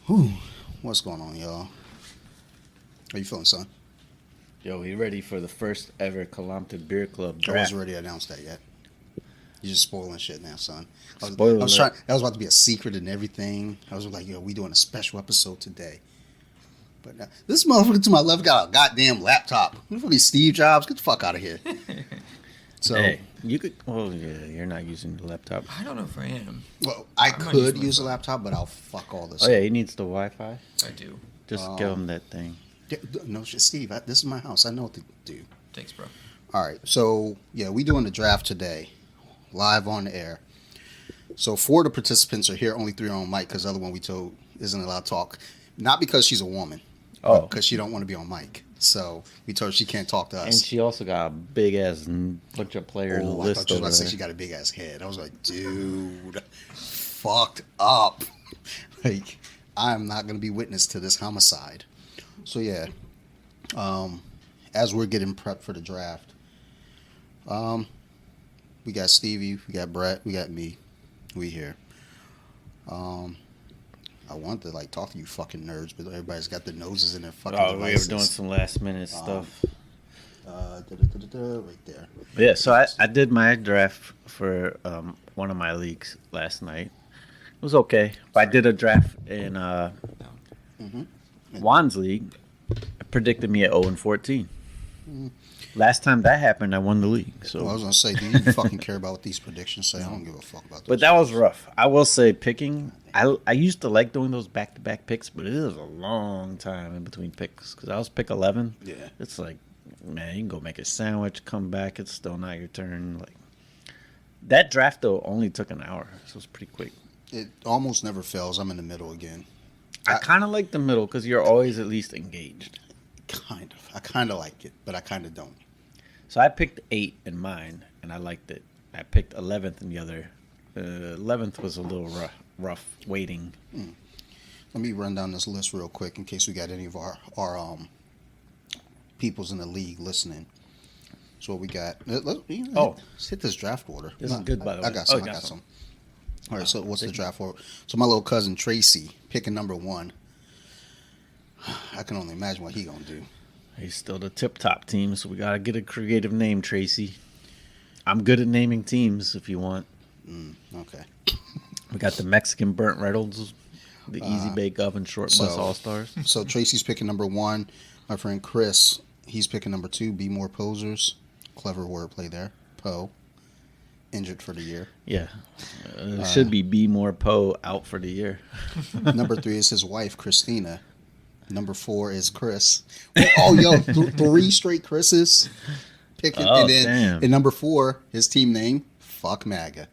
Whew. What's going on, y'all? How you feeling, son? Yo, we ready for the first ever Colompton Beer Club I draft. wasn't ready to announce that yet. You're just spoiling shit now, son. I Spoiler was alert. trying. That was about to be a secret and everything. I was like, yo, we doing a special episode today. But this motherfucker to my left got a goddamn laptop. Who the fuck is Steve Jobs? Get the fuck out of here. So, Hey, you could. Oh yeah, you're not using the laptop. I don't know if I am. well, I I'm not could using my use a phone. laptop, but I'll fuck all this. Oh yeah, he needs the Wi-Fi. I do. Just give him that thing. No shit, Steve. This is my house. I know what to do. Thanks, bro. All right, so yeah, we doing the draft today, live on the air. So 4 of the participants are here. Only 3 are on mic because the other one we told isn't allowed to talk. Not because she's a woman, Oh, because she don't want to be on mic. So we told her she can't talk to and us. she also got a big ass bunch of players Oh, I list thought you was over about to say there. she got a big ass head. I was like, dude, fucked up. Like, I'm not gonna be witness to this homicide. So yeah, as we're getting prepped for the draft, we got Stevie, we got Brett, we got me. We here. I wanted to talk to you fucking nerds, but everybody's got their noses in their fucking Oh, we were devices. doing some last minute stuff. Right there. But yeah, so I did my draft for one of my leagues last night. It was okay. But I did a draft in Juan's league. It predicted me at 0-14. Last time that happened, I won the league. So, Well, I was gonna say, do you fucking care about what these predictions say? I don't give a fuck about but those. that was rough. I will say picking. I used to like doing those back-to-back picks, but it is a long time in between picks because I was pick 11. Yeah. It's like, man, you can go make a sandwich, come back, it's still not your turn. Like that draft though only took an hour, so it's pretty quick. It almost never fails. I'm in the middle again. I kind of like the middle because you're always at least engaged. Kind of. I kind of like it, but I kind of don't. So I picked 8 in mine, and I liked it. I picked 11th in the other. 11th was a little rough waiting. Let me run down this list real quick in case we got any of our peoples in the league listening. So what we got? Let's hit this draft order. This is good, by the way. I got some. Oh, I you got got some. All right. So what's the draft order? So my little cousin Tracy picking number 1. I can only imagine what he gonna do. He's still the tip-top team, so we got to get a creative name, Tracy. I'm good at naming teams if you want. Okay. We got the Mexican Burnt Reynolds, the Easy Bake Oven Short Bus All-Stars. So Tracy's picking number 1. My friend Chris, he's picking number 2. Be More Posers. Clever wordplay there. Poe. Injured for the year. Yeah. It should be More Poe out for the year. Number 3 is his wife, Christina. Number 4 is Chris. Oh, yo, 3 straight Chris's picking. Oh, and then damn. in number 4, his team name, fuck MAGA.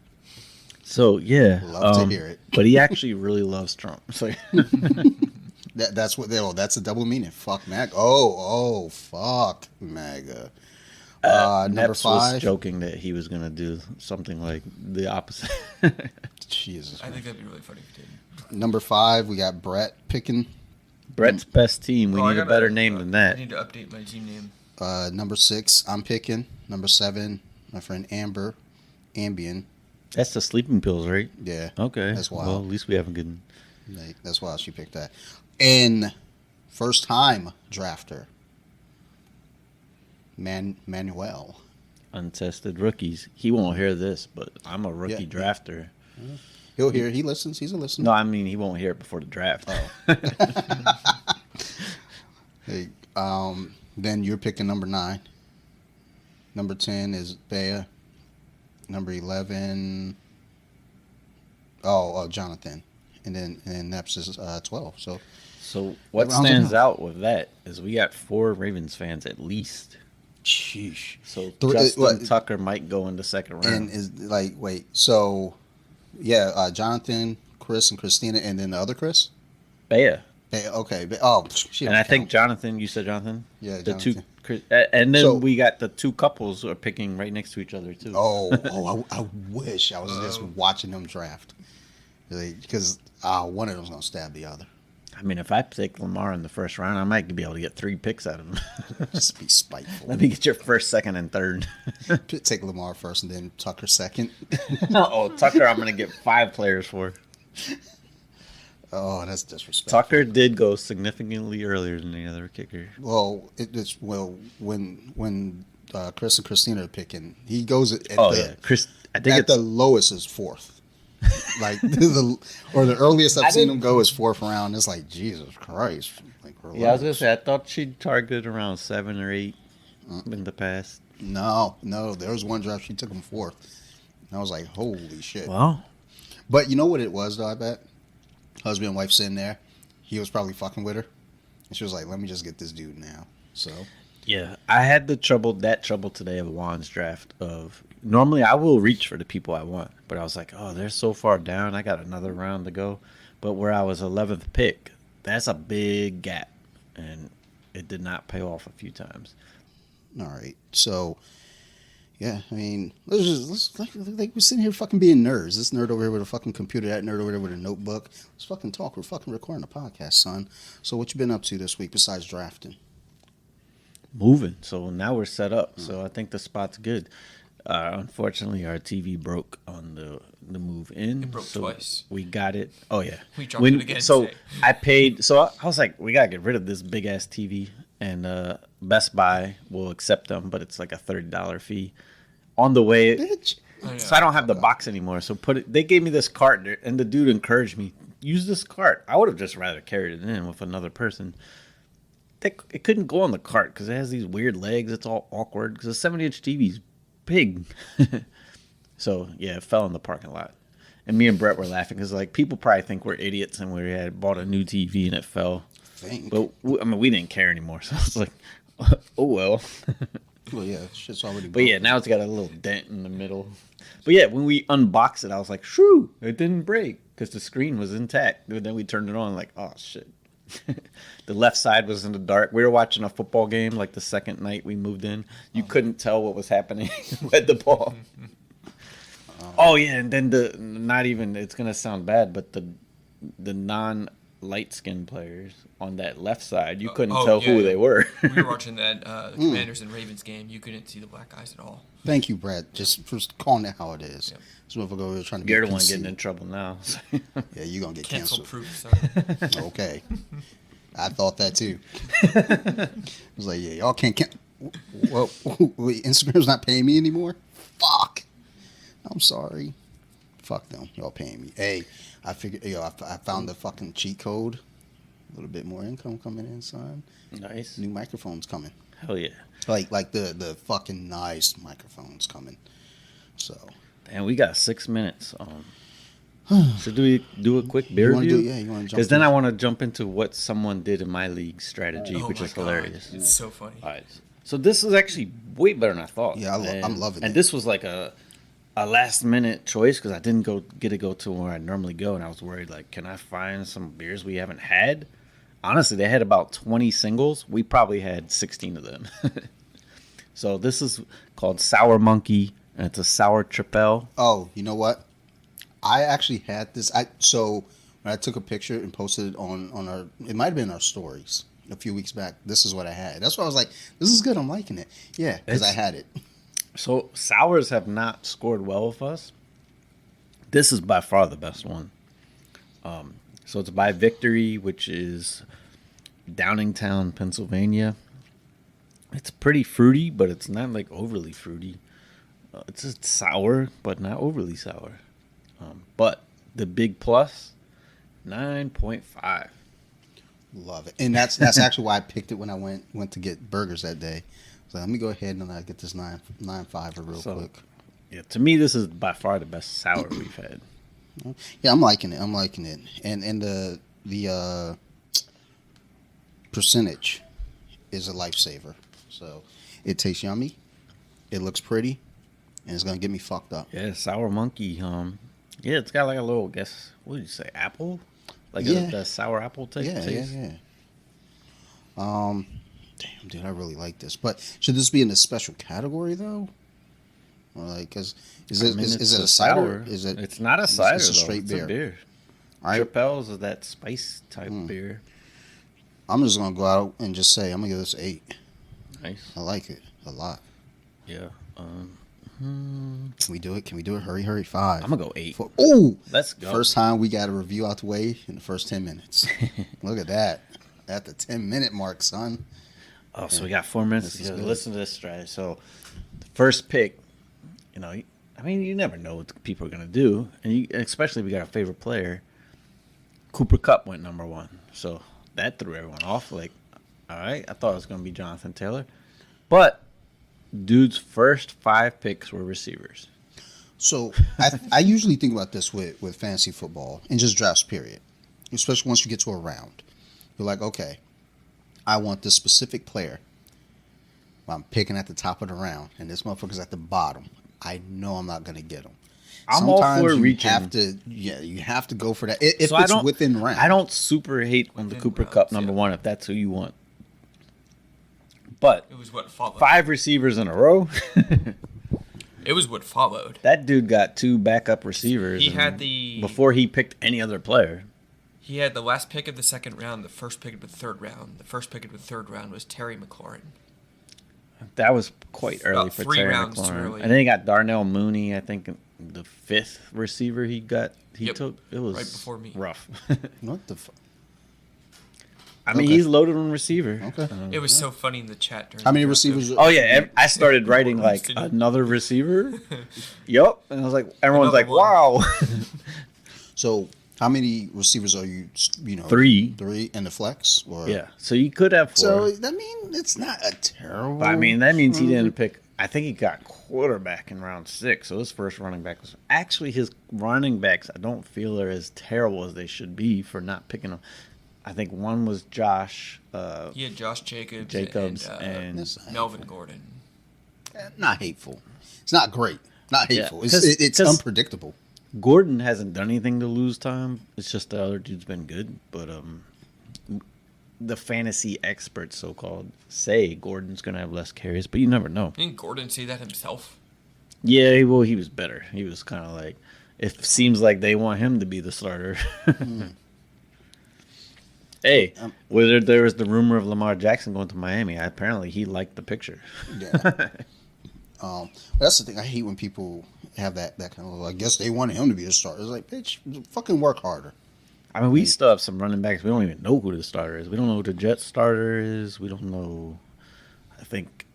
So, yeah. Love to hear it. But he actually really loves Trump. So, That's what that's a double meaning. Fuck MAGA. Oh, fuck MAGA. Number Neps was 5. joking that he was going to do something like the opposite. Jesus. I think that'd be really funny if you did. Number 5, we got Brett picking. Brett's best team. We Oh, I need a gotta- better name than I that. need to update my team name. Number 6, I'm picking. Number 7, my friend Amber. Ambien. That's the sleeping pills, right? Yeah. Okay. That's wild. Well, at least we haven't good. That's why she picked that. And first time drafter, Manuel. Untested rookies. He won't hear this, but I'm a rookie Yeah. drafter. He'll hear. He listens. He's a listener. No, I mean he won't hear it before the draft. Hey, then you're picking number 9. Number 10 is Bea. Number 11. Jonathan. And then Neps is 12. So So what Rounds it stands out. out with that is we got 4 Ravens fans at least. sheesh. So Three- Justin what- Tucker might go in the second round. And is Jonathan, Chris, and Christina, and then the other Chris. Bea. Okay. She And don't I think count. Jonathan, you said Jonathan? Yeah, The Jonathan. and then So- we got the 2 couples who are picking right next to each other too. I wish I was just watching them draft. Because one of them's going to stab the other. I mean, if I pick Lamar in the first round, I might be able to get 3 picks out of him. Just be spiteful. Let me get your first, second, and third. Take Lamar first and then Tucker second. Oh, Tucker, I'm going to get 5 players for. Oh, that's disrespectful. Tucker did go significantly earlier than the other kicker. Well, when Chris and Christina are picking, he goes at Chris. I think at the lowest is fourth. Like the earliest I've seen him go is fourth round. It's like Jesus Christ. Like, yeah, I was gonna say I thought she targeted around 7 or 8 in the past. No. There was one draft she took him fourth. And I was like, holy shit. Wow. But you know what it was though? I bet husband and wife sitting there. He was probably fucking with her, and she was like, "Let me just get this dude now." So yeah, I had that trouble today of Juan's draft. Of normally I will reach for the people I want, but I was like, oh, they're so far down. I got another round to go. But where I was 11th pick, that's a big gap, and it did not pay off a few times. All right, so yeah, I mean, let's like we're sitting here fucking being nerds. This nerd over here with a fucking computer, that nerd over there with a notebook. Let's fucking talk. We're fucking recording a podcast, son. So what you been up to this week besides drafting? Moving. So now we're set up. So I think the spot's good. Unfortunately, our TV broke on the move in. It broke twice. We got it. Oh yeah, we dropped it again. So today. I paid. So I was like, we gotta get rid of this big ass TV, and Best Buy will accept them, but it's like a $30 fee. On the way, Bitch. so I don't have the box anymore. So they gave me this cart, and the dude encouraged me, use this cart. I would have just rather carried it in with another person. It couldn't go on the cart because it has these weird legs. It's all awkward because the 70-inch TV's big. So yeah, it fell in the parking lot. And me and Brett were laughing because like people probably think we're idiots and we had bought a new TV and it fell. But we didn't care anymore. So I was like, oh well. Well, yeah, shit's already. But yeah, now it's got a little dent in the middle. But yeah, when we unboxed it, I was like, shoo, it didn't break because the screen was intact. But then we turned it on, like, oh shit. The left side was in the dark. We were watching a football game like the second night we moved in. You couldn't tell what was happening with the ball. Oh yeah, and then it's gonna sound bad, but the non-light skinned players on that left side, you couldn't tell who they were. We were watching that Commanders and Ravens game. You couldn't see the black guys at all. Thank you, Brett, just for calling it how it is. Yep. So if I go trying to You're the one getting in trouble now. Yeah, you're gonna get Cancel canceled. proof, son. Okay, I thought that too. I was like, yeah, y'all can't. Well, wait, Instagram's not paying me anymore. Fuck. I'm sorry. Fuck them. Y'all paying me. Hey, I figured. I found the fucking cheat code. A little bit more income coming in, son. Nice. New microphones coming. Hell yeah. Like the fucking nice microphones coming. So. And we got 6 minutes. Should we do a quick beer review? You want to jump? Because then I want to jump into what someone did in my league strategy, which my is God. hilarious. It's so funny. All right. So this is actually way better than I thought. Yeah, I'm loving it. And this was like a last minute choice because I didn't get to go to where I normally go, and I was worried like, can I find some beers we haven't had? Honestly, they had about 20 singles. We probably had 16 of them. So this is called Sour Monkey, and it's a sour tripel. Oh, you know what? I actually had this. So when I took a picture and posted it on our, it might have been our stories a few weeks back. This is what I had. That's why I was like, this is good. I'm liking it. Yeah, because I had it. So sours have not scored well with us. This is by far the best one. So it's by Victory, which is Downingtown, Pennsylvania. It's pretty fruity, but it's not like overly fruity. It's just sour, but not overly sour. But the big plus, 9.5. Love it. And that's actually why I picked it when I went to get burgers that day. So let me go ahead and get this 9.5 real quick. Yeah, to me, this is by far the best sour we've had. Yeah, I'm liking it. And the percentage is a lifesaver. So it tastes yummy. It looks pretty. And it's going to get me fucked up. Yeah, Sour Monkey. Yeah, it's got like a little, what did you say, apple? Like a sour apple taste? Yeah. Damn, dude, I really like this. But should this be in a special category, though? Or like, is it a cider? It's not a cider, it's a though. straight It's beer. a beer. All right. Tripels is that spice type beer. I'm just going to go out and just say I'm going to give this 8. Nice. I like it a lot. Yeah. Can we do it? Can we do it? Hurry, hurry. 5. I'm gonna go 8. Oh, Let's go. First time we got a review out the way in the first 10 minutes. Look at that. At the 10-minute mark, son. Oh, so we got 4 minutes This is to good. listen to this strategy. So, the first pick, I mean, you never know what people are gonna do, and especially if we got a favorite player. Cooper Kupp went number 1, so that threw everyone off. Like, all right, I thought it was gonna be Jonathan Taylor, but dude's first 5 picks were receivers. So I usually think about this with fantasy football and just drafts, period. Especially once you get to a round. You're like, okay, I want this specific player. I'm picking at the top of the round, and this motherfucker's at the bottom. I know I'm not going to get him. I'm all for reaching. You have to go for that. If So it's within round. I don't super hate when the Within Cooper rounds, Kupp number yeah. 1 if that's who you want. But It was what followed. 5 receivers in a row. It was what followed. That dude got 2 backup receivers. He and had the before he picked any other player. He had the last pick of the second round, the first pick of the third round. The first pick of the third round was Terry McLaurin. That was quite early About for 3 Terry rounds too McLaurin. early. And then he got Darnell Mooney, I think the 5th receiver he Yep, took. It was right before me. rough. What the fuck? I mean, Okay. he's loaded on receiver. Okay. It was so funny in the chat during How many the draft. receivers? Oh yeah, I started writing like Did you? another receiver. Yup, and I was like, everyone's Another like, wow. So how many receivers are you? 3. 3 in the flex? Or? Yeah, so you could have 4. So I mean, it's not a terrible. But I mean, that means he didn't pick. I think he got quarterback in round 6. So his first running back was actually his running backs. I don't feel are as terrible as they should be for not picking them. I think one was Josh. He had Josh Jacobs, and That's Melvin Gordon. not hateful. It's not great. Not Yeah, hateful. 'cause- It's 'cause- unpredictable. Gordon hasn't done anything to lose time. It's just the other dude's been good. But the fantasy experts, so called, say Gordon's gonna have less carries, but you never know. Didn't Gordon say that himself? Yeah, well, he was better. He was kind of like, it seems like they want him to be the starter. Hey, whether there was the rumor of Lamar Jackson going to Miami, apparently he liked the picture. Yeah. That's the thing. I hate when people have that kind of. I guess they wanted him to be the starter. It's like, bitch, fucking work harder. I mean, we still have some running backs. We don't even know who the starter is. We don't know who the Jets starter is. We don't know. I think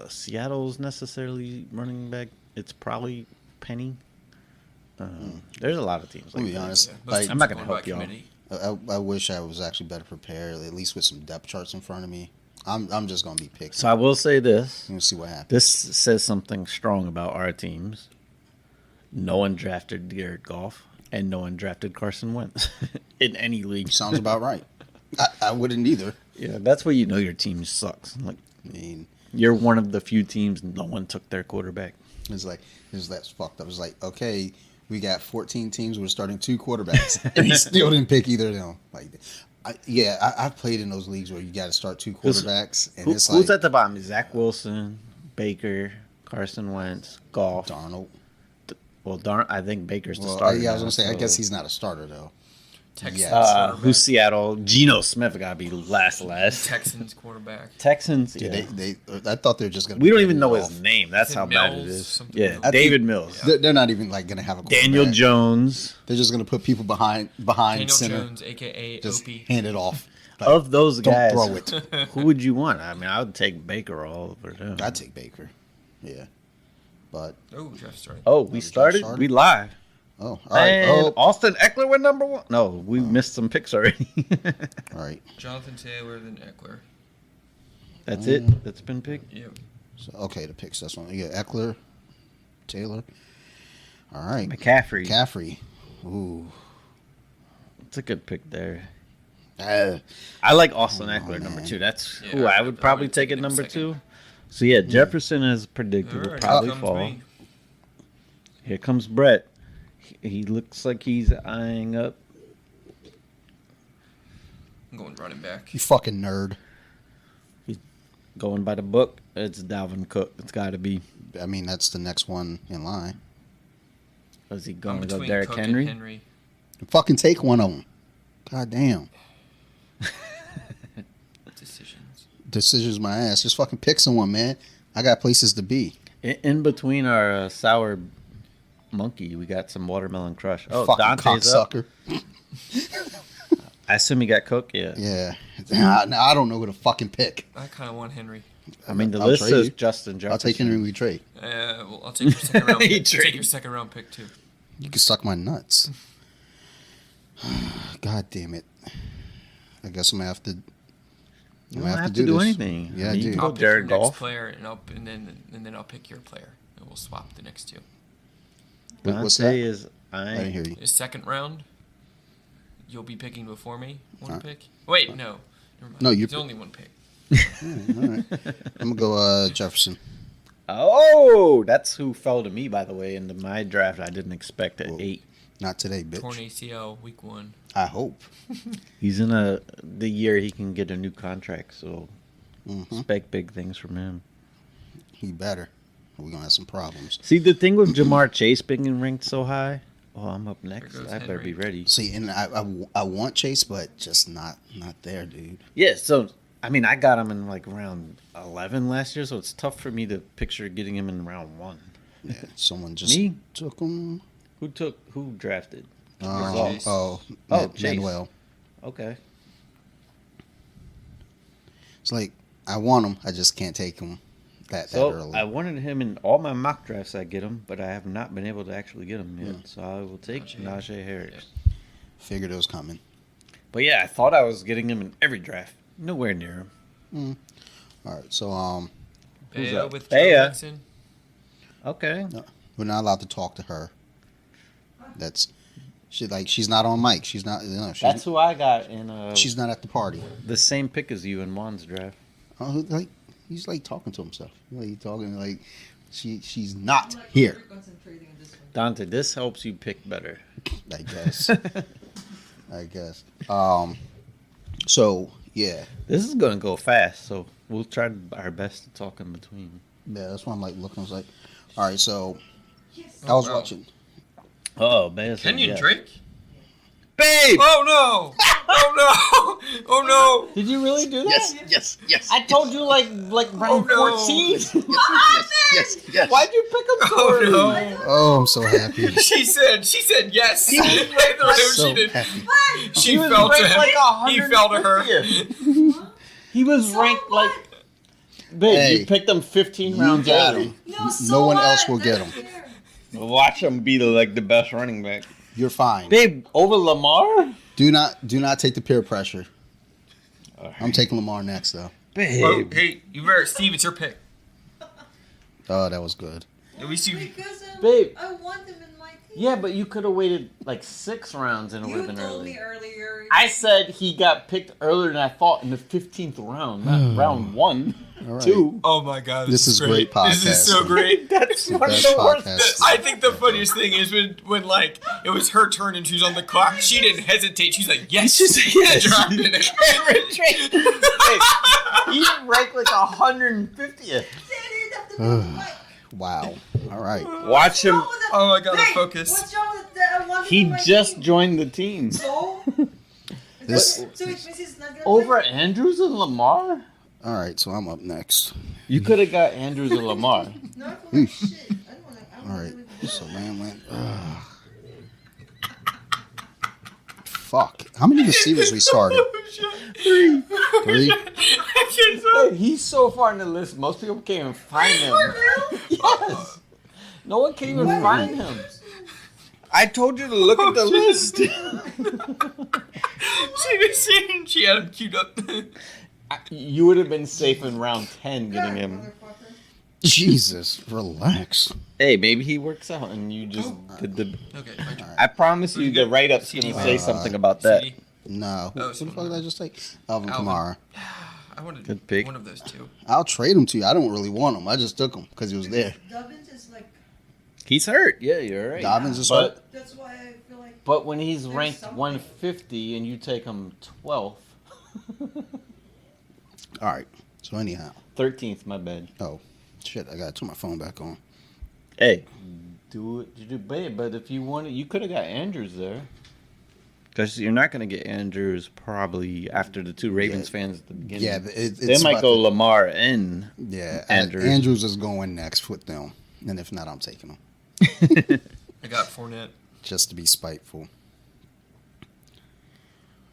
Seattle's necessarily running back. It's probably Penny. There's a lot of teams I'll like be that. honest. Most Like, teams I'm not are gonna going help by y'all. committee. I wish I was actually better prepared, at least with some depth charts in front of me. I'm just gonna be picky. So I will say this. We'll see what happens. This says something strong about our teams. No one drafted Garrett Goff, and no one drafted Carson Wentz in any league. Sounds about right. I wouldn't either. Yeah, that's where you know your team sucks. Like, I mean, you're one of the few teams no one took their quarterback. that's fucked up. It's like, okay, we got 14 teams. We're starting 2 quarterbacks, and he still didn't pick either of them. Like, I've played in those leagues where you got to start 2 quarterbacks, and it's Who's like at the bottom? Zach Wilson, Baker, Carson Wentz, Goff. Darnold. Well, I think Baker's the Well, starter. yeah, I was now, gonna say. I so- guess he's not a starter though. Texans. Yeah. Who's Seattle? Geno Smith got to be last. Texans quarterback. Texans. Dude, Yeah. I thought they were just gonna. We don't even know off. his name. That's Is it how bad it Mills? is. Something Yeah, Mills? I think- David Mills. They're not even like gonna have a Daniel quarterback. Jones. They're just gonna put people behind Daniel center. Jones, a.k.a. Just Opie. hand it off. Like, Of those don't guys, throw it. who would you want? I mean, I would take Baker all over them. I'd take Baker. Yeah, but Oh, Jeff started. Oh, we started? started? We live. oh, all right. And Oh, Austin Eckler went number 1. No, we missed some picks already. all right. Jonathan Taylor, then Eckler. That's it. That's been picked. Yep. So okay, the picks. That's one. You got Eckler, Taylor. All right. McCaffrey. McCaffrey. Ooh. It's a good pick there. Uh, I like Austin Eckler man. number 2. That's Yeah, who I would probably take at him number second. 2. So yeah, Jefferson is predicted All will right, probably here comes fall. me. Here comes Brett. He looks like he's eyeing up. I'm going running back. you fucking nerd. Going by the book, it's Dalvin Cook. It's got to be. I mean, that's the next one in line. Is he I'm going to go between Derrick Cook Henry? and Henry. Fucking take one of them. God damn. Decisions. Decisions my ass. Just fucking pick someone, man. I got places to be. In between our sour monkey, we got some watermelon crush. Oh, Fucking Dante's up. cocksucker. I assume he got cooked. Yeah. Yeah. Now I don't know who to fucking pick. I kind of want Henry. I mean, the I'll list trade says you. Justin Jefferson. I'll take Henry. We trade. Well, I'll take your second round. He Pick. Take traded. your second round pick too. You can suck my nuts. God damn it. I guess I'm gonna have to. You don't have to do anything. Yeah, I You do. can I'll go pick your Jared next Goff. player, and then I'll pick your player, and we'll swap the next two. What's Dante that? is I didn't hear you. His second round, you'll be picking before me. One pick. Wait, no. Never mind. No, you There's pick. only one pick. All right. I'm gonna go Jefferson. Oh, that's who fell to me, by the way, into my draft. I didn't expect at Whoa. 8. Not today, bitch. Torn ACL, week 1. I hope. He's in the year he can get a new contract, so expect big things from him. He better. We're gonna have some problems. See, the thing with Jamar Chase being ranked so high, oh, I'm up next. There goes I better Henry. be ready. See, and I want Chase, but just not there, dude. Yeah, so, I mean, I got him in like round 11 last year, so it's tough for me to picture getting him in round 1. Yeah, someone just Me? took him. Who drafted? Chase. Chase. Manuel. Okay. It's like I want him, I just can't take him that So early. I wanted him in all my mock drafts. I get him, but I have not been able to actually get him yet. So I will take Najee Harris. Figured it was coming. But yeah, I thought I was getting him in every draft. Nowhere near him. All right, so Who's Bea up? with Bea. Joe Mixon. Okay. no, we're not allowed to talk to her. She's not on mic. She's not. That's who I got in She's not at the party. the same pick as you in Juan's draft. Oh, like he's like talking to himself. Like talking like she's not here. Dante, this helps you pick better. I guess. I guess. So yeah, This is going to go fast, so we'll try our best to talk in between. yeah. That's why I'm like looking. I was like, all right. So I was wow. watching. Oh, man. Kenyon Drake? Babe! Oh no! Oh no! Oh no! Did you really do that? Yes. I told you like round no. 14. yes. Why'd you pick him so Oh early? no! Oh, I'm so happy. She said yes. She didn't make the room. So She did. happy. She He was fell to ranked him. like He fell to her. 150th. He was ranked like. Babe, Hey, you picked him 15 You rounds got early. him. No one else will get him. Watch him be the best running back. You're fine. Babe, over Lamar? Do not take the peer pressure. I'm taking Lamar next though. Babe. Oh, hey, you better, Steve. It's your pick. Oh, that was good. At least you. Because Babe. I want them in my team. Yeah, but you could have waited like 6 rounds and it would You have been told early. me earlier. I said he got picked earlier than I thought in the 15th round, not round 1. All right. 2. Oh my God, This is great This is so podcasting. great. That's the one of best the worst. podcast. I think the funniest thing is when like it was her turn and she was on the clock. She didn't hesitate. She's like, yes, Yes. dropped it. He ranked like 150th. Wow. All right. Watch him. Oh my God, the Hey, focus. What's wrong with that? I want He them in my just team. joined the team. So? This. So it means he's not gonna Over play? Andrews and Lamar? All right. So I'm up next. You could have got Andrews and Lamar. No, I feel like shit. I don't want to. All right. So Lamb went. Fuck. How many receivers we started? Three. Hey, he's so far in the list, most people can't even find him. Yes. No one can even find him. I told you to look at the list. She had him queued up. You would have been safe in round 10 getting him. Jesus, relax. Hey, maybe he works out and you just did the... Okay, my turn. I promise you the write-up's going to say something about that. CD. No. Oh, Who the so fuck did I just take? Alvin Alvin. Kamara. I wanted Good pick. one of those two. I'll trade him to you. I don't really want him. I just took him because he was there. Dobbins is like. He's hurt. Yeah, you're right. Dobbins is but, hurt. That's why I feel like. But when he's There's ranked something. 150 and you take him 12th... All right. So anyhow. 13th, my bad. Oh, shit. I got to turn my phone back on. Hey, do it. You do, babe. But if you wanted, you could have got Andrews there. Because you're not going to get Andrews probably after the 2 Ravens fans at the beginning. Yeah, it's They might about go to- Lamar and Yeah, Andrews. Andrews is going next with them. And if not, I'm taking him. I got Fournette. Just to be spiteful.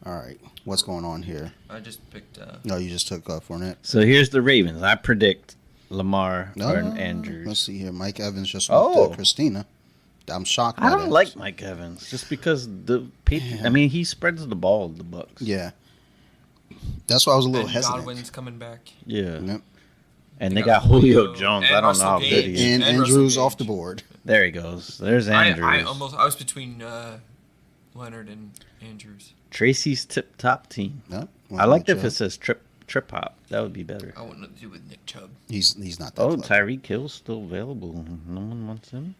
All right. What's going on here? I just picked. No, you just took Fournette. So here's the Ravens. I predict Lamar No, or Andrews. let's see here. Mike Evans just Oh. went to Christina. I'm shocked by I that. don't like Mike Evans just because the Patriots. I mean, he spreads the ball to the Bucks. Yeah. That's why I was a little And hesitant. Godwin's coming back. Yeah. Yep. And They they got got Julio Julio Jones. and I don't know Russell how Gage. good he is. And And Russell Andrews Gage. off the board. There he goes. There's Andrews. I was between Leonard and Andrews. Tracy's tip top team. No, I like if it says trip hop. That would be better. I want nothing to do with Nick Chubb. He's not that. Oh, clever. Tyreek Hill's still available. No one wants him.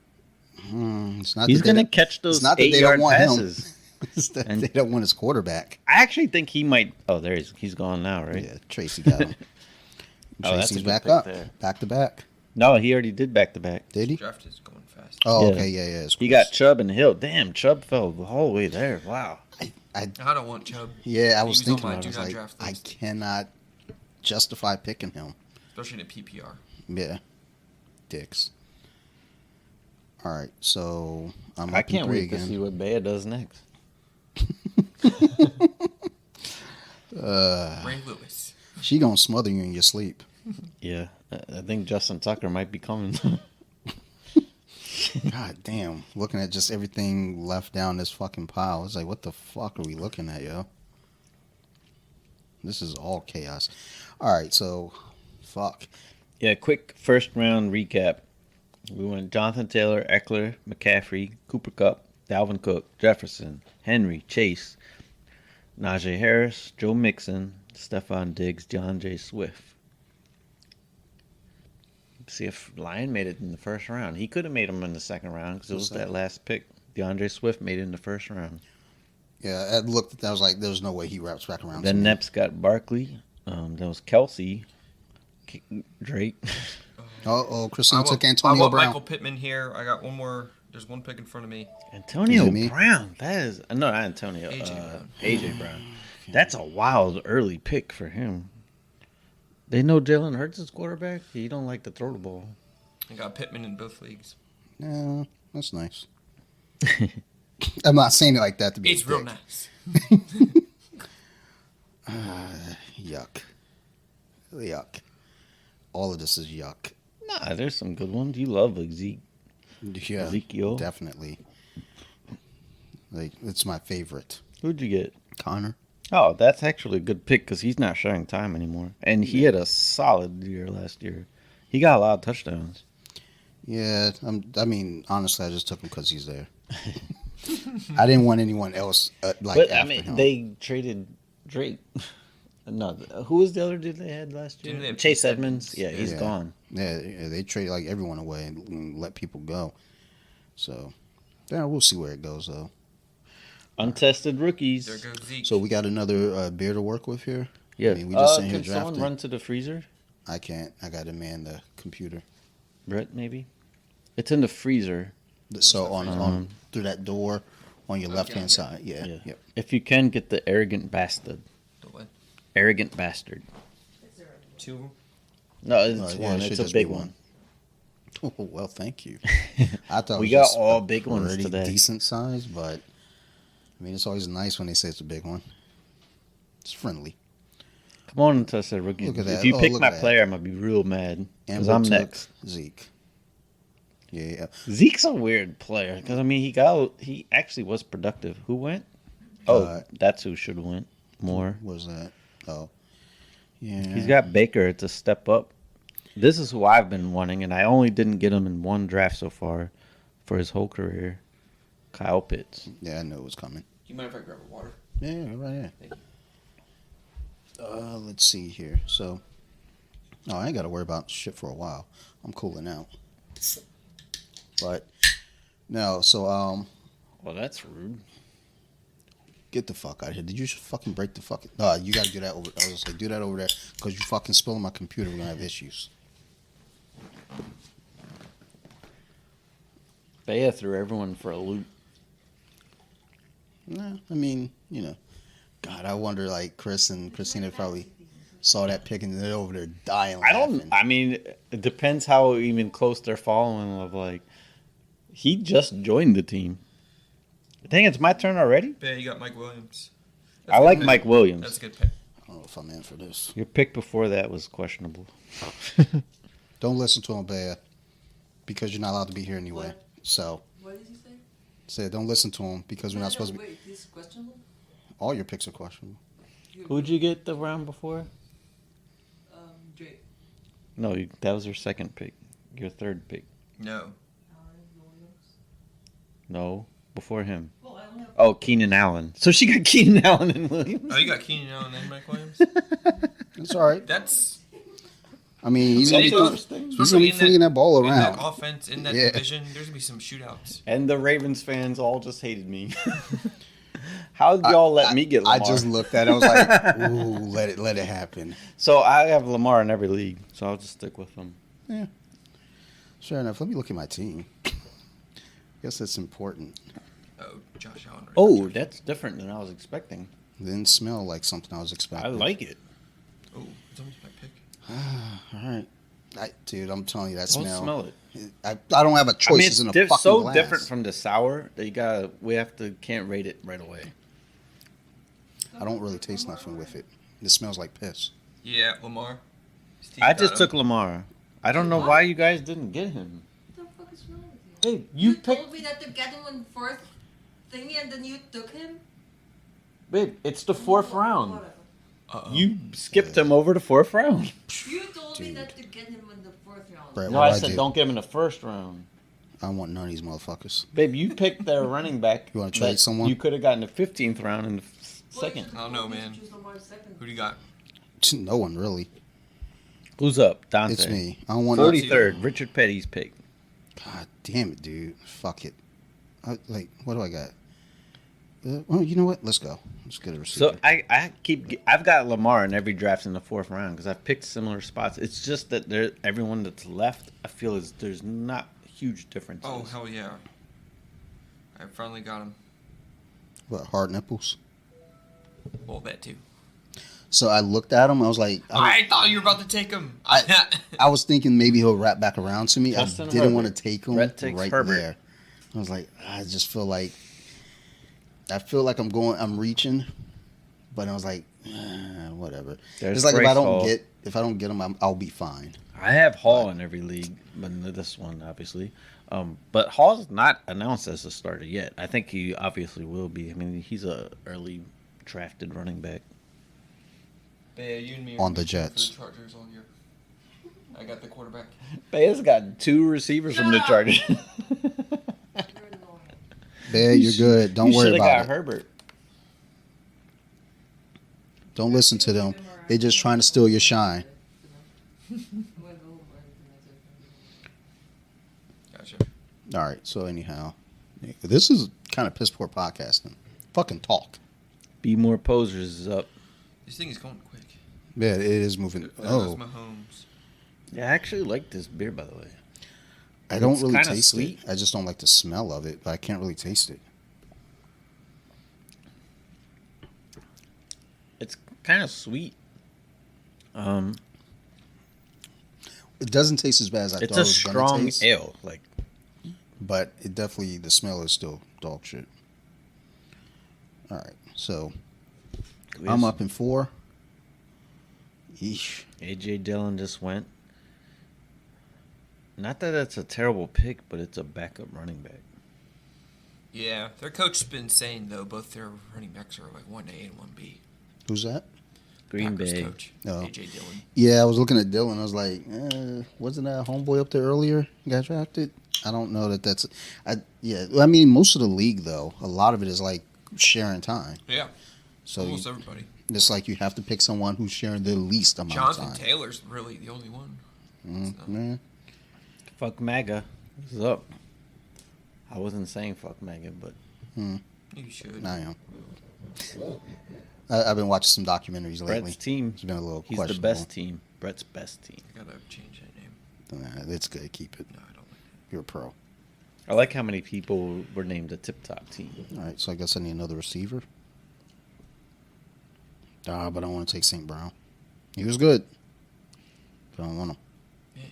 It's not He's that they gonna don't- catch it's those not that they 8-yard don't want him. passes. It's that And- they don't want his quarterback. I actually think he might. Oh, there he's gone now, right? Yeah, Tracy got him. Oh, that's a Tracy's good back pick up, there. back to back. No, he already did back to back. Did he? Draft is going fast. Oh, Yeah. okay, yeah. It's He close. got Chubb and Hill. Damn, Chubb fell the whole way there. Wow. I I don't want Chubb. yeah, I He was was on thinking my about it. I do was not like, draft I list. cannot justify picking him. Especially in a PPR. Yeah, dicks. All right, so I'm I up in can't three wait to again. see what Bea does next. Ray Lewis. She gonna smother you in your sleep. Yeah, I think Justin Tucker might be coming. God damn, looking at just everything left down this fucking pile. It's like, what the fuck are we looking at, yo? This is all chaos. All right, so fuck. Yeah, quick first round recap. We went Jonathan Taylor, Eckler, McCaffrey, Cooper Kupp, Dalvin Cook, Jefferson, Henry, Chase, Najee Harris, Joe Mixon, Stephon Diggs, John J. Swift. See if Lion made it in the first round. He could have made him in the second round because it was that last pick. DeAndre Swift made it in the first round. Yeah, I looked. I was like, there's no way he wraps back around. Then to me. Neps got Barkley. That was Kelsey, Drake. Christina I took want Antonio Brown. Michael Pittman here. I got one more. There's one pick in front of me. Antonio Is it me? Brown. That is no, not Antonio. AJ Brown. AJ Brown. That's a wild early pick for him. They know Jalen Hurts is quarterback. He don't like to throw the ball. I got Pittman in both leagues. Yeah, that's nice. I'm not saying it like that to be. It's a real dick. nice. Yuck. All of this is yuck. Nah, there's some good ones. You love Zeke. Yeah, Ezekiel. definitely. Like, it's my favorite. Who'd you get? Connor. Oh, that's actually a good pick because he's not sharing time anymore. And he had a solid year last year. He got a lot of touchdowns. Yeah, I mean, honestly, I just took him because he's there. I didn't want anyone else But I after mean, him. they traded Drake. No, who was the other dude they had last year? Didn't they have Chase Chase Edmonds. Edmonds? Yeah, he's Yeah. gone. Yeah, they trade like everyone away and let people go. So, yeah, we'll see where it goes though. Untested rookies. There goes Zeke. So we got another beer to work with here. Yeah. I mean, we just sitting here can someone drafting. run to the freezer? I can't. I got to man the computer. Brett, maybe? It's in the freezer. So on through that door on your left hand yeah. side. Yeah. Yeah. Yep. If you can, get the arrogant bastard. The what? Arrogant bastard. Two. No, it's Oh, yeah, one. it should It's a just be big one. Oh, well, thank you. I thought We it was got just all a big ones pretty today. decent size, but I mean, it's always nice when they say it's a big one. It's friendly. Come on, untested rookie. Look at that. If you Oh, pick look my at that. player, I'm going to be real mad. Because Amber I'm took next. Zeke. Yeah. Zeke's a weird player. Because, I mean, he actually was productive. Who went? Oh, that's who should have went more. What was that? Oh, yeah. He's got Baker to step up. This is who I've been wanting, and I only didn't get him in one draft so far for his whole career. Kyle Pitts. Yeah, I knew it was coming. Do you mind if I grab a water? Yeah, right here. Thank Let's see here. So, I ain't got to worry about shit for a while. I'm cooling out. But no, so Well, that's rude. get the fuck out of here. Did you just fucking break the fucking? No, you got to do that over. I was gonna say do that over there because you fucking spilling my computer. We're gonna have issues. Bea threw everyone for a loop. No, I mean, God, I wonder like Chris and Christina probably saw that pick and they're over there dying. I Laughing. don't. I mean, it depends how even close they're following. Of like, he just joined the team. Dang, it's my turn already. Yeah, you got Mike Williams. I like Mike Williams. That's a good pick. I don't know if I'm in for this. Your pick before that was questionable. Don't listen to him, Bea, because you're not allowed to be here anyway. What? So, What did you say? said don't listen to him because we're not supposed to be. Wait, this is questionable? All your picks are questionable. Who'd you get the round before? Drake. No, that was your second pick. Your third pick. No. Williams. No, before him. Well, I don't have. Oh, Keenan Allen. So she got Keenan Allen and Williams. Oh, you got Keenan Allen and Mike Williams? It's all right. That's I mean, he's Any- gonna be especially in flinging that ball in that around. offense, in that Yeah. division, there's gonna be some shootouts. And the Ravens fans all just hated me. How did y'all let me get Lamar? I just looked at it. I was like, ooh, let it happen. So I have Lamar in every league, so I'll just stick with him. Yeah. Sure enough. Let me look at my team. Guess that's important. Oh, Josh Allen. Oh, that's different than I was expecting. Didn't smell like something I was I expecting. like it. Oh, it's almost my pick. All right. Dude, I'm telling you, that Don't smell. smell it. I don't have a choice. I mean, It's in a it's fucking so glass. different from the sour that can't rate it right away. I don't really taste nothing with it. It smells like piss. Yeah, Lamar. Steve I got just him. took Lamar. I don't know why you guys didn't get him. What the fuck is wrong with you? Hey, you told picked. me that to get him on fourth thingy and then you took him? Babe, it's the fourth round. Whatever. Uh-oh. You skipped him over the fourth round. You told me Dude. that to get him in the fourth round. Brett, No, what I do said do? don't get him in the first round. I don't want none of these motherfuckers. Babe, you picked their running back. You wanna trade that someone? You could have gotten the 15th round in the Well, second. you I don't know, told me to man. choose Lamar second. Who do you got? No one really. Who's up? Dante. It's me. I don't want. 43rd, Richard Petty's pick. God damn it, dude. Fuck it. What do I got? Well, you know what? Let's go. Let's get a receiver. So I've got Lamar in every draft in the fourth round because I've picked similar spots. It's just that everyone that's left, I feel there's not huge differences. Oh, hell yeah. I finally got him. What, hard nipples? Well, that too. So I looked at him. I was like, I thought you were about to take him. I was thinking maybe he'll wrap back around to me. Justin I didn't Herbert. want to take him Brett takes right Herbert. there. I was like, I just feel like I'm reaching, but I was like, whatever. There's It's like Bryce Hall. if I don't get him, I'll be fine. I have Hall in every league, but in this one, obviously. But Hall's not announced as a starter yet. I think he obviously will be. I mean, he's a early drafted running back. Yeah, you and me On the for Jets. the Chargers all year. I got the quarterback. Baya's got 2 receivers from the No. Chargers. You're annoying. Bear, you're good. Don't you worry shoulda about got it. Herbert. Don't listen to them. They're just trying to steal your shine. I'm gonna go home right Gotcha. All right. So anyhow, this is kind of piss poor podcasting. Fucking talk. Be More Posers is up. This thing is going quick. Yeah, it is moving. That was Oh, Mahomes. Yeah, I actually like this beer, by the way. I don't It's really kinda taste sweet. it. I just don't like the smell of it, but I can't really taste it. It's kind of sweet. It doesn't taste as bad as I It's thought a it was going strong to taste, ale. Like, but it definitely the smell is still dog shit. All right, so I'm up in 4. Yeesh. AJ Dillon just went. Not that it's a terrible pick, but it's a backup running back. Yeah, their coach's been saying though both their running backs are like 1A and 1B. Who's that? Green Packers Bay. coach Oh. AJ Dillon. Yeah, I was looking at Dylan. I was like, wasn't that homeboy up there earlier? Got drafted. I don't know that that's. Yeah, I mean, most of the league though, a lot of it is like sharing time. Yeah, So almost everybody. it's like you have to pick someone who's sharing the least amount Jonathan of time. Taylor's really the only one. Man. Fuck MAGA. What's up? I wasn't saying fuck MAGA, but You should. I am. I've been watching some documentaries lately. Brett's team. It's been a little He's the questionable. best team. Brett's best team. I gotta change that name. Nah, it's good. Keep it. No, I don't like that. You're a pro. I like how many people were named the tip top team. All right, so I guess I need another receiver. But I want to take St. Brown. He was good. But I don't want him. Yeah.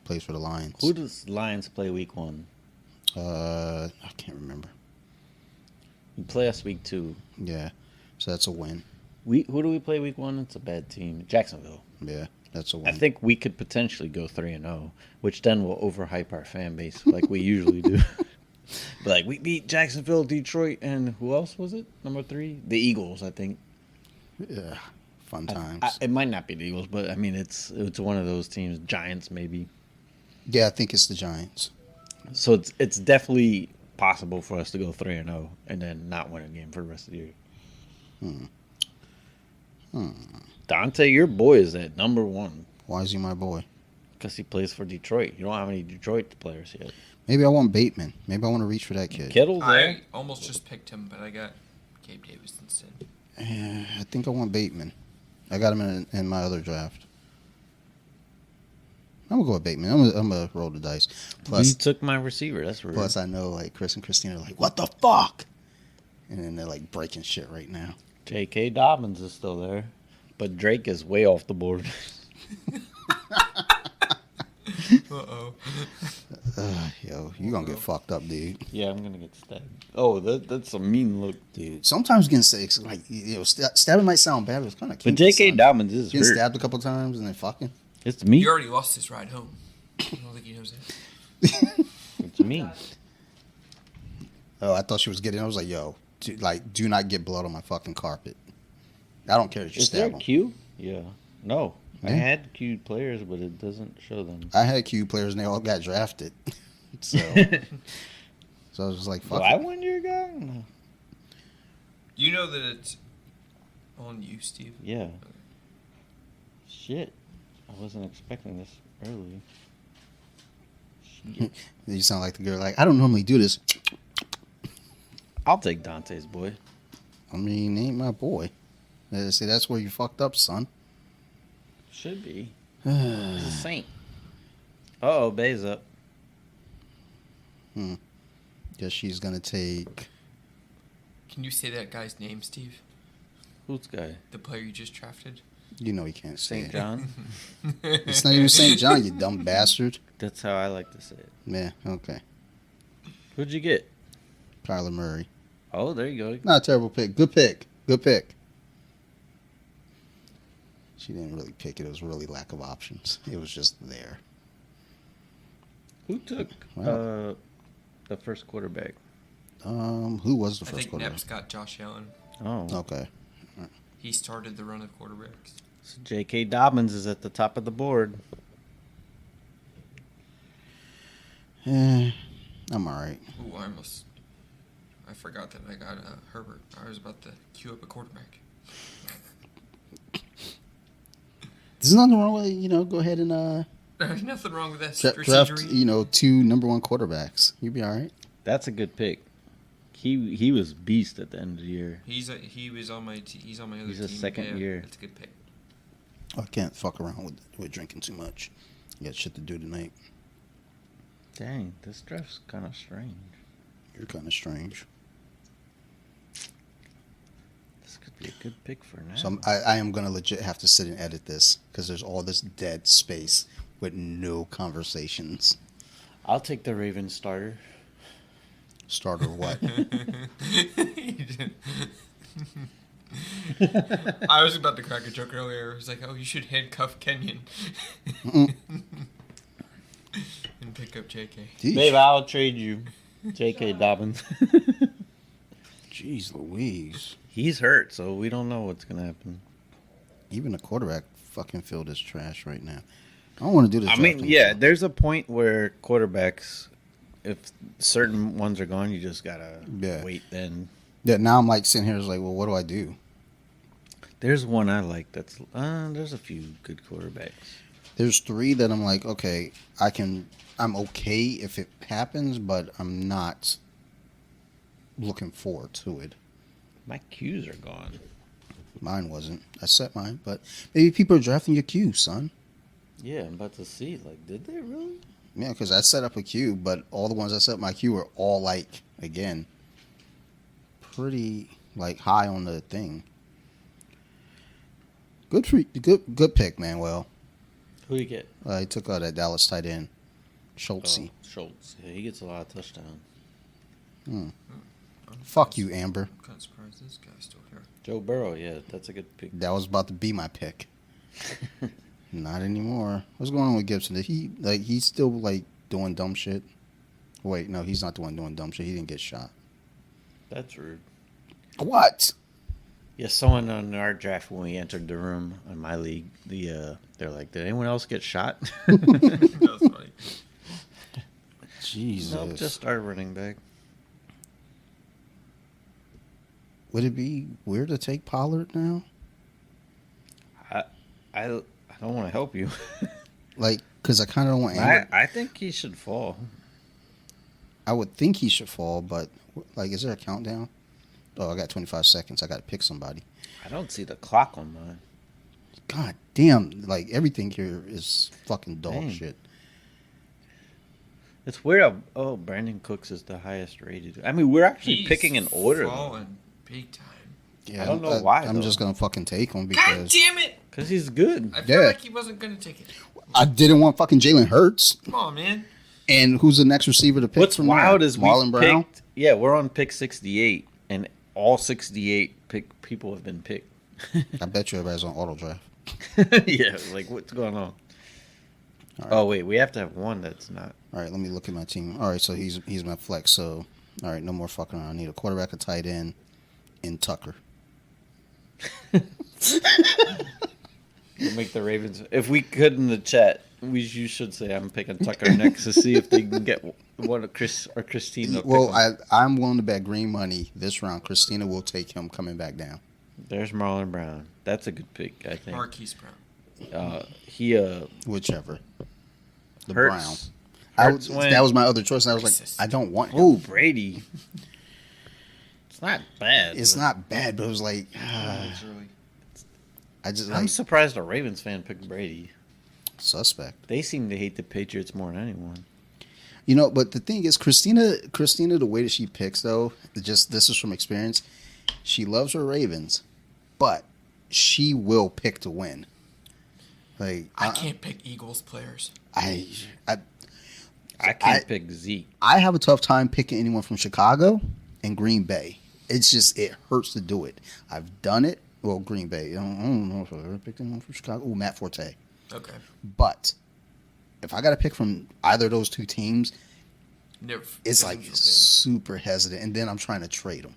Plays for the Lions. Who does Lions play week 1? I can't remember. We play us week 2. Yeah. So that's a win. Who do we play week 1? It's a bad team. Jacksonville. Yeah, that's a win. I think we could potentially go 3-0, which then will overhype our fan base like we usually do. But like we beat Jacksonville, Detroit, and who else was it? Number 3? The Eagles, I think. Yeah. Fun times. It might not be the Eagles, but I mean it's one of those teams. Giants, maybe. Yeah, I think it's the Giants. So it's definitely possible for us to go 3-0 and then not win a game for the rest of the year. Dante, your boy is at number 1 Why is he my boy? because he plays for Detroit. You don't have any Detroit players yet. Maybe I want Bateman. Maybe I want to reach for that kid. Kittle's there. I almost just picked him, but I got Gabe Davis instead. Yeah, I think I want Bateman. I got him in my other draft. I'm gonna go with Bateman. I'm gonna roll the dice. You Plus, took my receiver. That's rude. plus I know like Chris and Christina are like, what the fuck? And then they're like breaking shit right now. J.K. Dobbins is still there, but Drake is way off the board. Uh-oh. Yo, you gonna get fucked up, dude. Yeah, I'm gonna get stabbed. Oh, that's a mean look. Dude, sometimes getting sick, like stabbing might sound bad, but it's kind of cute. But J.K. son. Dobbins is Getting hurt. stabbed a couple times and then fucking. It's me. He already lost his ride home. I don't think he knows that. It's me. Oh, I thought she was getting. I was like, yo, do not get blood on my fucking carpet. I don't care if you Is there stab a them. Q? Yeah. No. I Yeah. had queued players, but it doesn't show them. I had Q players and they all got drafted. So I was just like, fuck Well, I it. won your guy? No. You know that it's on you, Steve. Yeah. Shit. I wasn't expecting this early. Shit. You sound like the girl, like, I don't normally do this. I'll take Dante's boy. I mean, he ain't my boy. See, that's where you fucked up, son. Should be. He's a saint. Uh-oh, Bay's up. Guess she's gonna take. Can you say that guy's name, Steve? Who's guy? The player you just drafted? You know he can't say St. it. John? It's not even St. John, you dumb bastard. That's how I like to say it. Yeah, okay. Who'd you get? Kyler Murray. Oh, there you go. Not a terrible pick. Good pick. Good pick. She didn't really pick it. It was really lack of options. It was just there. Who took Wow. the first quarterback? Who was the I first think quarterback? Neps got Josh Allen. Oh. Okay. He started the run of quarterbacks. So J.K. Dobbins is at the top of the board. I'm all right. Ooh, I forgot that I got Herbert. I was about to queue up a quarterback. There's nothing wrong with it, go ahead and There's nothing wrong with that draft, procedure. 2 number 1 quarterbacks. You'll be all right. That's a good pick. He was beast at the end of the year. He was on my he's on my other He's team. a second year. That's a good pick. I can't fuck around with drinking too much. Got shit to do tonight. Dang, this draft's kind of strange. You're kind of strange. This could be a good pick for now. So I am going to legit have to sit and edit this because there's all this dead space with no conversations. I'll take the Ravens starter. Starter what? I was about to crack a joke earlier. I was like, oh, you should handcuff Kenyon and pick up JK. Jeez. Babe, I'll trade you. J.K. Dobbins. Jeez Louise. He's hurt, so we don't know what's going to happen. Even the quarterback fucking field is trash right now. I don't want to do this. I mean, drafting yeah, thing. there's a point where quarterbacks, if certain ones are gone, you just got to wait then. Yeah, now I'm like sitting here, it's like, well, what do I do? There's one I like that's, there's a few good quarterbacks. There's 3 that I'm like, okay, I'm okay if it happens, but I'm not looking forward to it. My Qs are gone. Mine wasn't. I set mine, but maybe people are drafting your queue, son. Yeah, I'm about to see. Like, did they really? Yeah, because I set up a queue, but all the ones I set up my queue were all like, again, pretty like high on the thing. Good for good pick, Manuel. Who do you get? He took out that Dallas tight end, Schultz. Oh, Schultz. Yeah, he gets a lot of touchdowns. Fuck you, Amber. I'm kind of surprised this guy's still here. Joe Burrow, yeah, that's a good pick. That was about to be my pick. Not anymore. What's going on with Gibson? Did he's still like doing dumb shit? Wait, no, he's not the one doing dumb shit. He didn't get shot. That's rude. What? Yeah, someone on our draft when we entered the room in my league, they're like, "Did anyone else get shot?" That's funny. Jesus. Nope, just our running back. Would it be weird to take Pollard now? I don't want to help you. Like, because I kind of don't want Amber. I think he should fall. I would think he should fall, but like, is there a countdown? Oh, I got 25 seconds. I got to pick somebody. I don't see the clock on mine. God damn! Like everything here is fucking dog Dang. shit. It's weird. Oh, Brandon Cooks is the highest rated. I mean, we're actually He's picking an order. fallen big time. Yeah, I don't know why, I'm though. just gonna fucking take him God because damn it! Because he's good. I feel Yeah. like he wasn't gonna take it. I didn't want fucking Jalen Hurts. Come on, man. And who's the next receiver to pick? What's from wild there? is we Marlon Brown. picked. Yeah, we're on pick 68, and all 68 people have been picked. I bet you everybody's on auto draft. Yeah, like what's going on? All right. Oh wait, we have to have one that's not. All right, let me look at my team. All right, so he's my flex. So, all right, no more fucking around. I need a quarterback, a tight end, and Tucker. We'll make the Ravens. If we could in the chat, you should say I'm picking Tucker next to see if they can get one of Chris or Christina. Well, I'm willing to bet green money this round. Christina will take him coming back down. There's Marlon Brown. That's a good pick, I think. Marquise Brown. He Whichever. The Hurts. Brown. Hurts went. That was my other choice. And I was Racist. like, I don't want him. Oh, Brady. It's not bad. It's but not bad, but it was like, It's really I just I'm like surprised a Ravens fan picked Brady. suspect. They seem to hate the Patriots more than anyone. You know, but the thing is, Christina, the way that she picks, though, this is from experience. She loves her Ravens, but she will pick to win. Like I can't pick Eagles players. I I can't pick Zeke. I have a tough time picking anyone from Chicago and Green Bay. It's just it hurts to do it. I've done it. Well, Green Bay. I don't know if I've ever picked anyone from Chicago. Oh, Matt Forte. Okay. But if I got to pick from either of those two teams, Never, it's doesn't like feel good. super hesitant, and then I'm trying to trade them.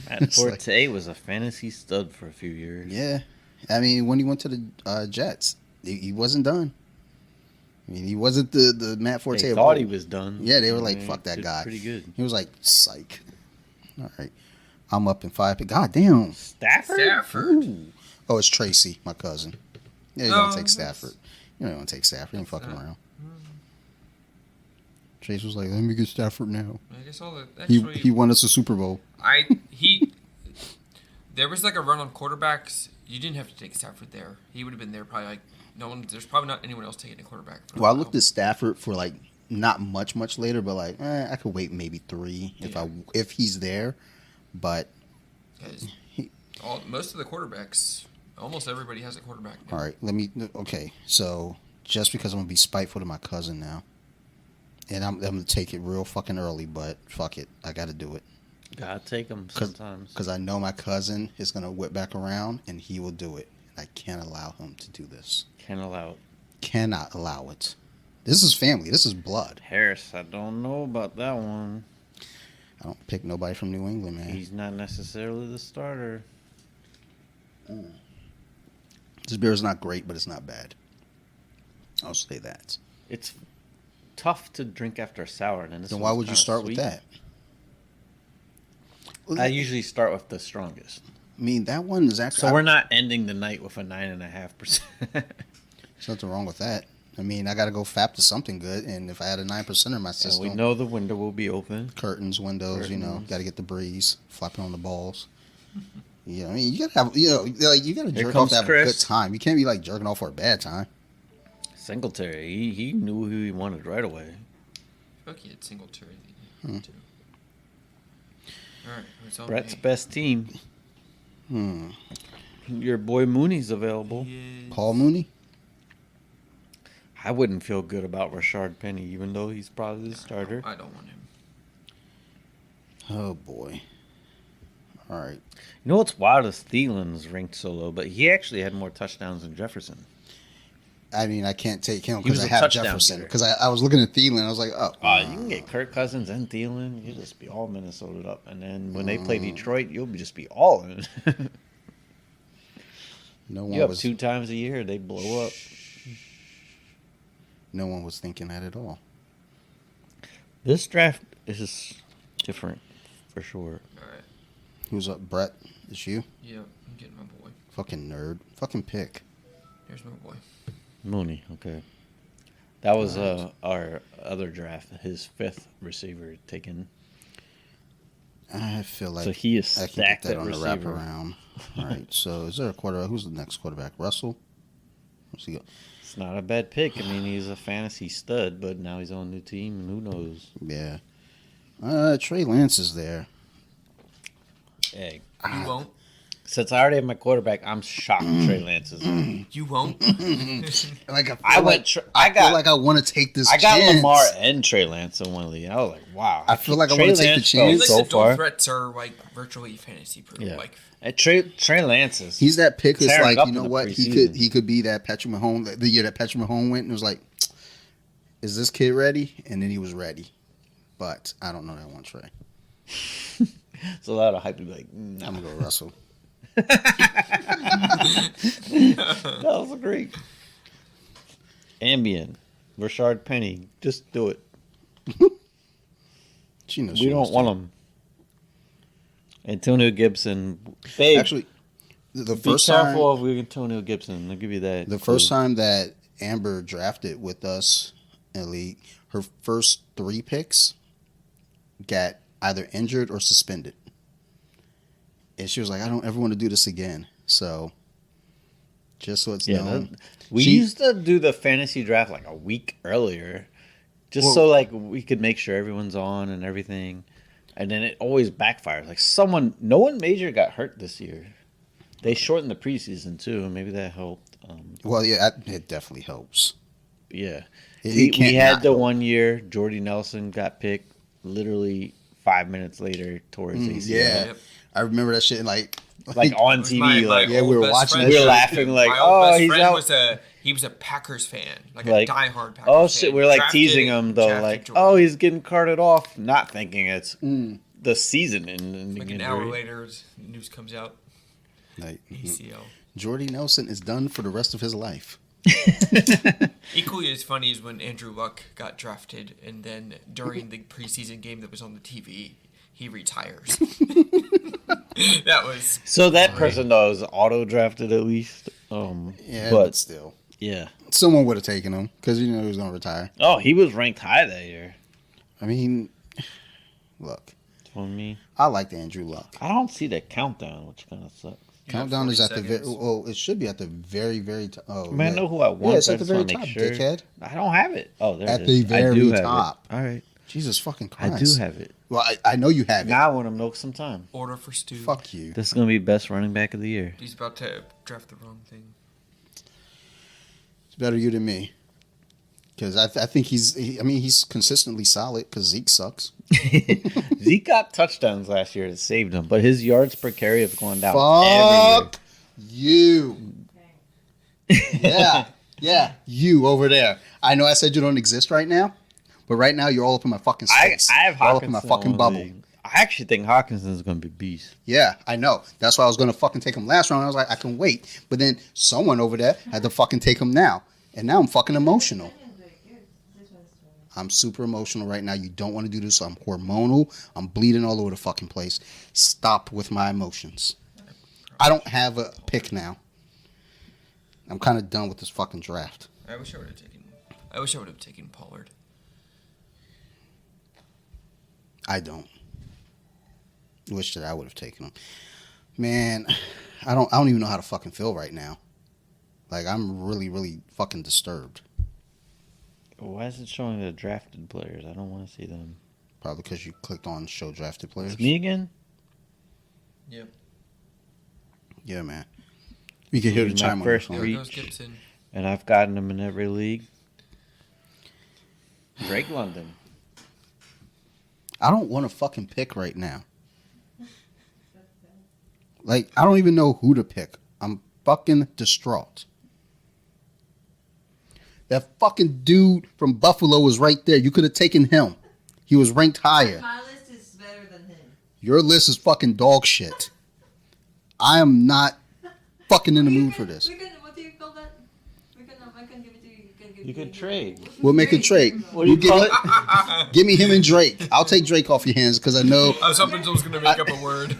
Matt It's like- Forte was a fantasy stud for a few years. Yeah, I mean, when he went to the Jets, he wasn't done. I mean, he wasn't the Matt Forte. They of thought old. he was done. Yeah, they were like, Yeah, "Fuck that did guy." Pretty good. He was like, "Psych." All right, I'm up in 5. God damn. Stafford. Ooh. Oh, it's Tracy, my cousin. Yeah, you No, don't take that's- Stafford. You don't want to take Stafford. You ain't fucking not. around. Trace was like, "Let me get Stafford now." I guess all the He actually won us a Super Bowl. There was like a run on quarterbacks. You didn't have to take Stafford there. He would have been there probably like no one. There's probably not anyone else taking a quarterback. for a Well, I while. looked at Stafford for like not much later, but like I could wait maybe 3 if he's there. But 'Cause he- most of the quarterbacks, almost everybody has a quarterback. now. all right, okay. So just because I'm gonna be spiteful to my cousin now, and I'm gonna take it real fucking early, but fuck it, I got to do it Gotta take them sometimes. because I know my cousin is gonna whip back around and he will do it. And I can't allow him to do this. Can't allow it. Cannot allow it. This is family. This is blood. Harris, I don't know about that one. I don't pick nobody from New England, man. He's not necessarily the starter. This beer is not great, but it's not bad. I'll say that. It's tough to drink after sour. And this Then why one's would you kinda start sweet. with that? I usually start with the strongest. I mean, that one is actually. So we're not ending the night with a 9.5%. There's nothing wrong with that. I mean, I got to go fap to something good, and if I had a 9% in my And system, we know the window will be open. curtains, windows, Curtains. got to get the breeze, flapping on the balls. I mean, you gotta have, you gotta Here jerk off comes to have a Chris. good time. You can't be like jerking off for a bad time. Singletary, he knew who he wanted right away. I feel like he had Singletary. Too. All right, it's on Brett's me. best team. Your boy Mooney's available. He is- Paul Mooney. I wouldn't feel good about Rashard Penny, even though he's probably the starter. I don't want him. Oh boy. All right. You know what's wild is Thielen's ranked so low, but he actually had more touchdowns than Jefferson. I mean, I can't take him He because was I a have touchdown Jefferson. getter. Because I was looking at Thielen, I was like, oh. You can get Kirk Cousins and Thielen. You just be all Minnesota up, and then when they play Detroit, you'll just be all in. No You one have was 2 times a year, they blow up. no one was thinking that at all. This draft is just different for sure. All right. Who's up? Brett? It's you? Yep. I'm getting my boy. Fucking nerd. Fucking pick. Here's my boy. Mooney, okay. That was our other draft, his 5th receiver taken. I feel like So he is I can get stacked that at on the receiver. wraparound. All right. So is there a quarterback? Who's the next quarterback? Russell? Where's he go? It's not a bad pick. I mean, he's a fantasy stud, but now he's on a new team, and who knows? Yeah. Trey Lance is there. Hey, You won't. since I already have my quarterback, I'm shocked Trey Lance is on. You won't. Like I feel like I want to take this. I got chance. Lamar and Trey Lance in one league. I was like, wow. I feel like I Trey wanna take the Lance chance. goes like so the dual far. threats are like virtually fantasy proof. Yeah. Like And Trey Lance is. He's that pick. It's tearing like, up you in know the what? preseason. He could be that Patrick Mahomes. The year that Patrick Mahomes went, and it was like, is this kid ready? And then he was ready. But I don't know that one Trey. So a lot of hype to be like, I'm gonna go Russell. that was great. Ambien, Rashard Penny, just do it. She knows. We don't want him. Antonio Gibson, babe. Actually, the be first time, careful of Antonio Gibson. I'll give you that. the first time that Amber drafted with us in the league, her first 3 picks got either injured or suspended, and she was like, "I don't ever want to do this again." So, just so it's known, we she- used to do the fantasy draft like a week earlier, just Well- so like we could make sure everyone's on and everything. And then it always backfires. Like no one major got hurt this year. They shortened the preseason too, and maybe that helped. Well, yeah, it definitely helps. Yeah, It we can't had not the help. one year Jordy Nelson got picked literally 5 minutes later towards ACL. Yeah, Yep. I remember that shit. Like on it was TV, like Yeah, we old were best watching friend. that we were shit. laughing, like, My old oh, best he's friend out. he was a Packers fan, like Like, a diehard Packers Oh fan. shit, we're like Drafted teasing him though, drafted like, Jordan. oh, he's getting carted off, not thinking it's the season ending Like an injury. hour later, news comes out. like ACL. Jordy Nelson is done for the rest of his life. Equally as funny is when Andrew Luck got drafted, and then during the preseason game that was on the TV, he retires. That was So that person though is auto drafted at least. Yeah, but but still, yeah. someone would have taken him because you know he was going to retire. Oh, he was ranked high that year. I mean, look, For me, I liked Andrew Luck. I don't see the countdown, which kind of sucks. Countdown is at the very. seconds. Oh, it should be at the very, very top. Oh, I mean, I yeah. know who I want. Yeah, it's but I at the just very wanna top, make sure. dickhead. I don't have it. Oh, there At it the is. I very do have top. It. All right, Jesus fucking I Christ. do have it. Well, I know you have it. Now I want to milk some time. order for Stu. Fuck you. This is gonna be best running back of the year. He's about to draft the wrong thing. It's better you than me. Because I think he's consistently solid because Zeke sucks. Zeke got touchdowns last year that saved him, but his yards per carry have gone down every Fuck you. Yeah, you over there. I know I said you don't exist right now, but right now you're all up in my fucking year. space. I have You're all up in Hawkinson my fucking on bubble. the- I actually think Hawkinson is going to be beast. Yeah, I know. That's why I was going to fucking take him last round. I was like, I can wait. But then someone over there had to fucking take him now. And now I'm fucking emotional. I'm super emotional right now. You don't want to do this. I'm hormonal. I'm bleeding all over the fucking place. Stop with my emotions. I don't have a pick now. I'm kind of done with this fucking draft. I wish I would have taken Pollard. I don't. Wish that I would have taken him. Man, I don't even know how to fucking feel right now. Like, I'm really, really fucking disturbed. Why is it showing the drafted players? I don't want to see them. Probably because you clicked on show drafted players. It's me again? Yep. Yeah, man. You can hear the He's chime my on your first phone. There goes reach, Gibson. and I've gotten him in every league. Drake London. I don't want to fucking pick right now. Like, I don't even know who to pick. I'm fucking distraught. That fucking dude from Buffalo was right there. You could have taken him. He was ranked higher. My list is better than him. Your list is fucking dog shit. I am not fucking in the mood for this. What do you call that? I can give it to you. You can trade. We'll make a trade. What do you call it? Give me him and Drake. I'll take Drake off your hands because I know I was hoping someone was going to make up a word.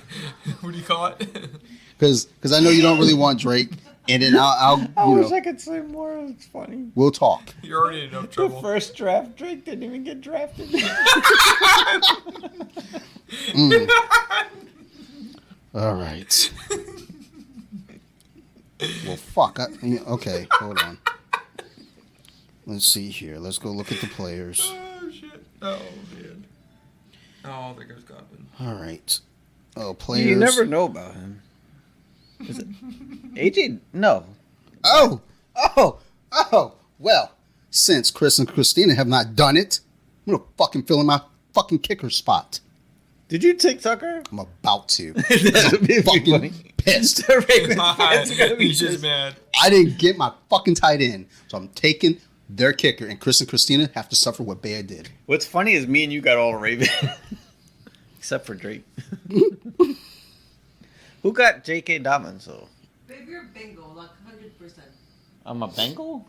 What do you call it? because I know you don't really want Drake, and then I'll I you wish know I could say more. It's funny. we'll talk. You're already in enough The trouble. first draft, Drake didn't even get drafted. All right. Well, fuck. Okay, hold on. Let's see here. Let's go look at the players. Oh, shit. Oh, man. Oh, there goes Godwin. All right. Oh, players. You never know about him. Is it AJ? No. Oh. Well, since Chris and Christina have not done it, I'm gonna fucking fill in my fucking kicker spot. Did you take Tucker? I'm about to. That'd be funny. Fucking pissed. He's just mad. I didn't get my fucking tight end, so I'm taking their kicker, and Chris and Christina have to suffer what Bear did. What's funny is me and you got all Raven, except for Drake. Who got J.K. Dobbins though? Baby, you're bingo, like 100%. I'm a Bengal.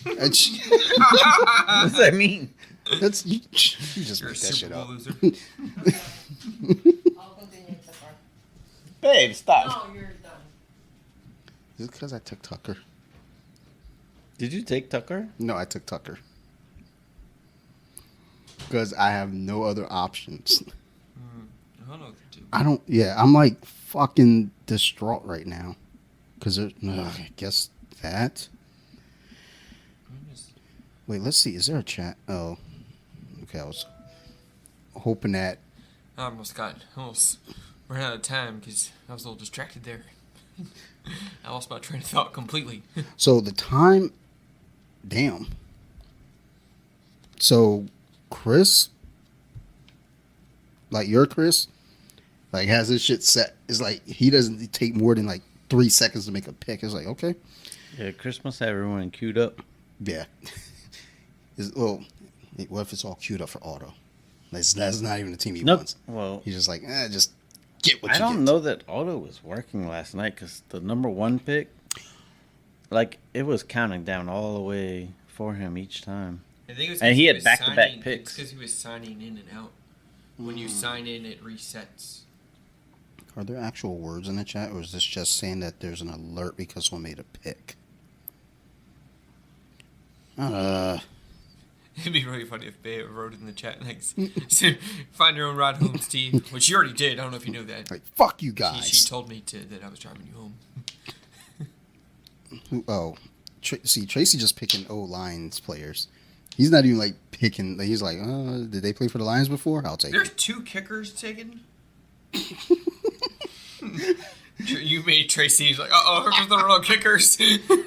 That's, What does that mean? you just You're a make that shit Super Bowl up. loser. I'll continue the part. Babe, stop. No, you're done. Is it because I took Tucker? Did you take Tucker? No, I took Tucker. Because I have no other options. I don't know what to do. I don't, yeah, I'm like fucking distraught right now. Because I guess that. Wait, let's see. Is there a chat? Oh. Okay, I was hoping that. I almost ran out of time because I was a little distracted there. I lost my train of thought completely. So the time. Damn. So, Chris. Like your Chris. Like has this shit set. It's like he doesn't take more than like 3 seconds to make a pick. It's like, okay. Yeah, Chris must have everyone queued up. Yeah. What if it's all queued up for Auto? That's not even the team he wants. Well, He's just like, just get what I you get. don't know that Auto was working last night because the number one pick, like, it was counting down all the way for him each time. I think it was And 'cause he had was back-to-back signing- picks. It's because he was signing in and out. When you sign in, it resets. Are there actual words in the chat, or is this just saying that there's an alert because someone made a pick? It'd be really funny if Bay wrote in the chat, like, find your own ride home, Steve. Which you already did. I don't know if you knew that. Like, fuck you guys. She told me that I was driving you home. Tracy just picking O-Lions players. He's not even like picking. He's like, did they play for the Lions before? I'll take There's it. 2 kickers taken. You made Tracy. He's like, here comes the real kickers.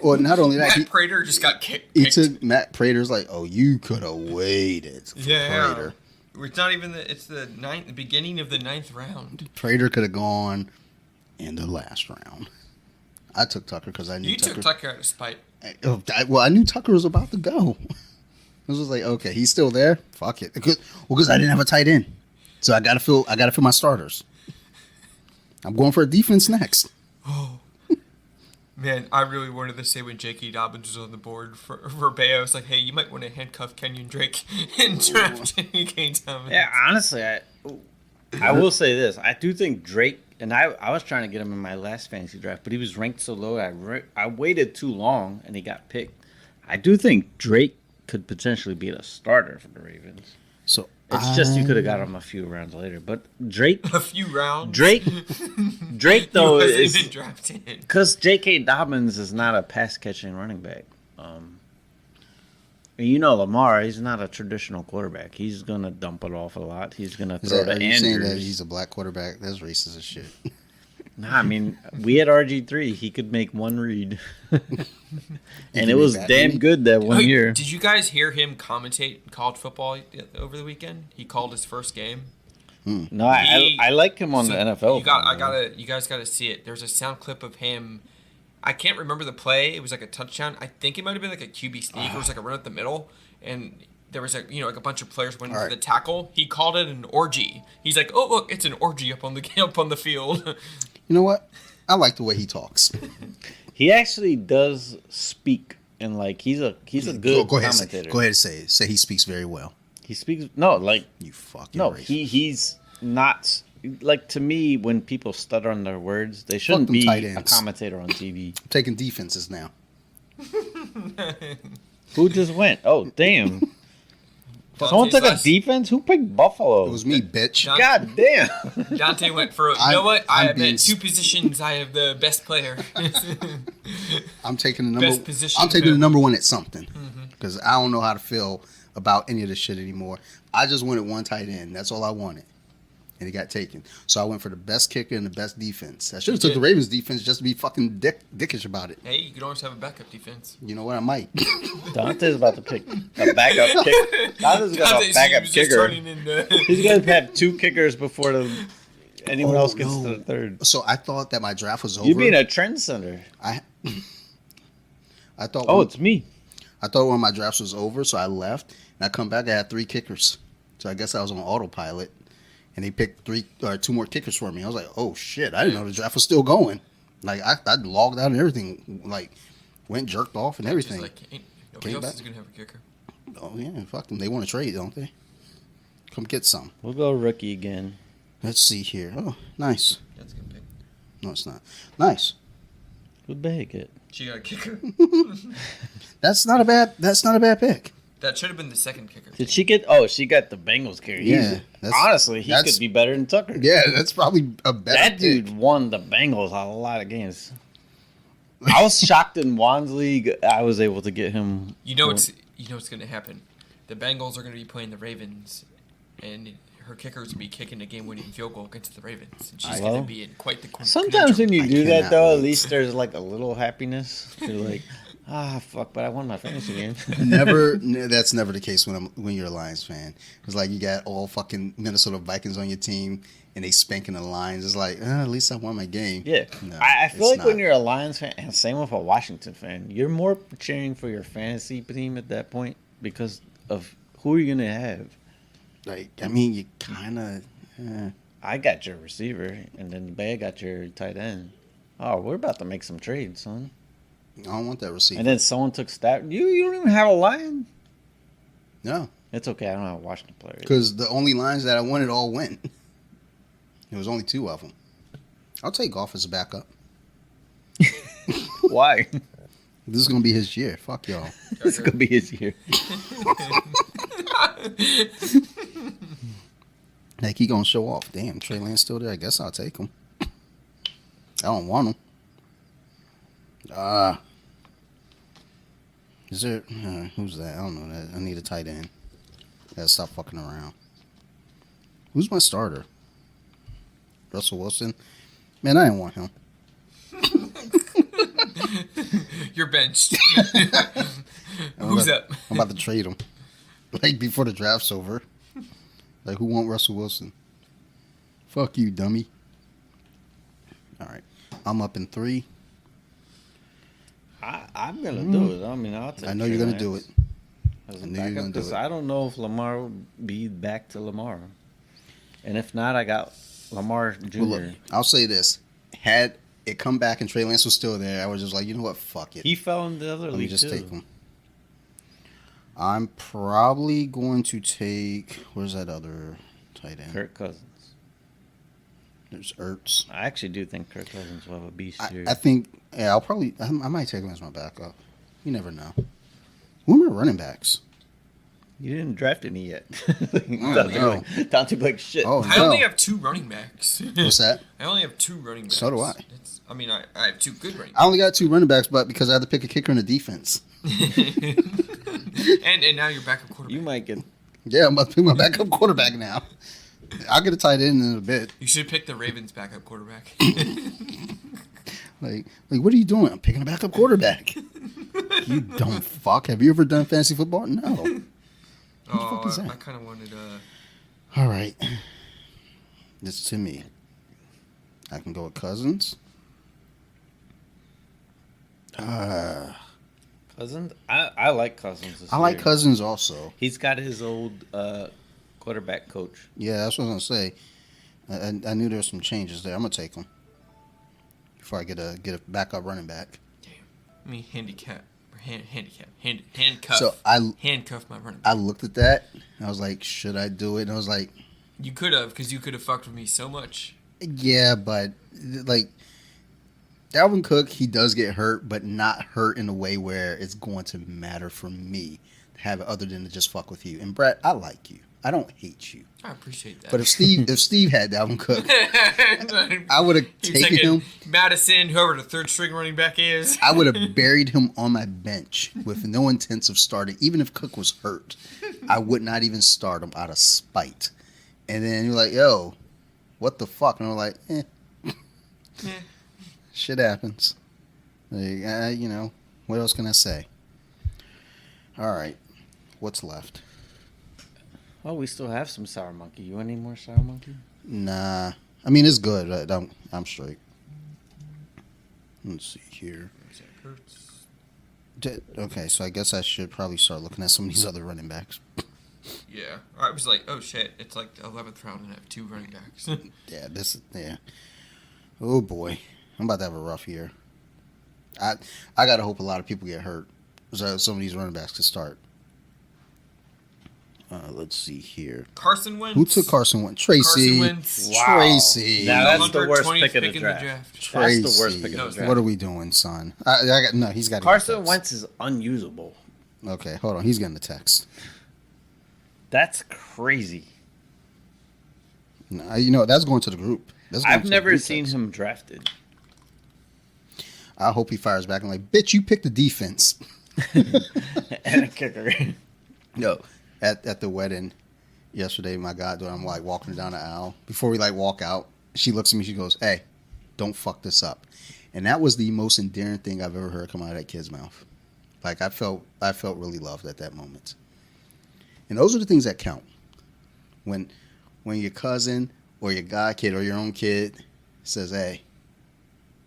Well, not only that, Matt Prater just got kicked. he took Matt Prater's like, you could have waited for Yeah. Prater. It's not even it's the beginning of the 9th round. Prater could have gone in the last round. I took Tucker because I knew You Tucker. took Tucker out of spite. I knew Tucker was about to go. I was like, okay, he's still there. Fuck it. Because I didn't have a tight end, so I gotta fill my starters. I'm going for a defense next. Oh. Man, I really wanted to say when J.K. Dobbins was on the board for Bayo, I was like, hey, you might want to handcuff Kenyon Drake and draft J.K. Dobbins. Yeah, honestly, I will say this. I do think Drake, and I was trying to get him in my last fantasy draft, but he was ranked so low. I waited too long, and he got picked. I do think Drake could potentially be a starter for the Ravens. So It's just you could have got him a few rounds later. But Drake, A few rounds. Drake though he wasn't is even drafted. because J.K. Dobbins is not a pass catching running back. And you know Lamar, he's not a traditional quarterback. He's gonna dump it off a lot. He's gonna throw to are you saying that Andrews. he's a black quarterback? That's racist as shit. Nah, I mean, we had RG3. He could make one read. And can it was make that damn many? good that one Oh, year. Did you guys hear him commentate college football over the weekend? He called his first game. No, I like him on So the NFL. You guys gotta see it. There's a sound clip of him. I can't remember the play. It was like a touchdown. I think it might have been like a QB sneak. It was like a run up the middle, and there was like a bunch of players went for the tackle. He called it an orgy. He's like, "Oh look, it's an orgy up on the field." You know what? I like the way he talks. He actually does speak, and like he's a good Go ahead, commentator. go ahead and say it. Say he speaks very well. He speaks You fucking no. racist. He's not like, to me, when people stutter on their words, they shouldn't them be tight a ends. commentator on TV. I'm taking defenses now. Who just went? Oh damn! Someone Dante's took a last- defense. Who picked Buffalo? It was me, bitch. John- God damn! Dante went for. You I'm- know what? I'm I have being at two positions. I have the best player. I'm taking the Best number. position I'm taking the ever. number one at something because I don't know how to feel about any of this shit anymore. I just wanted one tight end. That's all I wanted, and it got taken. So I went for the best kicker and the best defense. I should have took the Ravens defense just to be fucking dickish about it. Hey, you could always have a backup defense. You know what? I might. Dante's about to pick a backup kicker. Dante's got a Dante's backup just kicker. turning into- He's gonna have two kickers before anyone Oh, else gets no. to the third. So I thought that my draft was over. You being a trend center. I thought. Oh, it's me. I thought when my drafts was over, so I left. And I come back, I had 3 kickers. So I guess I was on autopilot. And they picked 2 more kickers for me. I was like, oh shit, I didn't know the draft was still going. Like I logged out and everything. Like went jerked off and everything. Just like, nobody Came else back. is gonna have a kicker. Oh yeah, fuck them. They want to trade, don't they? Come get some. We'll go rookie again. Let's see here. Oh, nice. That's a good pick. No, it's not. Nice. Who'd bag it? She got a kicker. That's not a bad pick. That should have been the second kicker. Did she get? Oh, she got the Bengals carry. Yeah, Honestly, he that's- could be better than Tucker. Yeah, that's probably a better That pick. dude won the Bengals a lot of games. I was shocked in Juan's league. I was able to get him. You know what's going to happen. The Bengals are going to be playing the Ravens, and her kicker's going to be kicking a game-winning field goal against the Ravens, and she's going Well, to be in quite the. Sometimes when you I do that, cannot though, at wait. least there's like a little happiness. You're like, fuck, but I won my fantasy game. That's never the case when you're a Lions fan. It's like you got all fucking Minnesota Vikings on your team and they spanking the Lions. It's like, at least I won my game. Yeah, No, I feel it's like when not. you're a Lions fan, and same with a Washington fan, you're more cheering for your fantasy team at that point because of who are you gonna have. Like, I mean, you kind of. I got your receiver, and then the bag got your tight end. Oh, we're about to make some trades, son. I don't want that receiver. And then someone took Stafford. You don't even have a Lion. No, It's okay. I don't have a Washington player. because the only Lions that I wanted all went. There was only 2 of them. I'll take Goff as a backup. Why? This is gonna be his year. Fuck y'all. This could be his year. Like he gonna show off. Damn, Trey Lance still there. I guess I'll take him. I don't want him. Is there? Who's that? I don't know that. I need a tight end. Gotta stop fucking around. Who's my starter? Russell Wilson. Man, I didn't want him. You're benched. I'm Who's about, up? I'm about to trade him. Like before the draft's over. Like who want Russell Wilson? Fuck you, dummy. All right, I'm up in 3. I'm gonna do it. I mean, I'll take. I know you're gonna do it. As I a knew you were backup, gonna do 'cause it. I don't know if Lamar will be back to Lamar, and if not, I got Lamar Jr. Well, look, I'll say this: had it come back and Trey Lance was still there, I was just like, you know what, fuck it. He fell in the other Let me league just too. take him. I'm probably going to take. Where's that other tight end? Kirk Cousins. There's Ertz. I actually do think Kirk Cousins will have a beast here. I think. Yeah, I'll probably. I might take him as my backup. You never know. Who are my running backs? You didn't draft any yet. no. Dante like shit. Oh I no! only have 2 running backs. What's that? I only have 2 running backs. So do I. I have 2 good running I only got 2 running backs, but because I had to pick a kicker in the defense. backs. and now you're backup quarterback. You might get. Yeah, I'm about to pick my backup quarterback now. I'll get a tight end in a bit. You should pick the Ravens backup quarterback. Like, what are you doing? I'm picking a backup quarterback. You dumb fuck. Have you ever done fantasy football? No. What the fuck is that? I kind of wanted All right. This is to me. I can go with Cousins. Cousins? I like Cousins this I like year. Cousins also. He's got his old quarterback coach. Yeah, that's what I was going to say. I knew there were some changes there. I'm going to take him before I get a backup running back. damn. I mean, handcuff. So handcuff my running back. I looked at that and I was like, should I do it? And I was like, You could have, because you could have fucked with me so much. yeah, but like Dalvin Cook, he does get hurt, but not hurt in a way where it's going to matter for me to have it other than to just fuck with you. And Brett, I like you. I don't hate you. I appreciate that. But if Steve had Dalvin Cook, I would have taken him. Madison, whoever the third string running back is. I would have buried him on my bench with no intents of starting. Even if Cook was hurt, I would not even start him out of spite. And then you're like, yo, what the fuck? And I'm like, shit happens. Like, what else can I say? All right, what's left? Well, we still have some Sour Monkey. You want any more Sour Monkey? Nah, I mean it's good. I'm straight. Let's see here. Okay, so I guess I should probably start looking at some of these other running backs. Yeah. I was like, oh shit, it's like the 11th round and I have 2 running backs. Yeah. Oh boy, I'm about to have a rough year. I gotta hope a lot of people get hurt so some of these running backs can start. Let's see here. Carson Wentz. Who took Carson Wentz? Tracy. Carson Wentz. Wow. Tracy. Now that's the worst 120th pick of the pick in draft. Tracy. That's the worst pick of the draft. What are we doing, son? He's got Carson Wentz is unusable. Okay, hold on. He's getting the text. That's crazy. No, that's going to the group. I've never seen him drafted. I hope he fires back and like, bitch, you picked the defense. And a kicker. Yo, at the wedding yesterday, my goddaughter, I'm like walking her down the aisle. Before we like walk out, she looks at me, she goes, hey, don't fuck this up. And that was the most endearing thing I've ever heard come out of that kid's mouth. Like I felt really loved at that moment. And those are the things that count. When your cousin or your god kid or your own kid says, hey,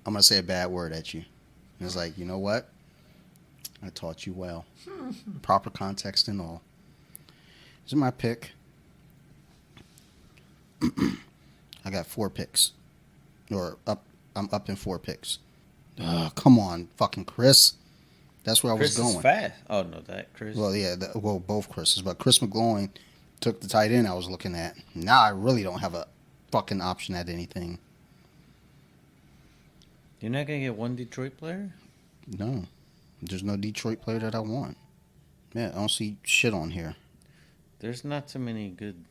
I'm going to say a bad word at you. And it's like, you know what? I taught you well. Proper context and all. This is my pick. I got 4 picks. I'm up in 4 picks. Come on, fucking Chris. That's where Chris I was going. Is fast. Oh, no, that Chris. Well, yeah, both Chris's. But Chris McGloin took the tight end I was looking at. Now I really don't have a fucking option at anything. You're not going to get one Detroit player? No. There's no Detroit player that I want. Yeah, I don't see shit on here. There's not too many good.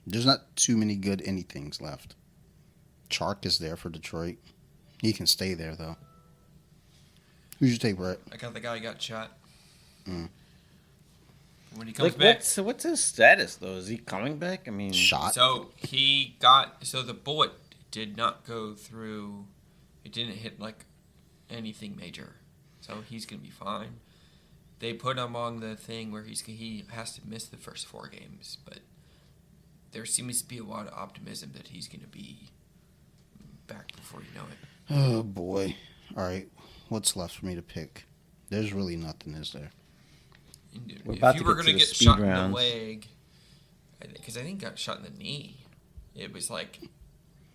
There's not too many good anythings left. Chark is there for Detroit. He can stay there, though. Who'd you take, Brett? I got the guy who got shot. Mm. When he comes Like, back. what's his status, though? Is he coming back? I mean, Shot? So the bullet did not go through. It didn't hit like anything major. So he's going to be fine. They put him on the thing where he has to miss the first 4 games, but there seems to be a lot of optimism that he's going to be back before you know it. Oh, boy. All right. What's left for me to pick? There's really nothing, is there? We're If about you to were get going to to the get speed shot rounds. in the leg, because I think got shot in the knee, it was like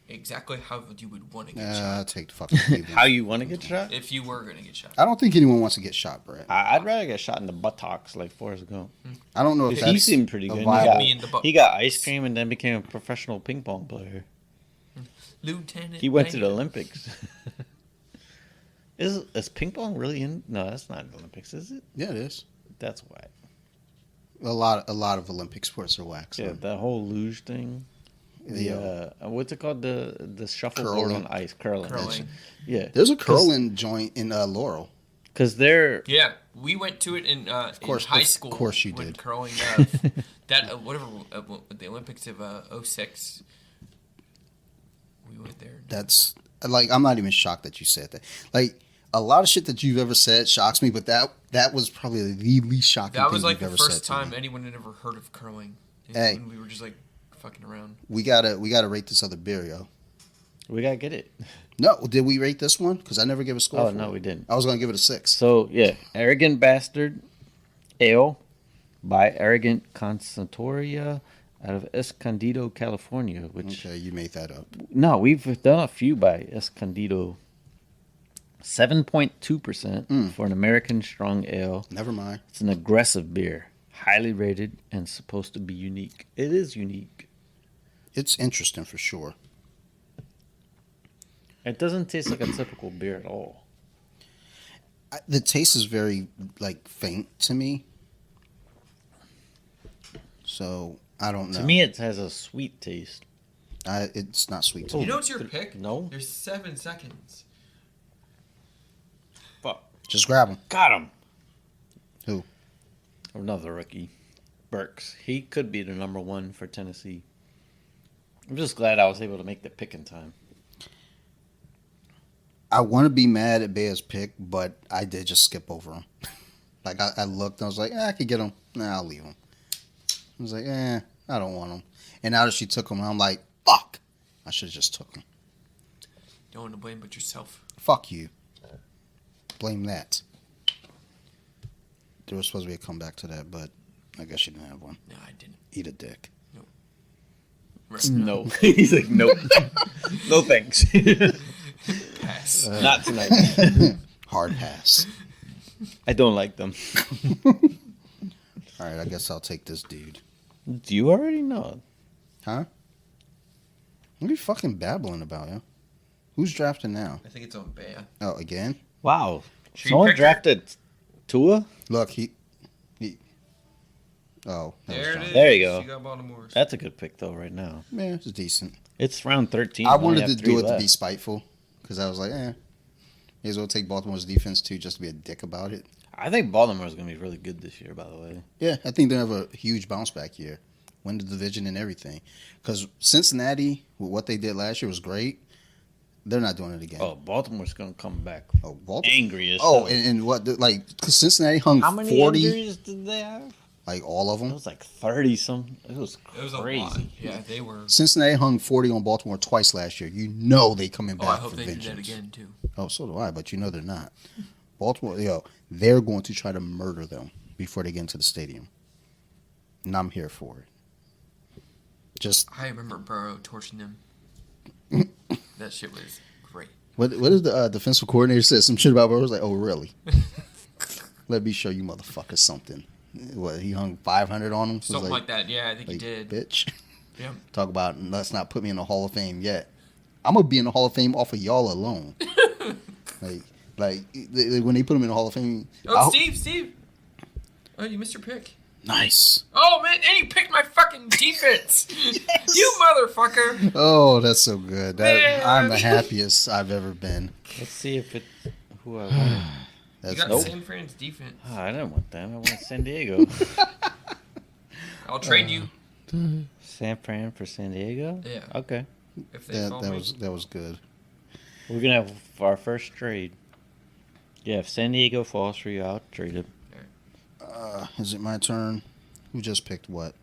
exactly how you would want to get I'll shot take the fucking Cleveland. How you want to get shot? if you were going to get shot. I don't think anyone wants to get shot, Brett. I'd rather get shot in the buttocks like Forrest Gump. I don't know if He that's seemed pretty a good. viable- Me in the butt. He got ice cream and then became a professional ping pong player. Lieutenant. He went to the Dan. Olympics. Is ping pong really in? No, that's not the Olympics, is it? Yeah, it is. That's whack. A lot of Olympic sports are wax. Yeah, that whole luge thing. What's it called? The shuffleboard Curling. on ice, curling. Curling. Yeah, There's a curling joint in Laurel. Because they're Yeah, we went to it in course- high of school. course you when did. Growing that whatever the Olympics of '06. We went there. That's like, I'm not even shocked that you said that. Like, a lot of shit that you've ever said shocks me, but that was probably the least shocking That thing was like you've the ever first said to time me. anyone had ever heard of curling. Hey. When we were just like fucking around. We gotta rate this other beer, yo. we gotta get it. No, did we rate this one? Because I never give a score. Oh for no, it. we didn't. I was gonna give it a 6. So yeah, Arrogant Bastard Ale by Arrogant Constantoria out of Escondido, California. Which Okay, you made that up. no, we've done a few by Escondido. 7.2% for an American strong ale. Never mind. It's an aggressive beer, highly rated, and supposed to be unique. It is unique. It's interesting for sure. It doesn't taste like a typical beer at all. The taste is very like faint to me. So I don't know. To me, it has a sweet taste. It's not sweet to You me. know what's your pick? No. There's 7 seconds. Fuck. Just grab them. Got him. Who? Another rookie. Burks. He could be the number 1 for Tennessee. I'm just glad I was able to make the pick in time. I want to be mad at Bear's pick, but I did just skip over him. Like I looked, and I was like, I could get him. Nah, I'll leave him. I was like, I don't want him. And now that she took him, I'm like, fuck. I should have just took him. Don't want to blame but yourself. Fuck you. Blame that. There was supposed to be a comeback to that, but I guess you didn't have one. No, I didn't. Eat a dick. No. He's like, nope. No thanks. Pass. Not tonight. Hard pass. I don't like them. All right, I guess I'll take this dude. Do you already know? Huh? What are you fucking babbling about, yo? Who's drafting now? I think it's on Bea. Oh, again? Wow. She Someone picked her. drafted Tua? Look, he oh, that was There it John. is. There you go. She got Baltimore's. That's a good pick, though, right now. Yeah, it's decent. It's round 13. I We only wanted have to 3 do it to left. be spiteful because I was like, may as well take Baltimore's defense too, just to be a dick about it. I think Baltimore's going to be really good this year, by the way. Yeah, I think they'll have a huge bounce back year, win the division and everything. Because Cincinnati, with what they did last year, was great. They're not doing it again. Oh, Baltimore's going to come back Oh, Baltimore. angry as Oh, hell. and what? Like, because Cincinnati hung How many 40, injuries did they have? like all of It them. was like 30-some. It was It was a crazy. lot. Yeah, they were. Cincinnati hung 40 on Baltimore twice last year. You know they coming Oh, back I hope for they vengeance. do that again too. Oh, so do I, but you know they're not. Baltimore, they're going to try to murder them before they get into the stadium. And I'm here for it. Just, I remember Burrow torching them. That shit was great. what is the defensive coordinator said? Some shit about Burrow. I was like, oh, really? Let me show you motherfuckers something. What, he hung 500 on them? Was Something like that. Yeah, I think he did. Bitch. Yeah. Talk about, let's not put me in the Hall of Fame yet. I'm going to be in the Hall of Fame off of y'all alone. When they put him in the Hall of Fame. Oh, Steve. Oh, you missed your pick. Nice. Oh, man, and you picked my fucking defense. Yes. You motherfucker. Oh, that's so good. Man. I'm the happiest I've ever been. Let's see if it's who I want. You That's got nope. San Fran's defense. Oh, I didn't want them. I want San Diego. I'll trade you San Fran for San Diego? Yeah. Okay. if they call me. That was good. We're going to have our first trade. Yeah, if San Diego falls for you, I'll trade it. Is it my turn? Who just picked what?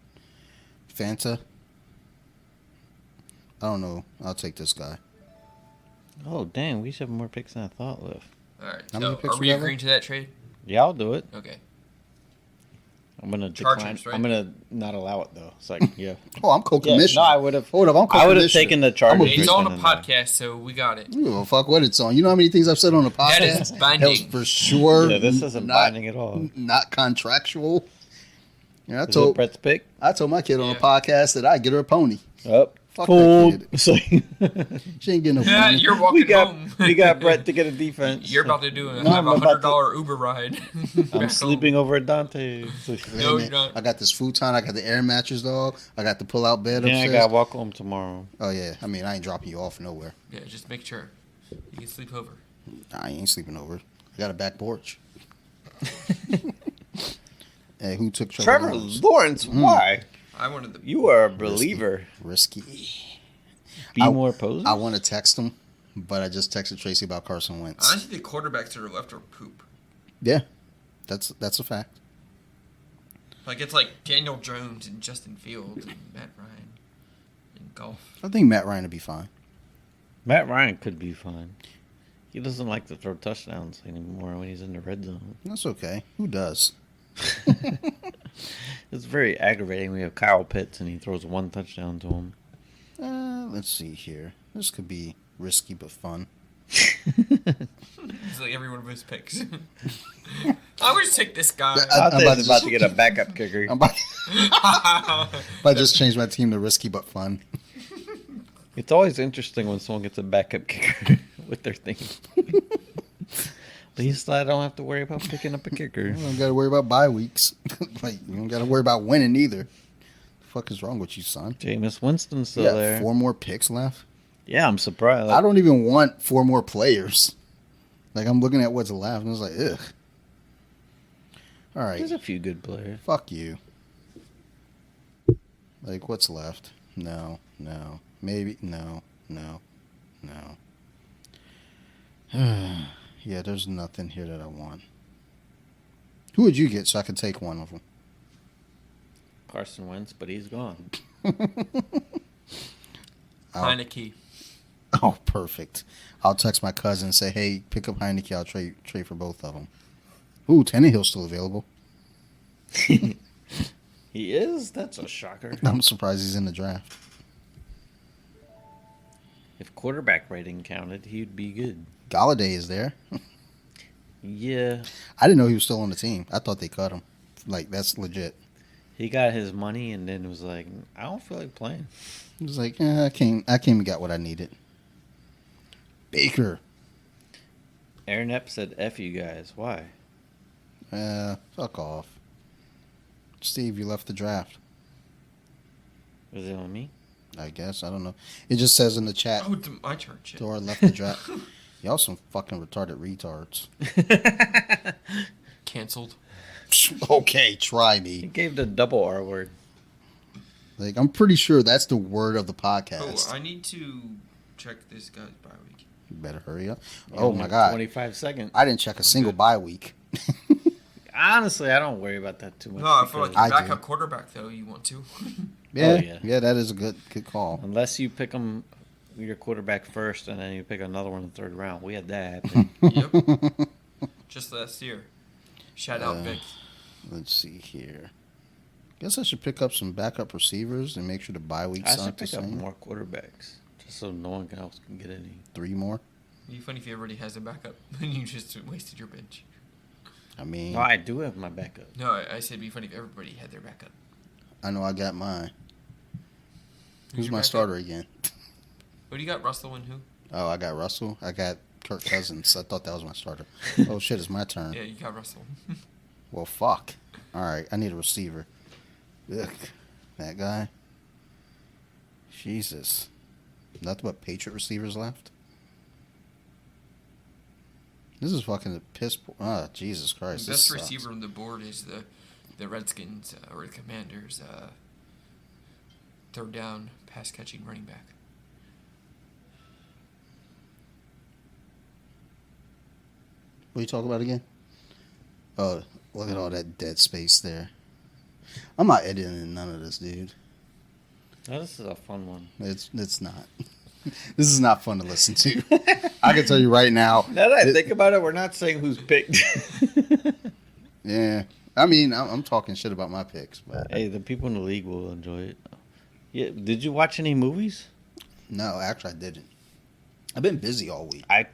Fanta? I don't know. I'll take this guy. Oh, dang. We should have more picks than I thought left. All right. How many So, picks are we we have agreeing to that trade? Yeah, I'll do it. Okay. I'm going to Chargers, decline. right? I'm going to not allow it, though. It's like, yeah. Oh, I'm Yeah, co-commissioner. no, I would have. Hold up, I'm I would have co-commissioner. taken the Chargers. It's on a version and, podcast, so we got it. I don't give a fuck what it's on. You know how many things I've said on the podcast? That is binding. That was for sure. Yeah, this isn't not, binding at all. Not contractual. Yeah, Is it Brett's pick? I told my kid on Yeah. the podcast that I'd get her a pony. Oh, Fuck fool. that kid. It's like- She ain't getting no Yeah, pony. you're walking home. we got Brett to get a defense. You're about to do No, have I'm about $100 Uber ride. I'm sleeping over at Dante. No, Hey, you're man, not. I got this futon. I got the air mattress, dog. I got the pull-out bed Yeah, I upstairs. gotta walk home tomorrow. Oh, yeah. I mean, I ain't dropping you off nowhere. Yeah, just make sure you can sleep over. I ain't sleeping over. got a back porch. Hey, who took Trevor Lawrence? Why? I wanted the. You are a believer. Risky. Be more posers. I want to text him, but I just texted Tracy about Carson Wentz. Honestly, the quarterbacks that are left are poop. Yeah, that's a fact. Like, it's like Daniel Jones and Justin Fields and Matt Ryan in golf. I think Matt Ryan would be fine. Matt Ryan could be fine. He doesn't like to throw touchdowns anymore when he's in the red zone. That's okay. Who does? It's very aggravating. We have Kyle Pitts and he throws one touchdown to him. Let's see here. This could be risky but fun. It's like every one of his picks. I would just take this guy. I'm about to get a backup kicker. I'm about to just change my team to risky but fun. It's always interesting when someone gets a backup kicker with their thing. At least I don't have to worry about picking up a kicker. You don't got to worry about bye weeks. Like, you don't got to worry about winning either. The fuck is wrong with you, son? Jameis Winston's still You there. 4 more picks left. Yeah, I'm surprised. I don't even want 4 more players. Like, I'm looking at what's left, and I was like, ugh. All right. There's a few good players. Fuck you. Like, what's left? No. Maybe. No. Yeah, there's nothing here that I want. Who would you get so I could take one of them? Carson Wentz, but he's gone. Heineke. Oh, perfect. I'll text my cousin and say, hey, pick up Heineke. I'll trade for both of them. Ooh, Tannehill's still available. He is? That's a shocker. I'm surprised he's in the draft. If quarterback rating counted, he'd be good. Galladay is there. Yeah. I didn't know he was still on the team. I thought they cut him. Like, that's legit. He got his money and then was like, I don't feel like playing. He was like, I came and got what I needed. Baker. Aaron Epp said, F you guys. Why? Fuck off. Steve, you left the draft. Was it on me? I guess. I don't know. It just says in the chat, Oh, it's my turn. Shit. Dora left the draft. Y'all some fucking retarded retards. Canceled. Okay, try He me. gave the double R word. Like, I'm pretty sure that's the word of the Oh, podcast. I need to check this guy's bye week. You better hurry up. You Oh only my have god. 25 seconds. I didn't check a single bye week. Honestly, I don't worry about that too much. No, I feel like because- your I do. backup quarterback, though, you want to. Yeah, yeah. that is a good call. Unless you pick your quarterback first and then you pick another one in the third round. We had that happen. Yep. Just last year. Shout out Vic. Let's see here. Guess I should pick up some backup receivers and make sure the bye weeks I should aren't the pick up same. more quarterbacks. Just so no one else can get any. 3 more. It'd be funny if he already has a backup and you just wasted your bench. I mean, No, I do have my backup. No, I said it'd be funny if everybody had their backup. I know I got mine. Who's your my backup? starter again? What do you got, Russell and who? Oh, I got Russell. I got Kirk Cousins. I thought that was my starter. Oh shit, it's my turn. Yeah, you got Russell. Well, fuck. All right, I need a receiver. Ugh, that guy. Jesus. Nothing but Patriot receivers left. This is fucking a piss. Jesus Christ. The this best sucks. receiver on the board is the Redskins or the Commanders. Third down, pass catching running back. What are you talking about again? Oh, look at all that dead space there. I'm not editing none of this, dude. Oh, this is a fun one. It's not. This is not fun to listen to. I can tell you right now. Now that I think about it, we're not saying who's picked. Yeah, I mean, I'm talking shit about my picks, but Hey, the people in the league will enjoy it. Yeah, did you watch any movies? no, actually, I didn't. I've been busy all week. I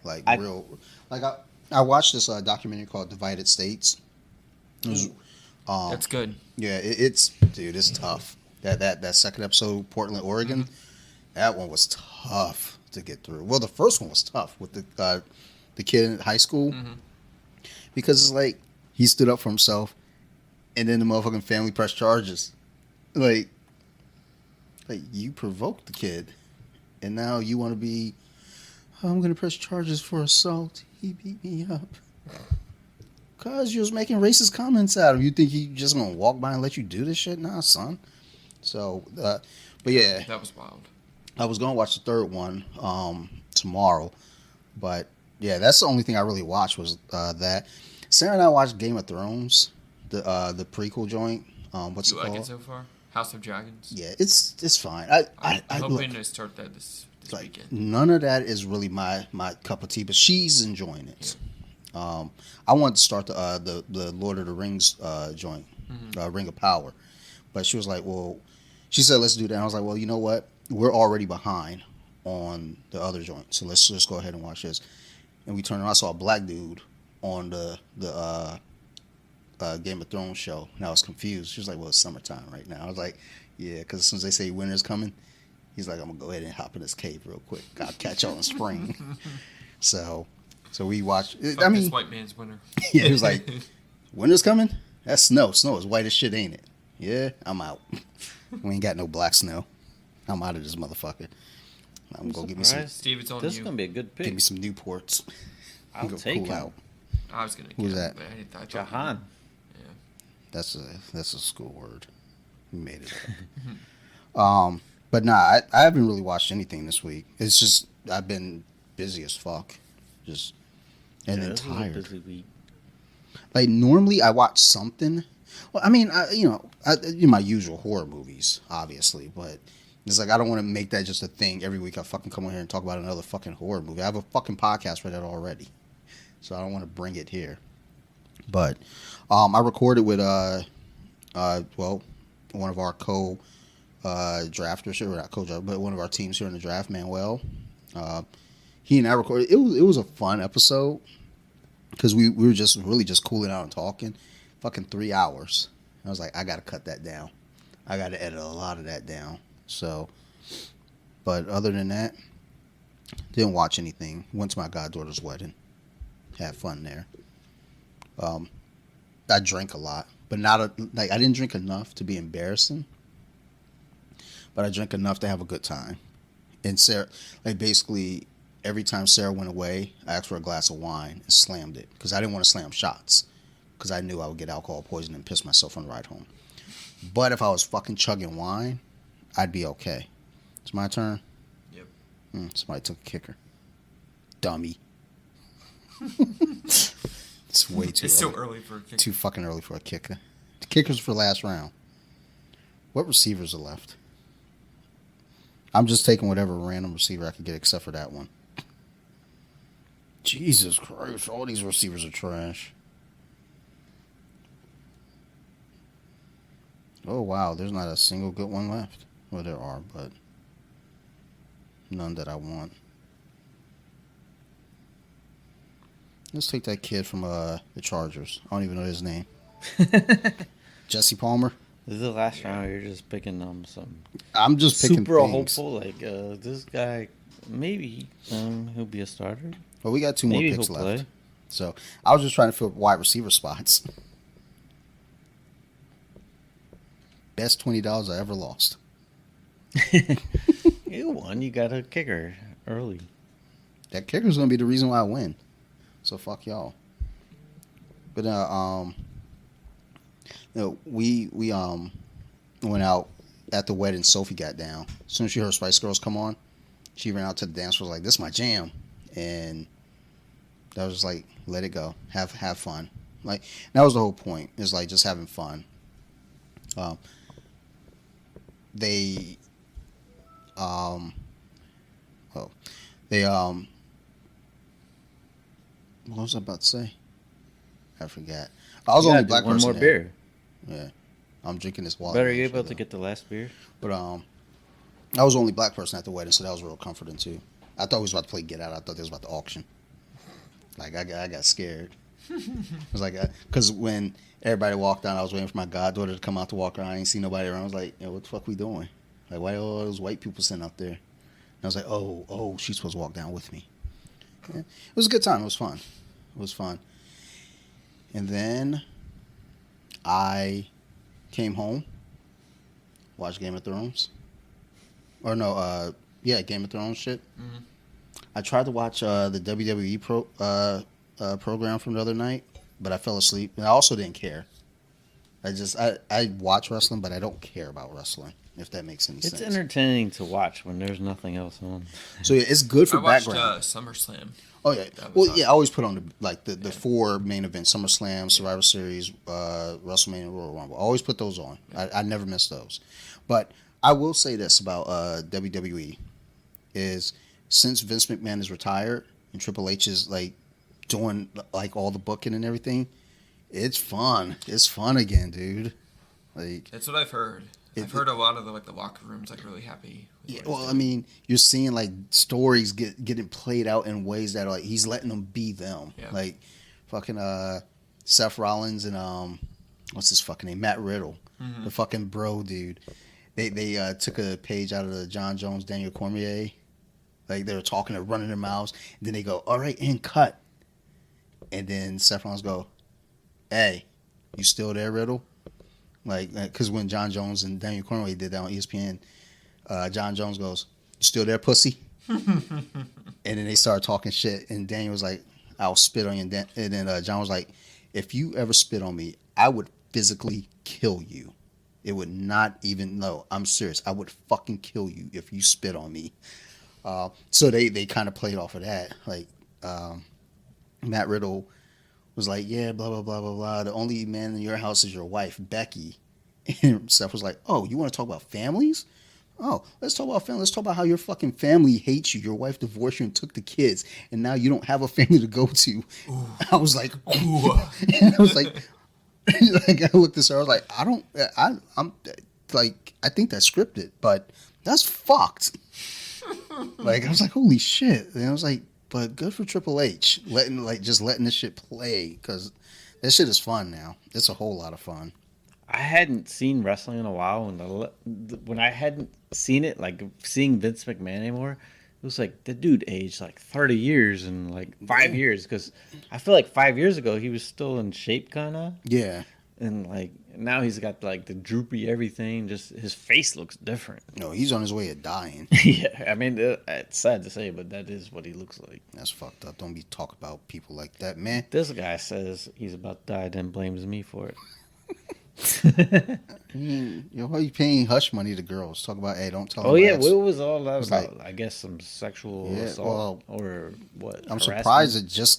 watched this documentary called Divided States. It was, That's good. yeah, it's tough. That second episode, Portland, Oregon, that one was tough to get through. Well, the first one was tough with the kid in high school because it's like he stood up for himself, and then the motherfucking family pressed charges, like you provoked the kid, and now you want to be, oh, I'm gonna press charges for assault. He beat me up. Cause you was making racist comments at him. You think he just gonna walk by and let you do this shit? Nah, son. So, but yeah, That was wild. I was gonna watch the third one tomorrow, but yeah, that's the only thing I really watched was that. Sarah and I watched Game of Thrones, the prequel joint. What's You it like called? it so far? House of Dragons. Yeah, it's fine. I'm hoping look, to start that this like weekend. none of that is really my cup of tea, but she's enjoying it. I wanted to start the Lord of the Rings joint, Ring of Power, but she was like, well, she said let's do that. And I was like, well, you know what? We're already behind on the other joint, so let's just go ahead and watch this. And we turned around, I saw a black dude on the Game of Thrones show, and I was confused. She was like, well, it's summertime right now. I was like, yeah, because as soon as they say winter's coming, he's like, I'm gonna go ahead and hop in this cave real quick. I'll catch y'all in spring. So we watched. Fuck this white man's winter. Yeah, he was like, winter's coming? That's snow. Snow is white as shit, ain't it? Yeah, I'm out. We ain't got no black snow. I'm out of this motherfucker. I'm gonna get me some. Steve, it's on This you. is gonna be a good pick. Give me some Newports. I'll Go take cool him. out. I was gonna. Who's get him, that? but I thought Jahan. Yeah. That's a school word. We made it up. But nah, I haven't really watched anything this week. It's just I've been busy as fuck, just and then this was a tired. busy week. Like normally I watch something. Well, I mean, my usual horror movies, obviously, but it's like I don't want to make that just a thing every week. I fucking come on here and talk about another fucking horror movie. I have a fucking podcast for that already, so I don't want to bring it here. But I recorded with one of our drafters, or not co-draft, but one of our teams here in the draft, Manuel. He and I recorded. It was a fun episode because we were just really just cooling out and talking. Fucking 3 hours. I was like, I gotta cut that down. I gotta edit a lot of that down. So, but other than that, didn't watch anything. Went to my goddaughter's wedding. Had fun there. I drank a lot, but I didn't drink enough to be embarrassing. But I drank enough to have a good time. And Sarah, basically every time Sarah went away, I asked for a glass of wine and slammed it because I didn't want to slam shots because I knew I would get alcohol poisoning and piss myself on the ride home. But if I was fucking chugging wine, I'd be okay. It's my turn. Yep. Somebody took a kicker. Dummy. It's way too It's early. so early for a kick. Too fucking early for a kicker. The kicker's for last round. What receivers are left? I'm just taking whatever random receiver I can get except for that one. Jesus Christ, all these receivers are trash. Oh, wow, there's not a single good one left. Well, there are, but none that I want. Let's take that kid from the Chargers. I don't even know his name. Jesse Palmer. This is the last round. You're just picking some I'm just picking super things. hopeful. Like this guy, maybe he'll be a starter. Well, we got two more Maybe picks he'll left. play. So I was just trying to fill wide receiver spots. Best $20 I ever lost. You won. You got a kicker early. That kicker's gonna be the reason why I win. So fuck y'all. But we went out at the wedding. Sophie got down. As soon as she heard Spice Girls come on, she ran out to the dance floor like, "This is my jam," and that was just like, let it go, have fun. Like that was the whole point. Is like just having fun. What was I about to say? I forgot. I was You only gotta do black one person more there. beer. Yeah, I'm drinking this water. Better you able to get the last beer? But I was the only black person at the wedding, so that was real comforting too. I thought we was about to play Get Out. I thought they was about to auction. Like I got scared. It was like because when everybody walked out, I was waiting for my goddaughter to come out to walk around. I ain't see nobody around. I was like, what the fuck we doing? Like why are all those white people sitting out there? And I was like, oh, she's supposed to walk down with me. Yeah. It was a good time. It was fun. And then I came home, watched Game of Thrones. Or no, Game of Thrones shit. Mm-hmm. I tried to watch the WWE program from the other night, but I fell asleep. And I also didn't care. I watch wrestling, but I don't care about wrestling. If that makes any sense. It's entertaining to watch when there's nothing else on. So yeah, it's good for I watched background. SummerSlam. Oh yeah. Well, yeah. I always put on the 4 main events: SummerSlam, Survivor Series, WrestleMania, Royal Rumble. I always put those on. I never miss those. But I will say this about WWE is since Vince McMahon is retired and Triple H is like doing like all the booking and everything, it's fun. It's fun again, dude. Like That's what I've heard. I've heard a lot of the locker rooms really happy. Yeah, well, I mean, you're seeing like stories getting played out in ways that are, like he's letting them be them. Yeah. Like fucking Seth Rollins and what's his fucking name? Matt Riddle, the fucking bro dude. They took a page out of the John Jones, Daniel Cormier. Like they were talking, they're running their mouths, and then they go, "All right, and cut." And then Seth Rollins go, "Hey, you still there, Riddle?" Like, because when John Jones and Daniel Cormier did that on ESPN, John Jones goes, "You still there, pussy?" And then they started talking shit, and Daniel was like, "I'll spit on you." And then John was like, "If you ever spit on me, I would physically kill you. It would not even, no, I'm serious. I would fucking kill you if you spit on me." So they kind of played off of that. Like, Matt Riddle was like, "Yeah, blah, blah, blah, blah, blah. The only man in your house is your wife, Becky." And Seth was like, "Oh, you want to talk about families? Oh, let's talk about family. Let's talk about how your fucking family hates you. Your wife divorced you and took the kids, and now you don't have a family to go to." Ooh. I was like, "Ooh." And I was like, like I looked at her. I was like, I'm like, I think that's scripted, but that's fucked. Like I was like, holy shit. And I was like, but good for Triple H letting this shit play, because that shit is fun now. It's a whole lot of fun. I hadn't seen wrestling in a while, and when I hadn't seen it, like seeing Vince McMahon anymore, it was like the dude aged like 30 years in like 5 years, because I feel like 5 years ago he was still in shape, kind of. Yeah. And like now he's got like the droopy everything. Just his face looks different. No, he's on his way to dying. Yeah, I mean it's sad to say, but that is what he looks like. That's fucked up. Don't be talking about people like that, man. This guy says he's about to die, then blames me for it. I mean, why are you paying hush money to girls? Talk about, hey, don't tell them. Oh yeah, what was all that about? Like, I guess some sexual assault or what? I'm harassment? surprised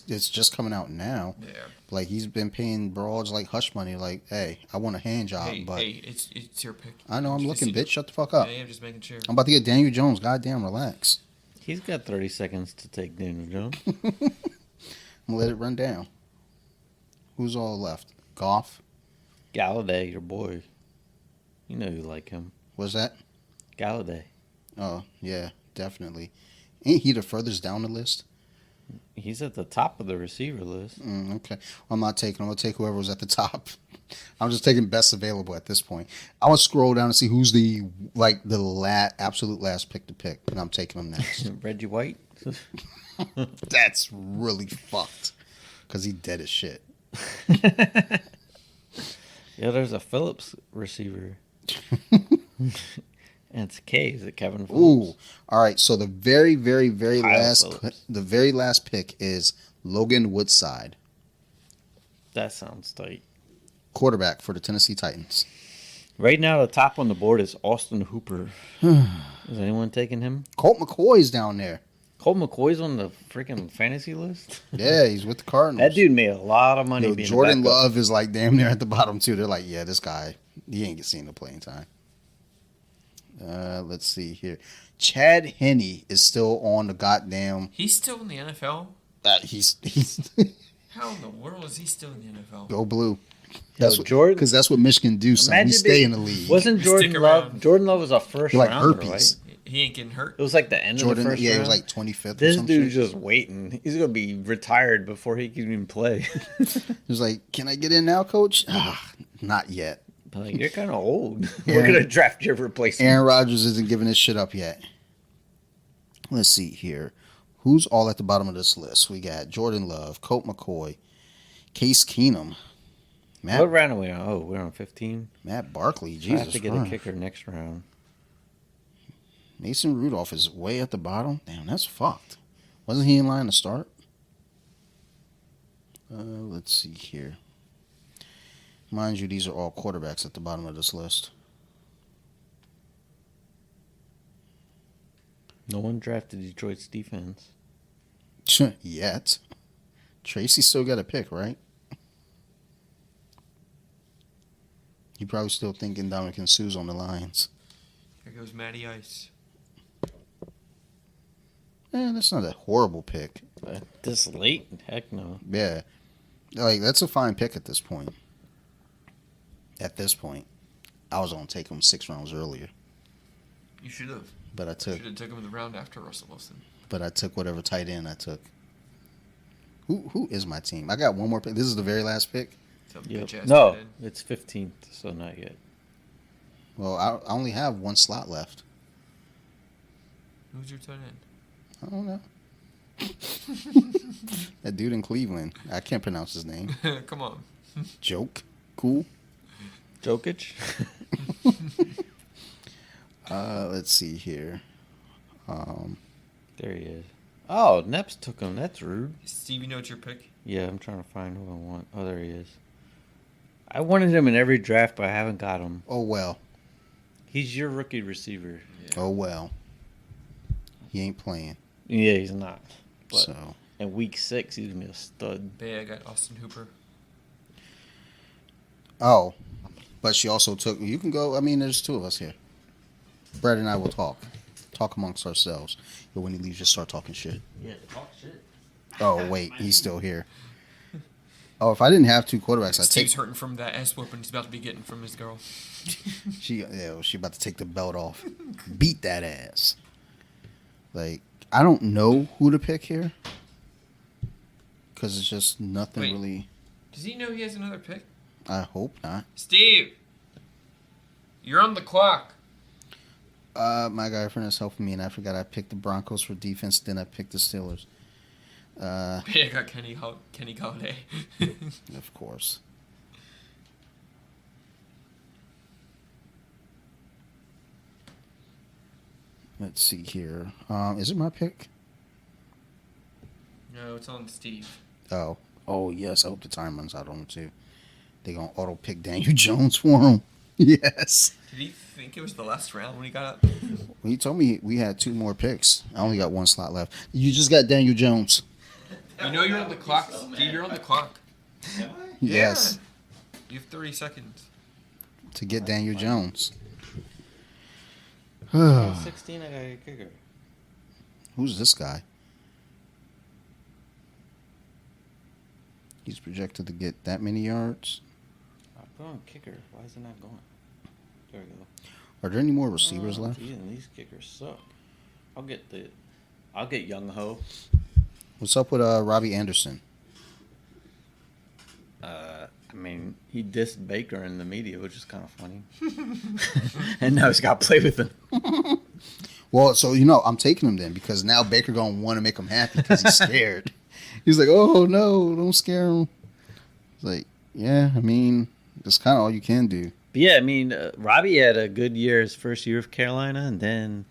it's just coming out now. Yeah. Like he's been paying broads like hush money. Like, hey, I want a hand job, but it's your pick. I know I'm looking, bitch. Shut the fuck up. Yeah, I'm just making sure. I'm about to get Daniel Jones. Goddamn, relax. He's got 30 seconds to take Daniel Jones. I'm gonna let it run down. Who's all left? Goff. Galladay, your boy. You know you like him. What's that? Galladay. Oh yeah, definitely. Ain't he the furthest down the list? He's at the top of the receiver list. Okay. I'm not taking him. I'm going to take whoever was at the top. I'm just taking best available at this point. I want to scroll down and see who's the absolute last pick to pick, and I'm taking him next. Reggie White? That's really fucked, because he dead as shit. Yeah, there's a Phillips receiver. And it's K. Is it Kevin Phillips? Ooh. All right. So the very, very, very Phillips. the very last pick is Logan Woodside, That sounds tight. quarterback for the Tennessee Titans. Right now, the top on the board is Austin Hooper. Is anyone taking him? Colt McCoy's down there. Colt McCoy's on the freaking fantasy list? Yeah, he's with the Cardinals. That dude made a lot of money being Jordan a backup. Love is like damn near at the bottom too. They're like, yeah, this guy, he ain't seeing the playing time. Let's see here. Chad Henne is still on the goddamn. He's still in the NFL? He's How in the world is he still in the NFL? go blue. Yo, Jordan, Because that's what Michigan do. Son. We imagine stay in the league. Wasn't Jordan Stick Love? around. Jordan Love was a first You're like rounder, herpes. right? He ain't getting hurt. It was like the end of the first Yeah, round. he was like 25th. This or some dude's shit. just waiting. He's gonna be retired before he can even play. He was like, "Can I get in now, coach?" Not yet. Like, you're kind of old. Yeah. We're gonna draft your replacement. Aaron Rodgers isn't giving his shit up yet. Let's see here. Who's all at the bottom of this list? We got Jordan Love, Colt McCoy, Case Keenum, What round are we on? Oh, we're on 15. Matt Barkley. I Jesus have to get Christ. a kicker next round. Mason Rudolph is way at the bottom. Damn, that's fucked. Wasn't he in line to start? Let's see here. Mind you, these are all quarterbacks at the bottom of this list. No one drafted Detroit's defense. Yet. Tracy still got a pick, right? You probably still thinking Dominican Sue's on the Lions. Here goes Matty Ice. That's not a horrible pick. This late? Heck no. Yeah. Like, that's a fine pick at this point. At this point. I was going to take him 6 rounds earlier. You should have. But I took him in the round after Russell Wilson. But I took whatever tight end I took. Who is my team? I got one more pick. This is the very last pick? Yep. No, it's 15th, so not yet. Well, I only have one slot left. Who's your tight end? I don't know. That dude in Cleveland. I can't pronounce his name. Come on. Joke. Cool. Jokic? Let's see here. There he is. Oh, Neps took him. That's rude. Steve, you know what's your pick? Yeah, I'm trying to find who I want. Oh, there he is. I wanted him in every draft, but I haven't got him. Oh, well. He's your rookie receiver. Yeah. Oh, well. He ain't playing. Yeah, he's not. But So, in week 6, he's going to be a stud. Bay, I got Austin Hooper. oh. But she also took, you can go, I mean, there's 2 of us here. Brett and I will talk. Talk amongst ourselves. But when he leaves, just start talking shit. Yeah, talk shit. Oh, wait. He's still here. Oh, if I didn't have 2 quarterbacks, I'd take... Steve's hurting from that ass whooping he's about to be getting from his girl. She about to take the belt off. Beat that ass. Like, I don't know who to pick here. Because it's just nothing Wait. really... Does he know he has another pick? I hope not. Steve! You're on the clock. My girlfriend is helping me, and I forgot I picked the Broncos for defense, then I picked the Steelers. Bay, I got Kenny Galladay. Of course. Let's see here. Is it my pick? No, it's on Steve. Oh. Oh, yes. I hope the time runs out on him, too. They're going to auto-pick Daniel Jones for him. Yes. Did he think it was the last round when he got up? Well, he told me we had 2 more picks. I only got 1 slot left. You just got Daniel Jones. You know you're on the clock, Steve. You're on the clock. Yes. Yeah. You have 30 seconds. To get Daniel Jones. 16, I got a kicker. Who's this guy? He's projected to get that many yards. I put on kicker. Why is it not going? There we go. Are there any more receivers left? Geez, these kickers suck. I'll get Young Ho. What's up with Robbie Anderson? I mean, he dissed Baker in the media, which is kind of funny. And now he's got to play with him. Well, so, I'm taking him then because now Baker going to want to make him happy because he's scared. He's like, oh, no, don't scare him. It's like, yeah, I mean, that's kind of all you can do. But yeah, I mean, Robbie had a good year his first year of Carolina, and then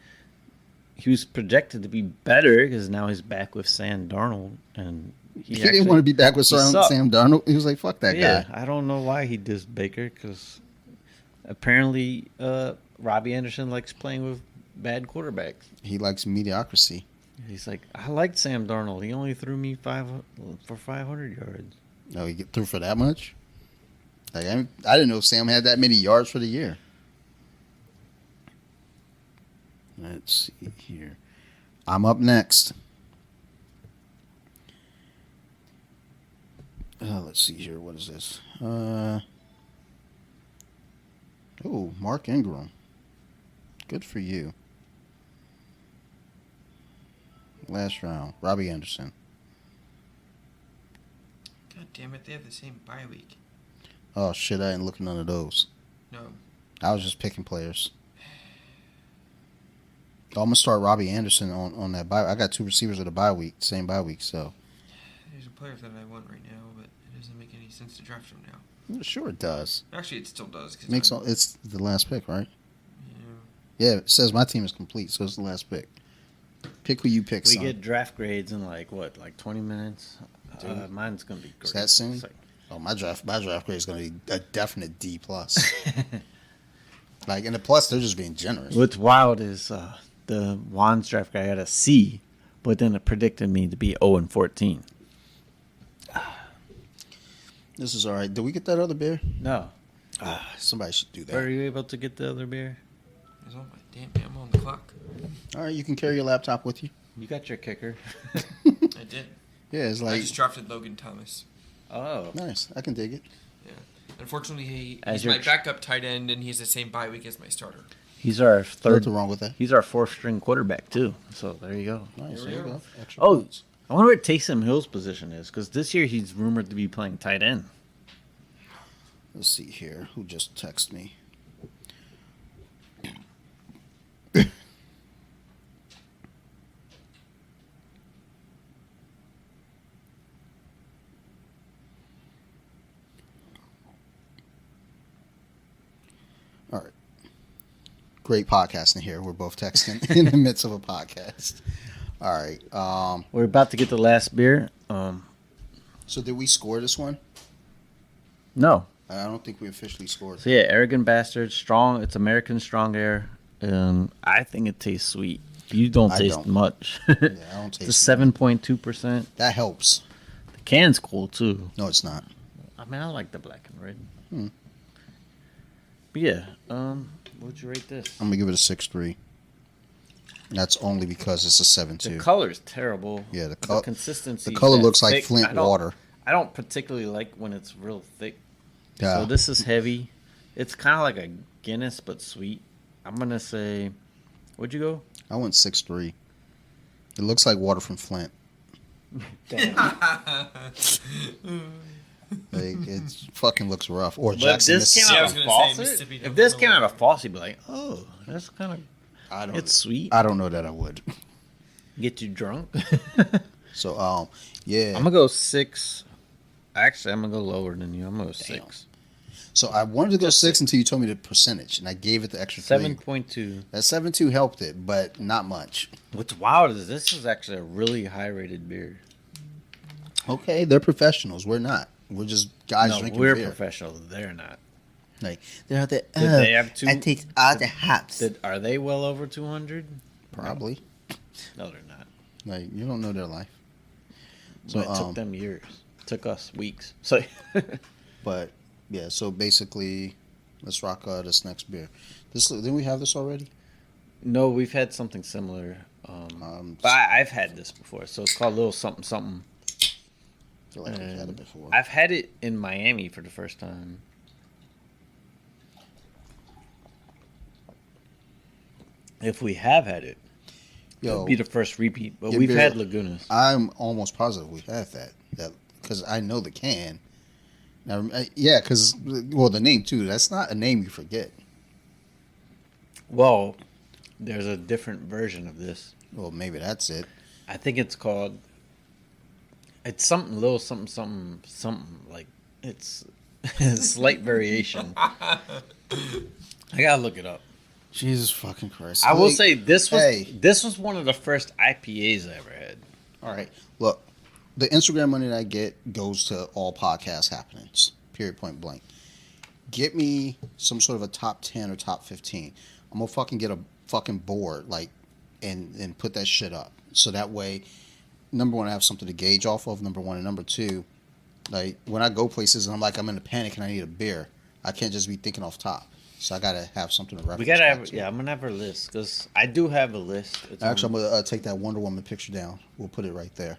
he was projected to be better because now he's back with Sam Darnold, and he didn't want to be back with Sam Darnold. He was like, fuck that guy. I don't know why he dissed Baker because apparently Robbie Anderson likes playing with bad quarterbacks. He likes mediocrity. He's like, I liked Sam Darnold. He only threw me 500 yards. No, he threw for that much? Like, I didn't know Sam had that many yards for the year. Let's see here. I'm up next. Let's see here. What is this? Mark Ingram. Good for you. Last round. Robbie Anderson. God damn it, they have the same bye week. Oh, shit, I didn't look at none of those. No. I was just picking players. I'm going to start Robbie Anderson on that bye. I got 2 receivers of the bye week, same bye week, so. There's a player that I want right now, but it doesn't make any sense to draft him now. Sure it does. Actually, it still does. It's the last pick, right? Yeah. Yeah, it says my team is complete, so it's the last pick. Pick who you pick, We son. get draft grades in like 20 minutes? Mine's gonna be great. Is that soon? It's like- Oh, my draft grade is going to be a definite D plus. Like, and the plus, they're just being generous. What's wild is the Juan's draft guy had a C, but then it predicted me to be 0-14. This is all right. Did we get that other beer? No. Somebody should do Are that. you able to get the other beer? It's on my damn I'm on the clock. All right, you can carry your laptop with you. You got your kicker. I did. Yeah, it's I like just drafted Logan Thomas. Oh. nice. I can dig it. Yeah. Unfortunately, As he's your my backup tight end, and he has the same bye week as my starter. He's our third. Nothing wrong with that. He's our fourth string quarterback too. So there you go. Nice. Here There we you go. go. Extra Oh, points. I wonder what Taysom Hill's position is because this year he's rumored to be playing tight end. Let's see here. Who just texted me? All right. Great podcasting here. We're both texting in the midst of a podcast. All right. We're about to get the last beer. So did we score this one? No. I don't think we officially scored. So yeah, Arrogant Bastard, strong. It's American Strong Ale. I think it tastes sweet. You don't I taste don't. much. Yeah, I don't It's taste 7.2%. That helps. The can's cool too. No, it's not. I mean, I like the black and red. Hmm. But yeah, what'd you rate this? I'm gonna give it a 6.3. That's only because it's a The 7.2. color's terrible. Yeah, the the consistency. color that looks like thick. Flint water. I don't particularly like when it's real thick. Yeah. So this is heavy. It's kind of like a Guinness but sweet. I'm gonna say, what'd you go? I went 6.3. It looks like water from Flint. Damn. Like, it fucking looks rough. Or But if Jackson, this came Mississippi. Yeah, I out was of gonna say faucet, Mississippi if don't this have came no- out of faucet, you'd be like, oh, that's kind of, I don't. it's sweet. I don't know that I would. Get you drunk. So, yeah. I'm gonna go 6. Actually, I'm gonna go lower than you. I'm gonna go 6. So I wanted to go Just 6 until you told me the percentage, and I gave it the extra 3. 7.2. That 7.2 helped it, but not much. What's wild is this is actually a really high rated beer. Okay, they're professionals. We're not. We're just guys No, drinking we're beer. professional. They're not. Like they're the. Did they have two? I take all the hops. Are they well over 200? Probably. No, they're not. Like you don't know their life. So But it took them years. Took us weeks. So But yeah, so basically, let's rock this next beer. Didn't we have this already? no, we've had something similar. But I've had this before. So it's called Little Something Something. I feel like we've had it before. I've had it in Miami for the first time. If we have had it, it Yo, would be the first repeat. But your we've beer- had Lagunas. I'm almost positive we have that because I know the can. Now, yeah, because the name too. That's not a name you forget. Well, there's a different version of this. Well, maybe that's it. I think it's called. It's something little something something something like it's a slight variation. I gotta look it up. Jesus fucking Christ! I will Like, say this was hey. this was one of the first IPAs I ever had. All right, look, the Instagram money that I get goes to all podcast happenings. Period. Point blank. Get me some sort of a top 10 or top 15. I'm gonna fucking get a fucking board and put that shit up so that way. Number one, I have something to gauge off of. Number one, and number two, like when I go places and I'm in a panic and I need a beer, I can't just be thinking off top. So I gotta have something to reference. We gotta back have to. I'm gonna have our list because I do have a list. It's Actually, on- I'm gonna take that Wonder Woman picture down. We'll put it right there.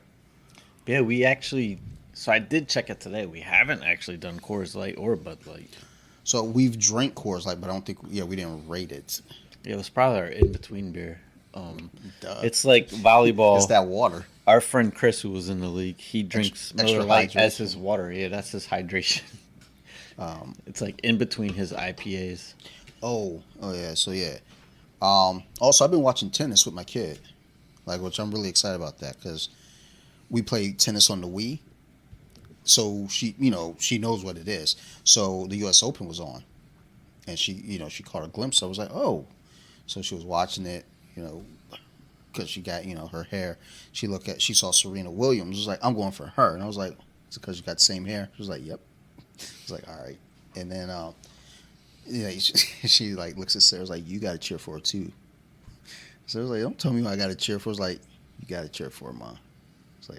yeah, we actually. So I did check it today. We haven't actually done Coors Light or Bud Light. So we've drank Coors Light, but I don't think we didn't rate it. It was probably our in between beer. Duh. It's like volleyball. It's that water. Our friend Chris, who was in the league, he drinks Extra Miller Lite hydration. as his water. Yeah, that's his hydration. It's like in between his IPAs. Oh yeah. So yeah. Also, I've been watching tennis with my kid, which I'm really excited about that because we play tennis on the Wii. So she knows what it is. So the U.S. Open was on, and she caught a glimpse. I was like, oh, so she was watching it. because she got her hair. She saw Serena Williams. It was like, I'm going for her, and I was like, it's because you got the same hair. She was like, yep. I was like, all right. And then she like looks at Sarah, was like, you got to cheer for her too. So I was like, don't tell me who I got to cheer for. I was like, you got to cheer for her, Mom. It's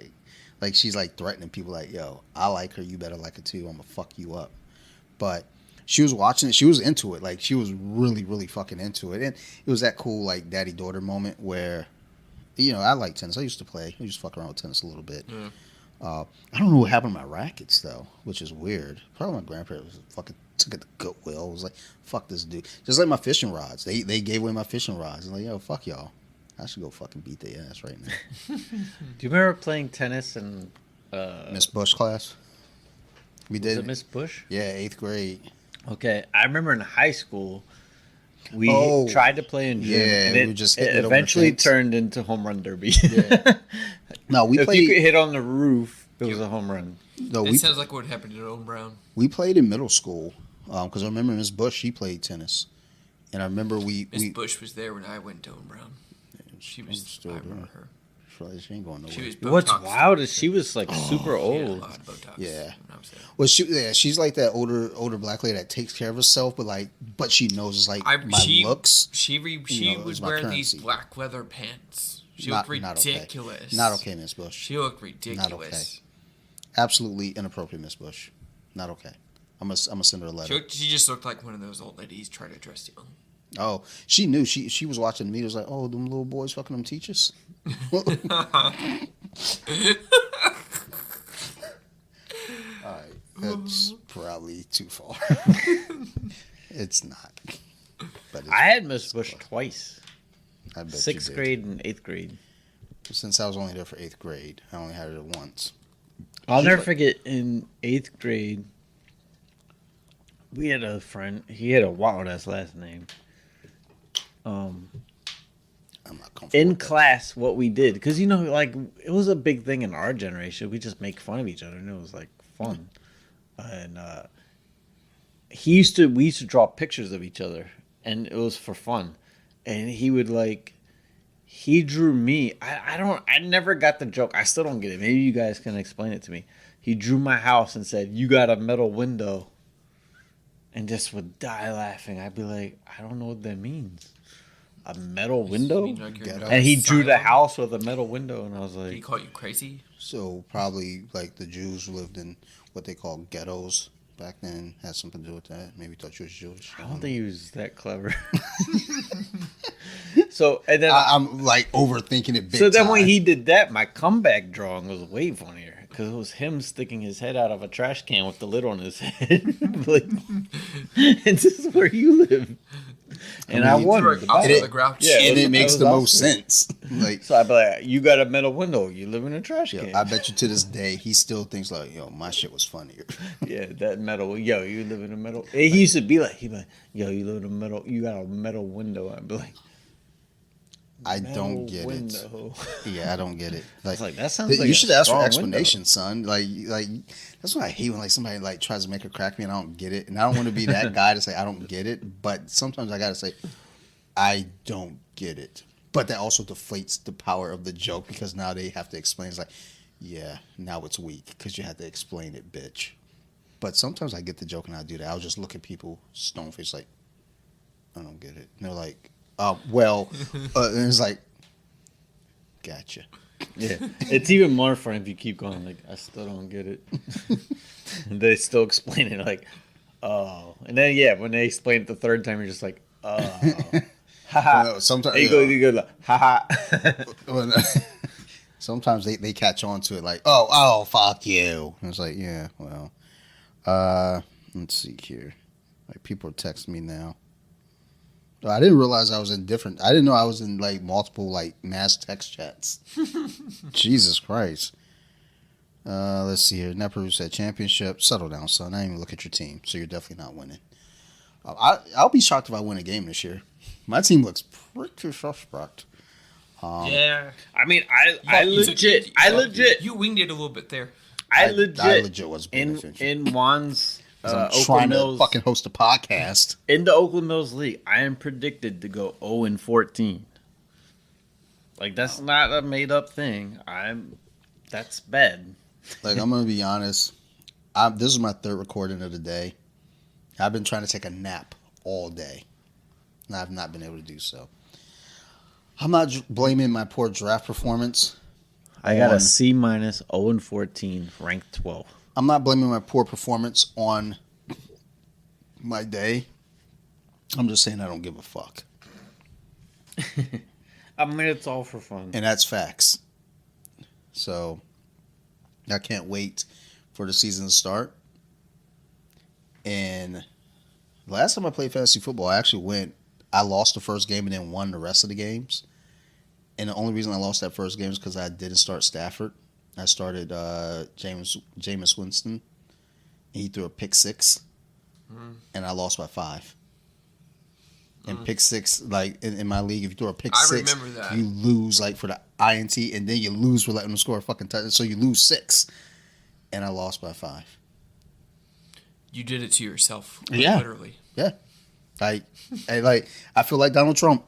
like she's like threatening people, like, yo, I like her, you better like her too. I'm gonna fuck you up. But she was watching it. She was into it. Like, she was really, really fucking into it. And it was that cool, like, daddy-daughter moment where, I like tennis. I used to play. I used to fuck around with tennis a little bit. Yeah. I don't know what happened to my rackets, though, which is weird. Probably my grandparents fucking took it to Goodwill. I was like, fuck this dude. Just like my fishing rods. They gave away my fishing rods. I'm like, yo, fuck y'all. I should go fucking beat their ass right now. Do you remember playing tennis in Miss Bush class? We did. Was it Miss Bush? Yeah, 8th grade. Okay, I remember in high school, we tried to play in gym, yeah, and we just it hit over the eventually fence. turned into home run derby. Yeah. No, we if played. you could hit on the roof, it was a home run. No, It sounds like what happened to Owen Brown. we played in middle school because I remember Miss Bush. She played tennis, and I remember Miss we Bush was there when I went to Owen Brown. She was still I there. remember her. She ain't going nowhere. She was What's Botoxed. wild is she was like super She had a old. lot of Botox Yeah. when I was there. Well, she's like that older black lady that takes care of herself, but she knows it's like my looks. She it's was my wearing these currency. black leather pants. She Not- looked not okay. ridiculous. Not okay, Miss Bush. She looked ridiculous. Not okay. Absolutely inappropriate, Miss Bush. Not okay. I'm gonna send her a letter. She just looked like one of those old ladies trying to dress young. Oh, she knew. She was watching me. It was like, oh, them little boys fucking them teachers. All right, that's probably too far. It's not. But I had Miss Bush twice. I bet 6th you did. grade and 8th grade. Since I was only there for 8th grade, I only had her once. I'll never forget in 8th grade, we had a friend. He had a wild ass last name. I'm not comfortable. In with that. class, what we did, because like it was a big thing in our generation. We just make fun of each other, and it was like fun. And we used to draw pictures of each other, and it was for fun. And he drew me. I never got the joke. I still don't get it. Maybe you guys can explain it to me. He drew my house and said, "You got a metal window," and just would die laughing. I'd be like, I don't know what that means. A metal window? You mean like you're in Ghetto. And he drew the asylum? house with a metal window, and I was Did he like, call you crazy? So probably like the Jews who lived in what they call ghettos back then had something to do with that. Maybe thought you was Jewish. I don't think he was that clever. So, and then I'm like overthinking it. Big so then time. when he did that, my comeback drawing was way funnier because it was him sticking his head out of a trash can with the lid on his head. Like, this is where you live, and I mean, won. Threw it out it- of the grouch. yeah, and was- it makes that the was most awesome. sense. Like, So I'd be like, "You got a metal window. You live in a trash yo, can." I bet you to this day he still thinks like, yo, my shit was funnier. Yeah, that metal. Yo, you live in a metal. He used to be like, yo, you live in a metal. You got a metal window. I'd be like, I don't get it. window. Yeah, I don't get it. Like, that sounds like you a should ask for strong explanation, son. Like that's what I hate when like somebody like tries to make a crack me and I don't get it, and I don't want to be that guy to say I don't get it. But sometimes I gotta say I don't get it. But that also deflates the power of the joke because now they have to explain. It's like, yeah, now it's weak because you had to explain it, bitch. But sometimes I get the joke and I do that. I'll just look at people stone face like, I don't get it. And they're like, well, and it's like, gotcha. Yeah, it's even more fun if you keep going. Like, I still don't get it. And they still explain it like, oh, and then when they explain it the third time, you're just like, oh, haha. Well, sometimes You go like, haha. Well, sometimes they catch on to it like, oh, fuck you. And it's like, yeah, well, let's see here. Like people are texting me now. I didn't realize I was in different. I didn't know I was in like multiple like mass text chats. Jesus Christ. Let's see here. Neperu said championship. Settle down, son. I didn't even look at your team, so you're definitely not winning. I'll be shocked if I win a game this year. My team looks pretty suspect. Yeah. I mean, I legit, You winged it a little bit there. I I legit legit was in Juan's I'm Oakland trying Mills to fucking host a podcast. in the Oakland Mills League. I am predicted to go 0-14. Like that's not a made up thing. That's bad. Like, I'm gonna be honest. This is my third recording of the day. I've been trying to take a nap all day, and I've not been able to do so. I'm not blaming my poor draft performance. I got a C minus, 0-14, ranked 12. I'm not blaming my poor performance on my day. I'm just saying I don't give a fuck. I mean, it's all for fun. And that's facts. So, I can't wait for the season to start. And last time I played fantasy football, I lost the first game and then won the rest of the games. And the only reason I lost that first game is because I didn't start Stafford. I started Jameis Winston. And he threw a pick 6. And I lost by 5. And pick 6, like in my league, if you throw a pick 6, you lose like for the INT, and then you lose for letting them score a fucking touchdown. So you lose 6. And I lost by 5. You did it to yourself. Yeah. Literally. Yeah. I feel like Donald Trump.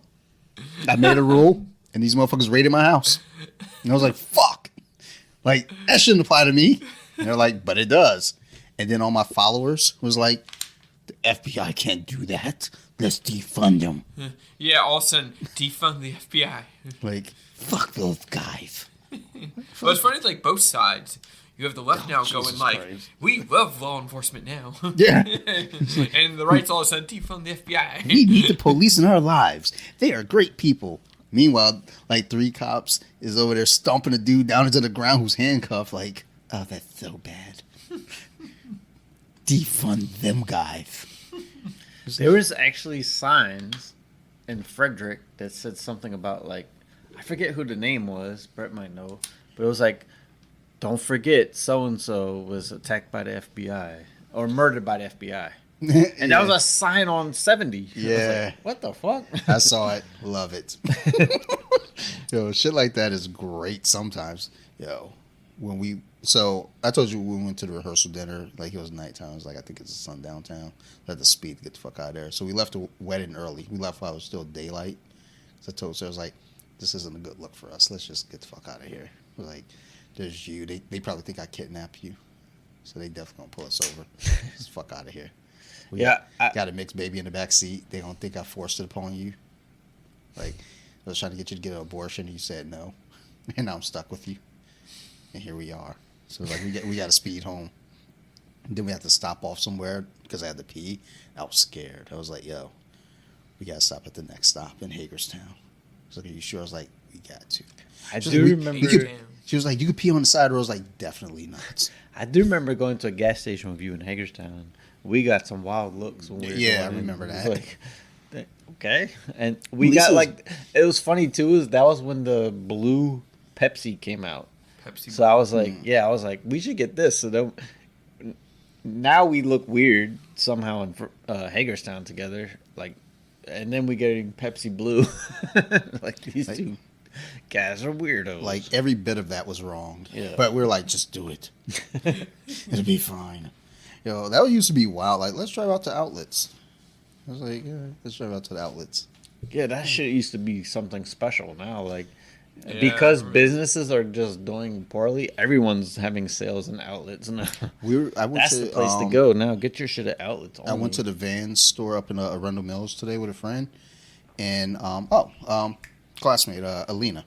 I made a rule, and these motherfuckers raided my house. And I was like, fuck. Like, that shouldn't apply to me. And they're like, but it does. And then all my followers was like, the FBI can't do that. Let's defund them. Yeah, all of a sudden, defund the FBI. Like, fuck those guys. Well, it's funny, like, both sides. You have the left now going Jesus like, Christ. we love law enforcement now. Yeah. And the right's all of a sudden, defund the FBI. We need the police in our lives. They are great people. Meanwhile, like 3 cops is over there stomping a dude down into the ground who's handcuffed. Like, oh, that's so bad. Defund them guys. There was actually signs in Frederick that said something about, like, I forget who the name was. Brett might know. But it was like, don't forget so-and-so was attacked by the FBI or murdered by the FBI. And that was a sign on 70. Yeah. Like, what the fuck? I saw it. Love it. Yo, shit like that is great sometimes. Yo, so I told you when we went to the rehearsal dinner, like it was nighttime. I was like, I think it's the sun downtown. I had to speed to get the fuck out of there. So we left the wedding early. We left while it was still daylight. So I told her, I was like, this isn't a good look for us. Let's just get the fuck out of here. We're like, there's you. They probably think I kidnapped you. So they definitely gonna pull us over. Just fuck out of here. We got a mixed baby in the back seat. They gonna think I forced it upon you. Like, I was trying to get you to get an abortion, and you said no. And now I'm stuck with you. And here we are. So like we got to speed home. And then we had to stop off somewhere because I had to pee. I was scared. I was like, yo, we got to stop at the next stop in Hagerstown. She's like, are you sure? I was like, we got to. I do remember. She was like, you could pee on the side. I was like, definitely not. I do remember going to a gas station with you in Hagerstown. We got some wild looks when we were going I remember in. that. Like, okay. And we got like, it was funny too, is that was when the blue Pepsi came out. So I was like, I was like, we should get this. So then, now we look weird somehow in Hagerstown together. Like, and then we getting Pepsi Blue. Like, these two guys are weirdos. Like, every bit of that was wrong. Yeah. But we're like, just do it. It'll be fine. Yo, that used to be wild. Like, let's drive out to outlets. I was like, yeah, let's drive out to the outlets. Yeah, that shit used to be something special now. Like, because businesses are just doing poorly, everyone's having sales in outlets now. That's the place to go now. Get your shit at outlets only. I went to the Vans store up in Arundel Mills today with a friend, and classmate Alina,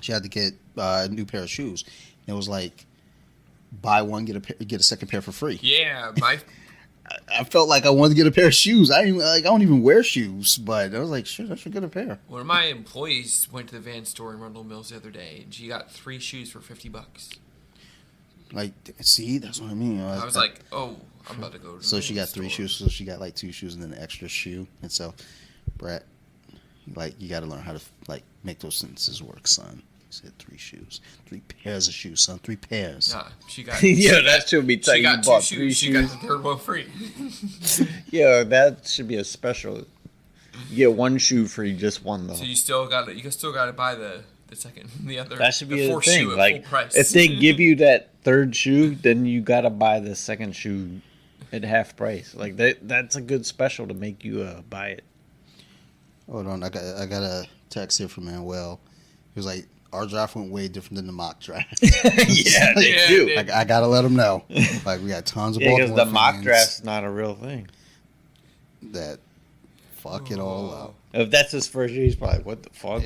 she had to get a new pair of shoes. And it was like, buy one get a second pair for free. Yeah, I felt like I wanted to get a pair of shoes. I don't even wear shoes, but I was like, shit, I should get a pair. One of my employees went to the Vans store in Rundle Mills the other day, and she got 3 shoes for $50. Like, see, that's what I mean. I was like, oh, I'm about to go to the So she got Vans 3 store. shoes. So she got like 2 shoes and then an extra shoe. And so, Brett, like, you got to learn how to like make those sentences work, son. Said 3 shoes, 3 pairs of shoes, son. 3 pairs. Nah, she got. That should be tight. She got You 2 bought shoes. 3 She shoes. got the third one free. Yeah, that should be a special. You get 1 shoe free, just 1 though. So you still got to. You still got to buy the second, the other. That should be the a fourth thing. shoe at Like, full price. if they give you that 3rd shoe, then you gotta buy the 2nd shoe at half price. Like that's a good special to make you buy it. Hold on, I got a text here from Manuel. He was like, our draft went way different than the mock draft. Yeah, they Yeah, do. dude. I gotta let him know. Like, we got tons of Yeah, because Baltimore the mock fans draft's not a real thing. that fuck it all up. If that's his first year, he's probably, what the fuck?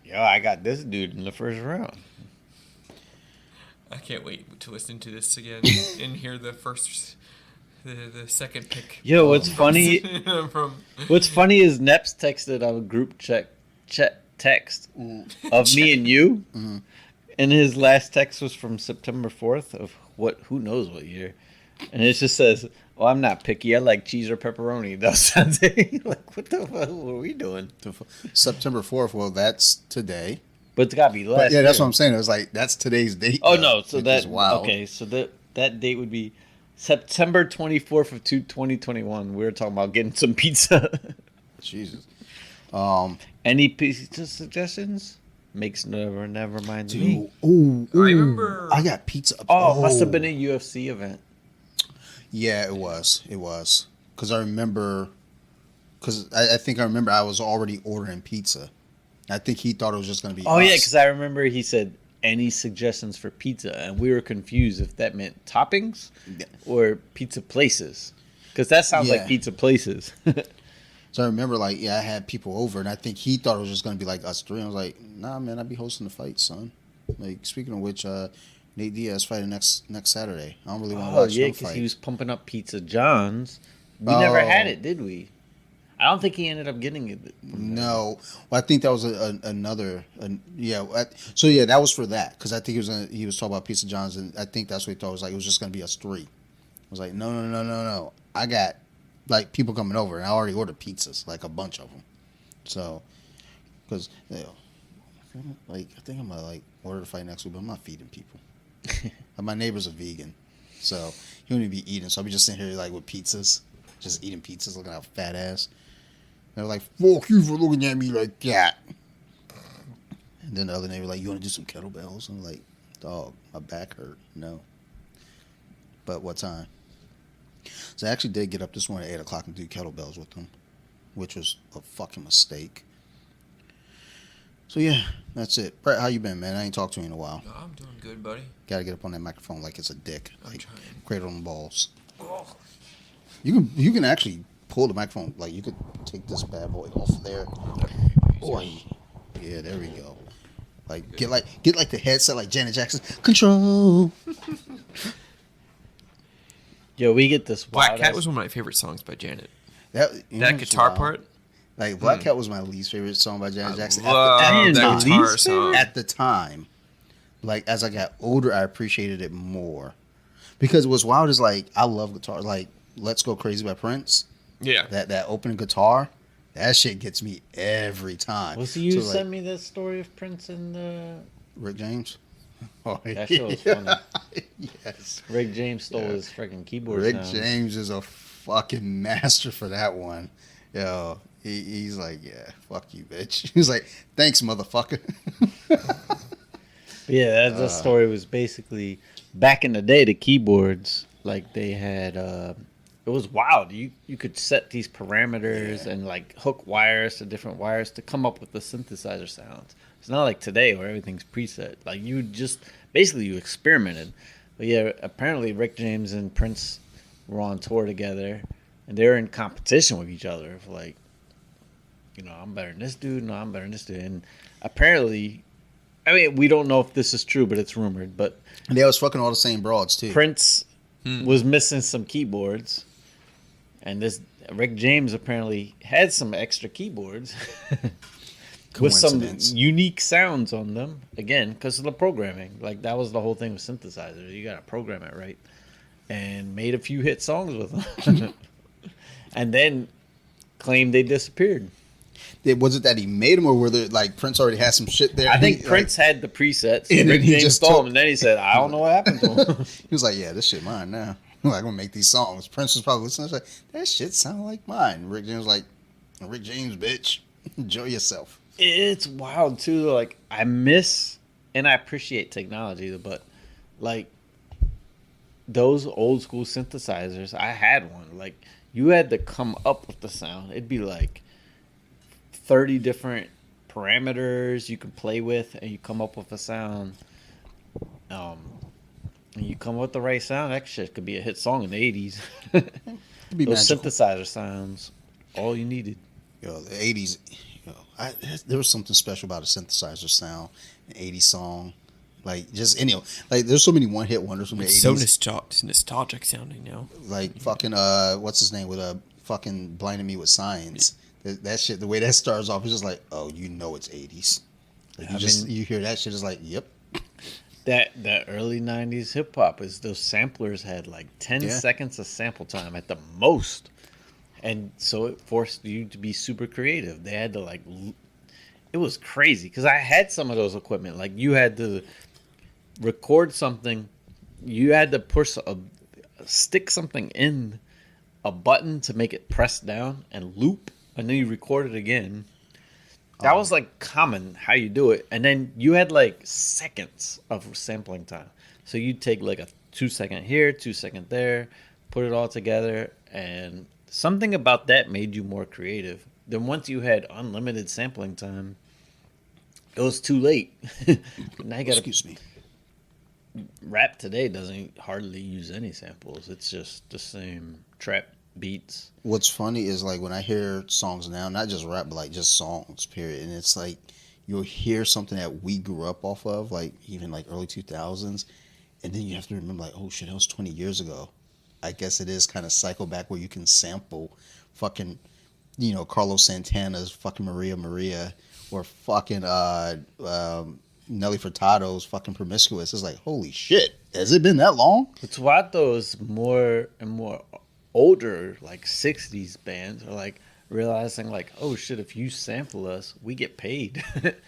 Yo, I got this dude in the first round. I can't wait to listen to this again and hear the second pick. Yo, what's funny? from What's funny is Neps texted a group text of me and you, and his last text was from September 4th of who knows what year, and it just says, "Well, I'm not picky. I like cheese or pepperoni." That's Dante. Like, what the fuck were we doing? September 4th, well, that's today. But it's gotta be last. Yeah, that's year. what I'm saying. It was like, that's today's date. Oh though, no, so which that is wild. okay, so that date would be September 24th of 2021. We were talking about getting some pizza. Jesus. Any pizza suggestions? Makes never mind to me. Ooh, I remember- I got pizza. Oh, must have been a UFC event. Yeah, it was. Because I remember, I think I remember I was already ordering pizza. I think he thought it was just going to be Oh yeah, us. because I remember he said any suggestions for pizza, and we were confused if that meant toppings or pizza places, because that sounds Yeah. like pizza places. So I remember, like, I had people over, and I think he thought it was just going to be like us three. I was like, nah, man, I'd be hosting the fight, son. Like, speaking of which, Nate Diaz fighting next Saturday. I don't really want to Oh watch yeah, him because fight. he was pumping up Pizza John's. We never had Oh. it, did we? I don't think he ended up getting it. No, well, I think that was another. So yeah, that was for that because I think he was talking about Pizza John's, and I think that's what he thought was like. It was just going to be us three. I was like, no. I got like people coming over, and I already ordered pizzas, like a bunch of them. So, because like I think I'm gonna like order the fight next week, but I'm not feeding people. My neighbor's a vegan, so he wouldn't be eating. So I'll be just sitting here like with pizzas, just eating pizzas, looking at a fat ass. They're like, fuck you for looking at me like that. And then the other neighbor like, you want to do some kettlebells? I'm like, dog, my back hurt. No. But what time? So I actually did get up this morning at 8 o'clock and do kettlebells with them, which was a fucking mistake. So yeah, that's it. Brett, how you been, man? I ain't talked to you in a while. Oh, I'm doing good, buddy. Gotta get up on that microphone like it's a dick. I'm Like, trying. cradle and balls. Oh. You can actually pull the microphone. Like, you could take this bad boy off there. Boy. Yeah, there we go. Like, get like the headset like Janet Jackson. Control. Yo, we get this Black wild Cat ass- was one of my favorite songs by Janet. That That guitar wild. part. Like, Black Cat was my least favorite song by Janet Jackson Love time. that Least guitar favorite? song. at the time. Like, as I got older, I appreciated it more. Because what's wild is, like, I love guitar. Like, Let's Go Crazy by Prince. Yeah. That opening guitar, that shit gets me every time. Was you So, like, sent me that story of Prince and Rick James? Oh, that shit was funny. Yes. Rick James stole his freaking keyboard Rick sounds. James is a fucking master for that one. Yo, he's like, yeah, fuck you, bitch. He's like, thanks, motherfucker. Yeah, that story was basically back in the day. The keyboards, like they had, it was wild. You could set these parameters and like hook wires to different wires to come up with the synthesizer sounds. It's not like today where everything's preset. Like you just basically you experimented. But yeah, apparently Rick James and Prince were on tour together, and they were in competition with each other. For like, you know, I'm better than this dude. No, I'm better than this dude. And apparently, I mean, we don't know if this is true, but it's rumored. But And they was fucking all the same broads, too. Prince was missing some keyboards, and this Rick James apparently had some extra keyboards with some Coincidence. unique sounds on them. Again, because of the programming. Like that was the whole thing with synthesizers. You got to program it right, and made a few hit songs with them, and then claimed they disappeared. Was it that he made them, or were there, like, Prince already had some shit there? I think He, Prince had the presets. And then Rick he James just stole took- them, and then he said, "I don't know what happened to him." he was like, yeah, this shit mine now. Like, I'm going to make these songs. Prince was probably listening. Like, that shit sound like mine. Rick James was like, Rick James, bitch. Enjoy yourself. It's wild too. Like I miss and I appreciate technology, but like those old school synthesizers, I had one. Like you had to come up with the sound. It'd be like 30 different parameters you can play with, and you come up with a sound. And you come up with the right sound, that shit could be a hit song in the 80s. It'd be Those magical. synthesizer sounds, all you needed. Yo, the 80s, there was something special about a synthesizer sound, an 80s song. Like, just, like, there's so many one-hit wonders from the 80s. So nostalgic sounding now. Like, fucking, what's his name, with fucking Blinding Me with Science. That shit, the way that starts off, is just like, oh, you know it's 80s. Like, you hear that shit, it's like, yep. That early 90s hip hop is those samplers had like 10 seconds of sample time at the most. And so it forced you to be super creative. They had to like, it was crazy because I had some of those equipment. Like you had to record something, you had to push stick something in a button to make it press down and loop, and then you record it again. That was like common how you do it. And then you had like seconds of sampling time. So you'd take like a 2-second here, 2-second there, put it all together. And something about that made you more creative. Then once you had unlimited sampling time, it was too late. Now you gotta, excuse me. Rap today doesn't hardly use any samples. It's just the same trap beats. What's funny is like when I hear songs now, not just rap, but like just songs, period. And it's like you'll hear something that we grew up off of, like even like early 2000s. And then you have to remember like, oh shit, that was 20 years ago. I guess it is kind of cycle back where you can sample fucking, Carlos Santana's fucking Maria Maria or fucking Nelly Furtado's fucking Promiscuous. It's like, holy shit, has it been that long? It's why those more and more older like 60s bands are like realizing like, oh shit, if you sample us, we get paid.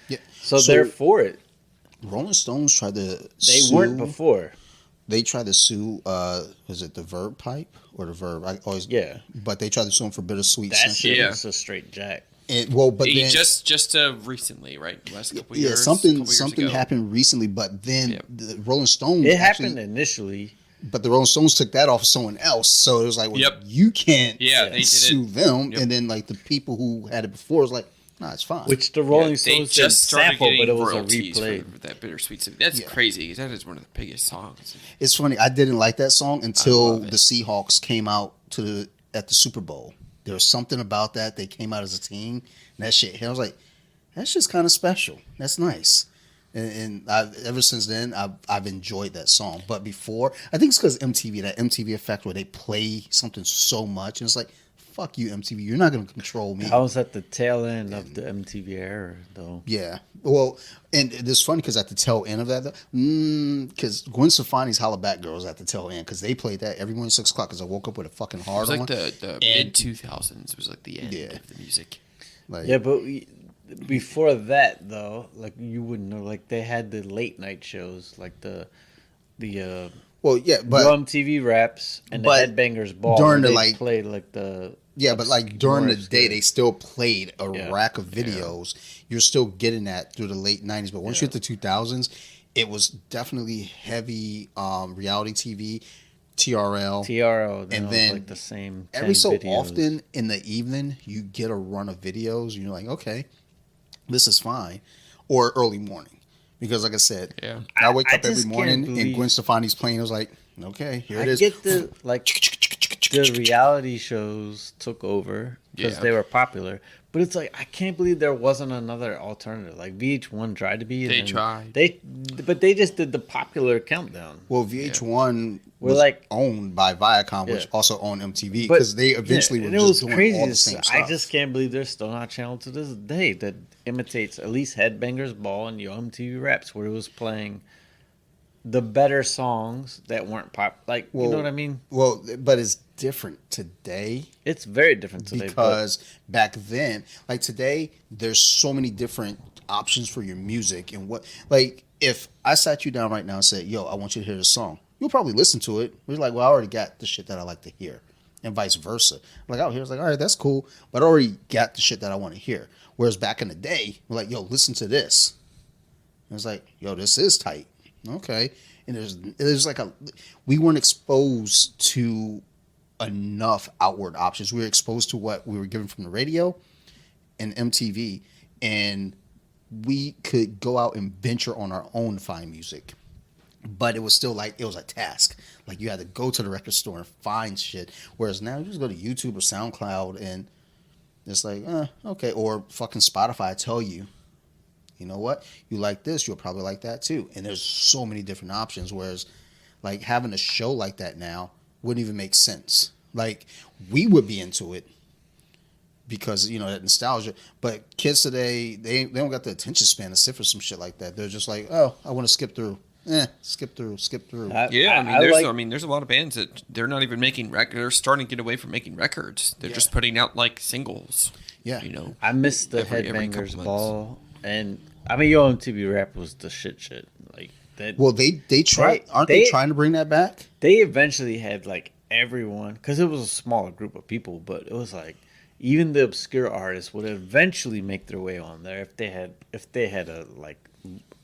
Yeah. So they're for it. Rolling Stones tried to They weren't before. They tried to sue was it the Verb Pipe or the Verb? I always but they tried to sue him for Bittersweet That Censorship. shit was a straight jack. But He then just recently, right? Last couple years. something happened recently, but then the Rolling Stones It happened initially. But the Rolling Stones took that off of someone else, so it was like, well, you can't they did sue them. And then like the people who had it before was like, nah, it's fine. Which the Rolling they Stones just didn't started sample, but it getting was a royalties replay. for that Bittersweet. That's crazy because that is one of the biggest songs. It's funny. I didn't like that song until the Seahawks came out at the Super Bowl. There was something about that. They came out as a team, and that shit hit. I was like, that's just kind of special. That's nice. And ever since then, I've enjoyed that song. But before, I think it's because MTV, that MTV effect where they play something so much, and it's like, fuck you, MTV. You're not going to control me. I was at the tail end of the MTV era, though. Yeah. Well, and it's funny because at the tail end of that, because Gwen Stefani's Holla Back Girl was at the tail end because they played that every morning at 6 o'clock because I woke up with a fucking hard on. It was like the mid-2000s was like the end of the music. Like, Yeah, but before that, though, like you wouldn't know, like they had the late night shows, like the well, yeah, but MTV Raps and the Headbangers Ball. during and the, they like- played like the but like during the more day, they still played a Yeah. rack of videos. You're still getting that through the late 90s. But once you hit the 2000s, it was definitely heavy reality TV, TRL. TRL, and was then like the same. 10 Every so videos. often in the evening, you get a run of videos. And you're like, okay, this is fine. Or early morning. Because like I said, I wake I up every just can't morning and believe- Gwen Stefani's playing. I was like, okay, here it is. I get the reality shows took over because they were popular, but it's like I can't believe there wasn't another alternative. Like VH1 tried to be. They tried. But they just did the popular countdown. Well, VH1 We're was like- owned by Viacom, which Yeah. also owned MTV, But- because they eventually and were it just was doing crazy. all the same stuff. I just can't believe there's still not a channel to this day that imitates at least Headbangers Ball and Yo MTV Raps, where it was playing the better songs that weren't pop. Like, you know what I mean? Well, but it's different today It's very different today. because back then, like today, there's so many different options for your music and what. Like, if I sat you down right now and said, "Yo, I want you to hear this song," you'll probably listen to it. We're like, "Well, I already got the shit that I like to hear," and vice versa. Like out here, it's like, "All right, that's cool," but I already got the shit that I want to hear. Whereas back in the day, we're like, "Yo, listen to this." And it's like, "Yo, this is tight." Okay, and there's like we weren't exposed to enough outward options. We were exposed to what we were given from the radio and MTV, and we could go out and venture on our own to find music. But it was still like, it was a task. Like, you had to go to the record store and find shit. Whereas now you just go to YouTube or SoundCloud and it's like, okay. Or fucking Spotify tell you, you know what? You like this, you'll probably like that too. And there's so many different options. Whereas, like, having a show like that now wouldn't even make sense. Like, we would be into it because, you know, that nostalgia. But kids today, they don't got the attention span to sit for some shit like that. They're just like, oh, I want to skip through. Skip through. There's a lot of bands that they're not even making records. They're starting to get away from making records. They're just putting out like singles. Yeah, you know. I miss the Headbangers Ball, and I mean, Yo MTV Rap was the shit. Like that. Well, they try. Aren't they trying to bring that back? They eventually had like everyone, because it was a smaller group of people, but it was like even the obscure artists would eventually make their way on there if they had a like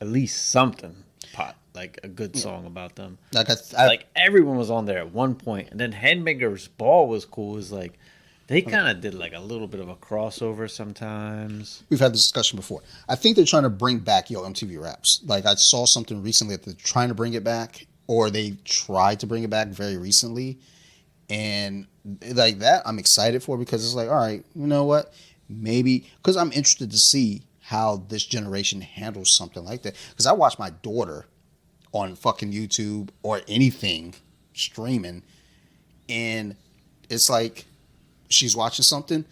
at least something like a good song about them. Like everyone was on there at one point, and then Headbangers Ball was cool. It was like they kind of did like a little bit of a crossover sometimes. We've had this discussion before. I think they're trying to bring back Yo MTV Raps. Like, I saw something recently that they're trying to bring it back, or they tried to bring it back very recently. And like that, I'm excited for, because it's like, all right, you know what? Maybe, because I'm interested to see how this generation handles something like that. Because I watch my daughter on fucking YouTube or anything streaming, and it's like she's watching something.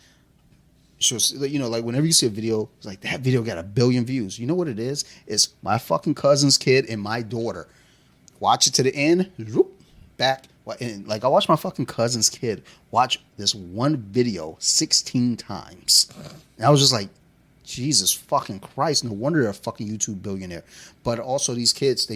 She'll, you know, like whenever you see a video, it's like, that video got 1 billion views. You know what it is? It's my fucking cousin's kid and my daughter. Watch it to the end, whoop, back. And like, I watched my fucking cousin's kid watch this one video 16 times. And I was just like, Jesus fucking Christ, no wonder they're a fucking YouTube billionaire. But also these kids,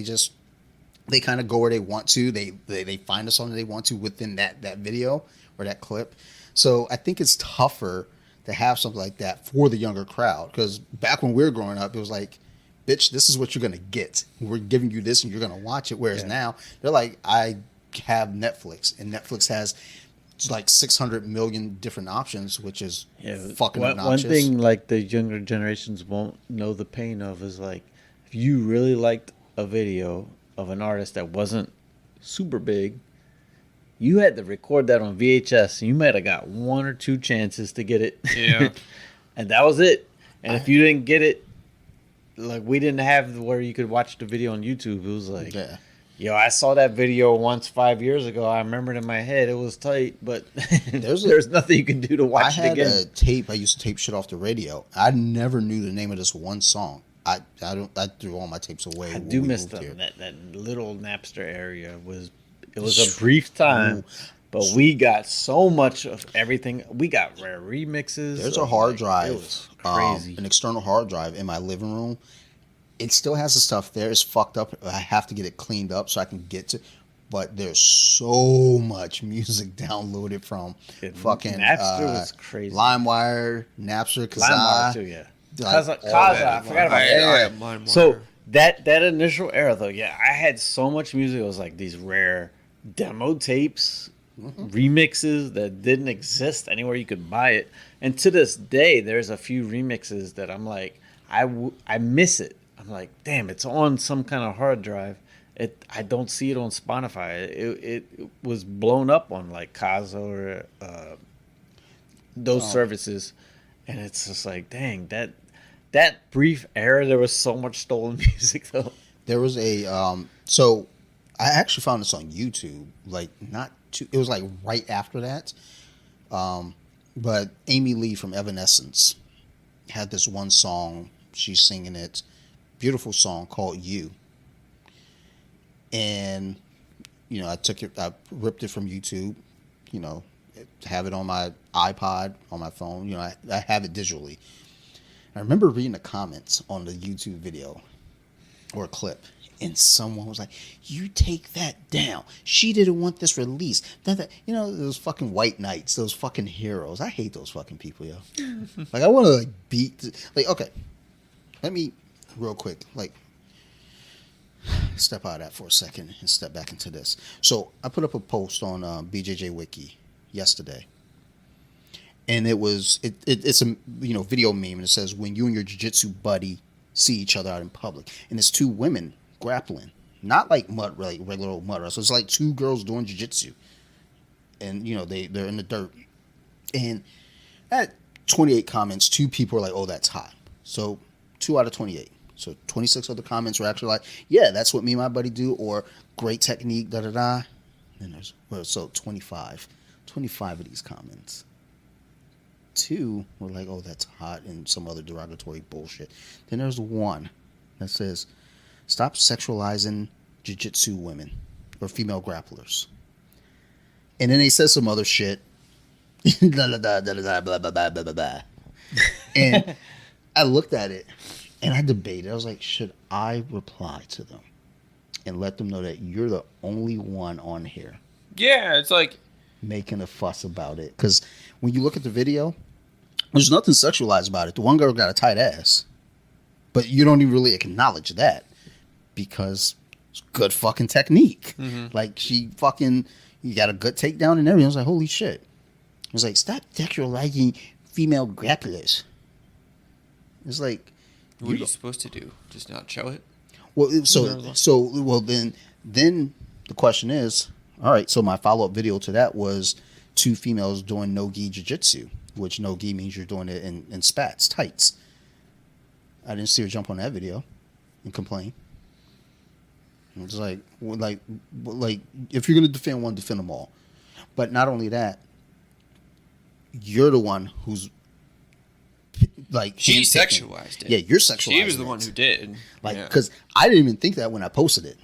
they kind of go where they want to. They find a song that they want to within that video or that clip. So I think it's tougher to have something like that for the younger crowd. Because back when we were growing up, it was like, bitch, this is what you're going to get. We're giving you this and you're going to watch it. Whereas now, they're like, I have Netflix, and Netflix has like 600 million different options, which is fucking obnoxious. One thing like the younger generations won't know the pain of is like, if you really liked a video of an artist that wasn't super big, you had to record that on VHS, and you might have got 1 or 2 chances to get it. Yeah. And that was it. And if you didn't get it, like, we didn't have where you could watch the video on YouTube. It was like, yo, I saw that video once 5 years ago. I remember it in my head. It was tight, but there's nothing you can do to watch it again. I had a tape. I used to tape shit off the radio. I never knew the name of this one song. I threw all my tapes away. I do miss them. That little Napster area was a brief time, but we got so much of everything. We got rare remixes. There's a hard drive. It was crazy. An external hard drive in my living room. It still has the stuff there. It's fucked up. I have to get it cleaned up so I can get to. But there's so much music downloaded from fucking Napster was crazy. LimeWire, Napster, Kazaa. LimeWire too, yeah. Kazaa, I forgot about that. So that initial era though, I had so much music. It was like these rare demo tapes, remixes that didn't exist anywhere you could buy it. And to this day, there's a few remixes that I'm like, I miss it. I'm like, damn, it's on some kind of hard drive. I don't see it on Spotify. It was blown up on like Kazaa or those services, and it's just like, dang, that brief era, there was so much stolen music though. There was a so I actually found this on YouTube. Like it was like right after that. But Amy Lee from Evanescence had this one song. She's singing it. Beautiful song called You. And, you know, I ripped it from YouTube, you know, have it on my iPod, on my phone, you know, I have it digitally. I remember reading the comments on the YouTube video or clip, and someone was like, you take that down. She didn't want this released. You know, those fucking white knights, those fucking heroes. I hate those fucking people, yo. Like, I want to, like, okay, let me, real quick, like, step out of that for a second and step back into this. So I put up a post on BJJ Wiki yesterday, and it's a video meme, and it says, when you and your jiu-jitsu buddy see each other out in public, and it's two women grappling, not like regular old mud wrestling. It's like two girls doing jiu-jitsu, and they're in the dirt, and at 28 comments, 2 people are like, "Oh, that's hot." So 2 out of 28. So 26 other comments were actually like, "Yeah, that's what me and my buddy do," or "Great technique, da da da." And there's 25 of these comments. 2 were like, "Oh, that's hot," and some other derogatory bullshit. Then there's 1 that says, "Stop sexualizing jiu-jitsu women or female grapplers." And then they said some other shit. Blah, blah, blah, blah, blah, blah, blah, blah, blah, blah. And I looked at it and I debated. I was like, should I reply to them and let them know that you're the only one on here Yeah, it's like making a fuss about it? Because when you look at the video, there's nothing sexualized about it. The one girl got a tight ass, but you don't even really acknowledge that because it's good fucking technique. Like she fucking, you got a good takedown and everything. I was like, holy shit. I was like, stop sexualizing female grapplers. It's like, what are you supposed to do? Just not show it? Well, then the question is, all right. So my follow-up video to that was 2 females doing no-gi jiu-jitsu, which no-gi means you're doing it in spats, tights. I didn't see her jump on that video and complain. It's like if you're gonna defend one, defend them all. But not only that, you're the one who's like she sexualized it. Yeah, you're sexualizing. She was the one who did. Like, because I didn't even think that when I posted it.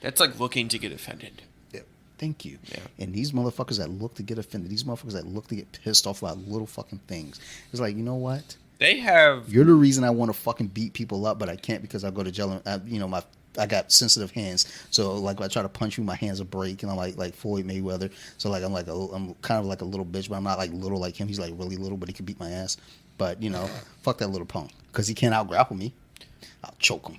That's like looking to get offended. Yeah, thank you. Yeah. And these motherfuckers that look to get offended, these motherfuckers that look to get pissed off about little fucking things. It's like, you know what? They have. You're the reason I want to fucking beat people up, but I can't because I go to jail. And, I got sensitive hands, so like when I try to punch you, my hands will break, and I'm like Floyd Mayweather. So like I'm kind of like a little bitch, but I'm not like little like him. He's like really little, but he can beat my ass. But fuck that little punk because he can't out grapple me. I'll choke him.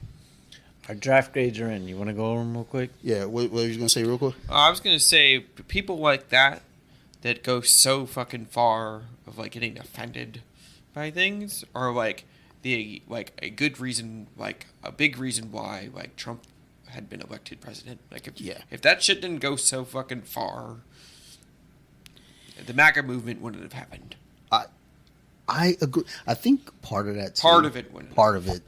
Our draft grades are in. You want to go over them real quick? Yeah. What were you gonna say real quick? I was gonna say people like that go so fucking far of like getting offended by things, or like the a good reason, like a big reason why like Trump had been elected president. Like if that shit didn't go so fucking far, the MAGA movement wouldn't have happened. I agree. I think part of that too, part of it.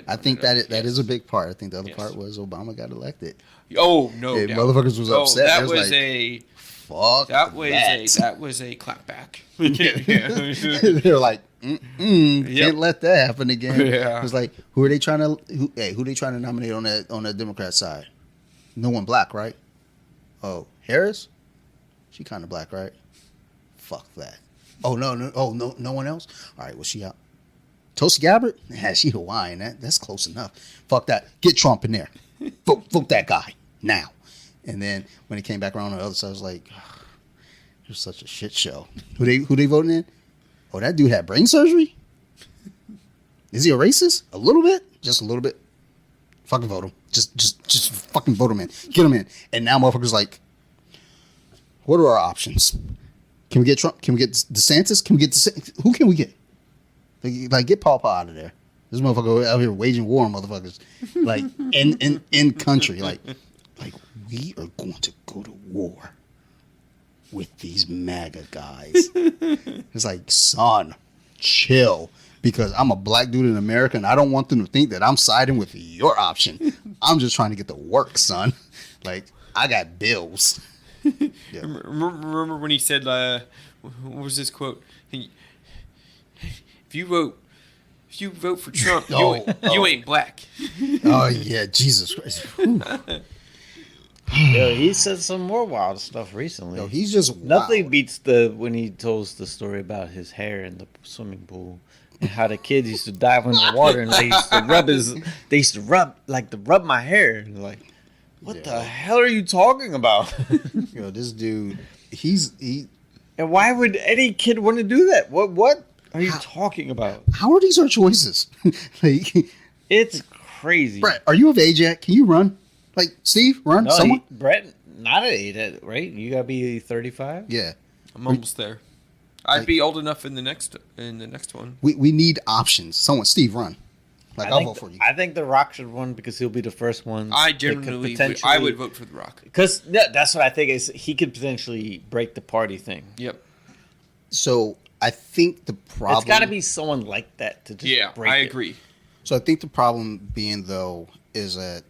I think that is a big part. I think the other part was Obama got elected. Oh no, yeah, motherfuckers was upset. That was was like, a fuck. That was a clapback. They're like, can't let that happen again. Yeah. It was like, who they trying to nominate on that Democrat side? No one black, right? Oh, Harris? She kind of black, right? Fuck that. Oh no one else. All right, well she out. Tulsi Gabbard? Yeah, she Hawaiian. That's close enough. Fuck that. Get Trump in there. Vote that guy now. And then when it came back around on the other side, I was like, oh, you're such a shit show. Who they voting in? Oh, that dude had brain surgery? Is he a racist? A little bit? Just a little bit? Fucking vote him. Just fucking vote him in. Get him in. And now motherfuckers like, what are our options? Can we get Trump? Can we get DeSantis? Who can we get? Like get Paul out of there. This motherfucker out here waging war on motherfuckers. Like in country. Like we are going to go to war with these MAGA guys. It's like, son, chill. Because I'm a black dude in America and I don't want them to think that I'm siding with your option. I'm just trying to get to work, son. Like, I got bills. Yeah. Remember when he said, what was this quote? If you vote for Trump, you ain't black. Oh yeah, Jesus Christ. Yo, he said some more wild stuff recently. Yo, he's just nothing wild. beats when he tells the story about his hair in the swimming pool and how the kids used to dive in the water and they used to rub my hair and like, what the hell are you talking about? Yo, this dude, and why would any kid want to do that? What are you talking about? How are these our choices? Like, it's crazy. Brett, are you of age yet? Can you run? Like, Steve, run? No, Someone? Brett, not at 8, right? You gotta be 35. Yeah, I'm almost there. I'd be old enough in the next one. we need options. Someone, Steve, run. Like, I'll vote for you. I think The Rock should run because he'll be the first one. I genuinely, I would vote for The Rock. Because that's what I think is he could potentially break the party thing. Yep. So I think the problem... It's got to be someone like that to just break it. I agree. So I think the problem being, though, is that,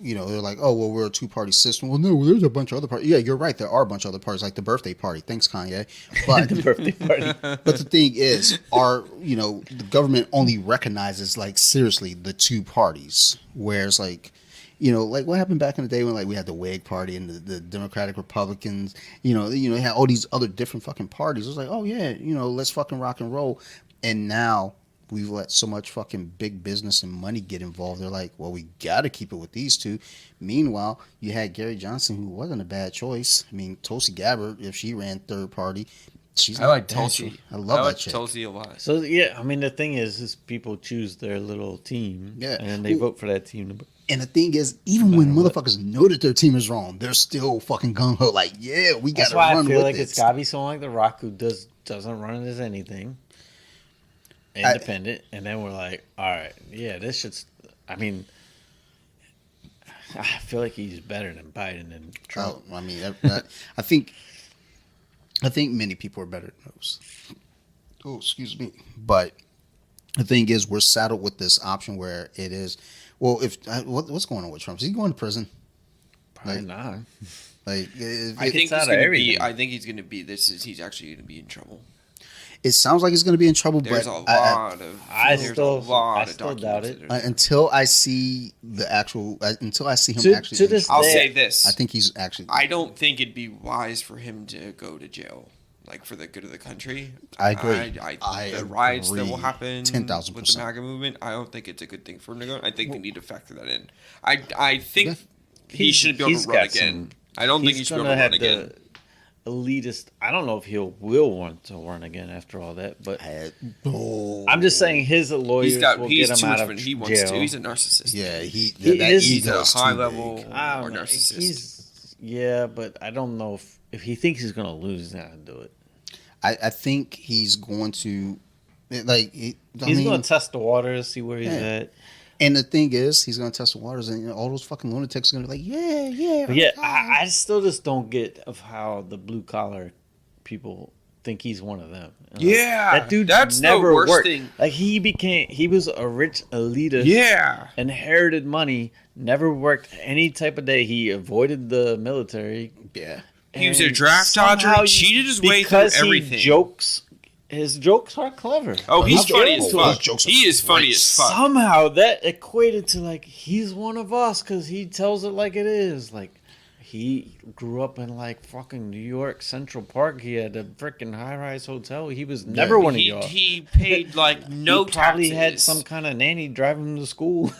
you know, they're like, oh, well, we're a two-party system. Well, no, there's a bunch of other parties. Yeah, you're right. There are a bunch of other parties, like the birthday party. Thanks, Kanye. But The birthday party. But the thing is, the government only recognizes, like, seriously, the two parties. Whereas, like, you know, like what happened back in the day when, like, we had the Whig Party and the Democratic Republicans. You know, they had all these other different fucking parties. It was like, oh yeah, you know, let's fucking rock and roll. And now we've let so much fucking big business and money get involved. They're like, well, we got to keep it with these two. Meanwhile, you had Gary Johnson, who wasn't a bad choice. I mean, Tulsi Gabbard, if she ran third party, she's I like bad Tulsi. choice. I love that like chick. Tulsi a lot. So, yeah, I mean, the thing is people choose their little team. Yeah. And then they vote for that team. And the thing is, even when motherfuckers know that their team is wrong, they're still fucking gung ho. Like, yeah, we got That's to why run I feel with like it. it's got to be someone like The Rock who doesn't run it as anything. Independent. And then we're like, all right, yeah, this should... I mean... I feel like he's better than Biden and Trump. Oh, I mean, I think many people are better than those. Oh, excuse me. But the thing is, we're saddled with this option where it is. Well, what's going on with Trump? Is he going to prison? Probably not. Like, I think he's going to be. He's actually going to be in trouble. It sounds like he's going to be in trouble. There's but I still doubt it. Until I see the actual. Until I see him actually. To this I'll day, say this. I think he's actually. I don't think it'd be wise for him to go to jail, like for the good of the country. I agree. The riots that will happen 10,000%. with the MAGA movement, I don't think it's a good thing for him to go. I think they need to factor that in. I think he shouldn't be able to run again. I don't think he should be able to run again. Elitist. I don't know if will want to run again after all that, but I'm just saying his lawyers will get him out of jail. He wants to. He's a narcissist. Yeah, he's a high level or narcissist. Yeah, but I don't know if he thinks he's going to lose, he's not going to do it. I think he's going to he's going to test the waters, see where he's at. And the thing is, he's going to test the waters, and all those fucking lunatics are going to be like, yeah. But yeah, I still just don't get of how the blue collar people think he's one of them. Yeah, that dude that's never the worst worked. thing. Like he was a rich elitist. Yeah, inherited money, never worked any type of day. He avoided the military. Yeah, he was a draft dodger. He cheated his way through everything. His jokes are clever. Oh, he's funny as fuck. He is funny as fuck. Somehow that equated to like he's one of us because he tells it like it is. Like he grew up in like fucking New York Central Park. He had a freaking high-rise hotel. He was never one of y'all. He paid like no taxes. He probably had some kind of nanny drive him to school.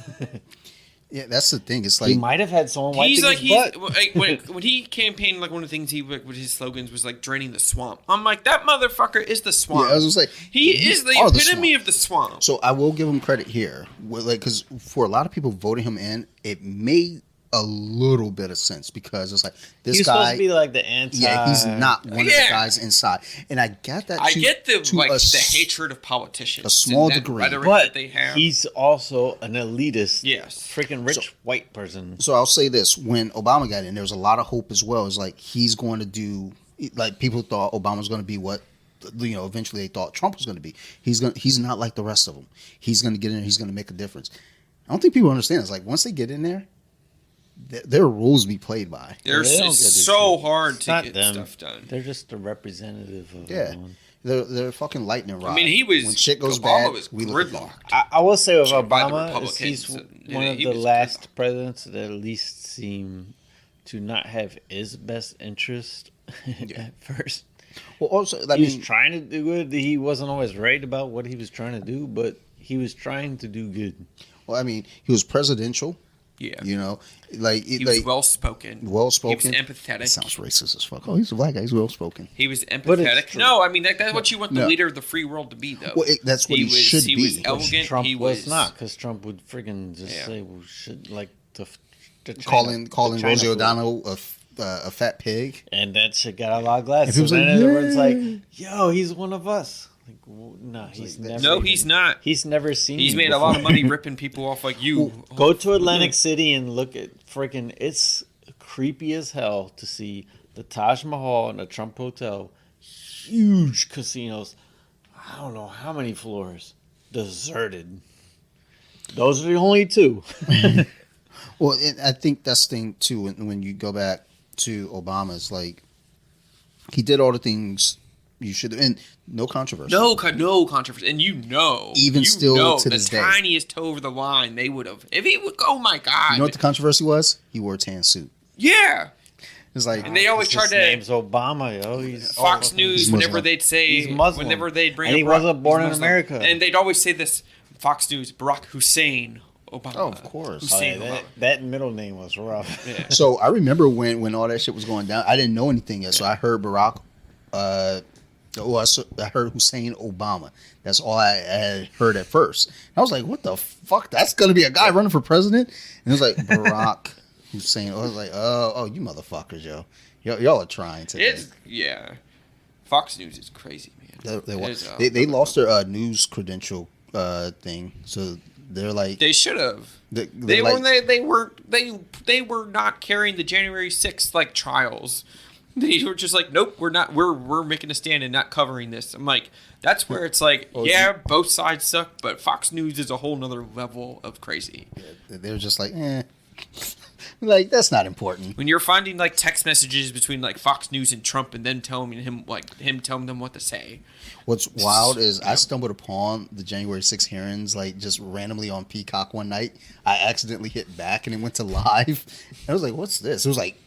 Yeah, that's the thing. It's like he might have had someone wiping his butt. When he campaigned, like one of the things with his slogans was like draining the swamp. I'm like, that motherfucker is the swamp. Yeah, I was gonna say he is the epitome of the swamp. So I will give him credit here, because for a lot of people voting him in, it made a little bit of sense because it's like this he's guy supposed to be like the anti. Yeah, he's not one of the guys inside, and I get that. I get the hatred of politicians, a small degree, but they have. He's also an elitist. Yes, freaking rich white person. So I'll say this: when Obama got in, there was a lot of hope as well. It's like he's going to do. Like people thought Obama was going to be what. Eventually they thought Trump was going to be. He's not like the rest of them. He's going to get in there. He's going to make a difference. I don't think people understand. It's like once they get in there. There are rules to be played by. It's so hard to get stuff done. They're just a representative of everyone. They're fucking lightning rod. I mean, when shit goes Obama bad, was we gridlocked. I will say with Obama, he's one of the last presidents that at least seem to not have his best interest at first. Well, also, he was trying to do good. He wasn't always right about what he was trying to do, but he was trying to do good. Well, I mean, he was presidential. Yeah, he was well spoken. He was empathetic. That sounds racist as fuck. Oh, he's a black guy. He's well spoken. He was empathetic. No, I mean that's what you want the leader of the free world to be, though. Well, that's what he should be. He was elegant. Trump he was not, because Trump would friggin' just say, "Well, shit," like calling Rosie O'Donnell a fat pig, and that shit got a lot of glass. So then everyone's like, "Yo, he's one of us." No, he's never. No, he's not. He's never seen. He's me made before. a lot of money ripping people off like you. Go to Atlantic City and look at freaking. It's creepy as hell to see the Taj Mahal and the Trump Hotel, huge casinos. I don't know how many floors deserted. Those are the only two. Well, I think that's the thing too. When you go back to Obama's, like he did all the things you should, and no controversy. No controversy, and even still to the this day, tiniest toe over the line, they would have. If he would, oh my god! You know what the controversy was? He wore a tan suit. Yeah, it's like, and they always tried to. His name's Obama, yo. He's Fox News. Whenever they'd say, he's Muslim. Whenever they'd bring, and he wasn't born in America, and they'd always say this: Fox News, Barack Hussein Obama. Oh, of course. Hussein Obama. That middle name was rough. Yeah. So I remember when all that shit was going down. I didn't know anything yet, so I heard Barack. I heard Hussein Obama. That's all I had heard at first. I was like, "What the fuck? That's gonna be a guy running for president?" And it was like Barack Hussein. I was like, "Oh, you motherfuckers, y'all are trying today." Fox News is crazy, man. They lost their news credential thing, so they're like they should have. They were not carrying the January 6th like trials. They were just like, nope, we're not. We're making a stand and not covering this. I'm like, that's where it's like, both sides suck, but Fox News is a whole nother level of crazy. They were just like, like that's not important. When you're finding like text messages between like Fox News and Trump, and then telling him telling them what to say. What's wild is I stumbled upon the January 6th hearings like just randomly on Peacock one night. I accidentally hit back and it went to live. I was like, "What's this?" It was like,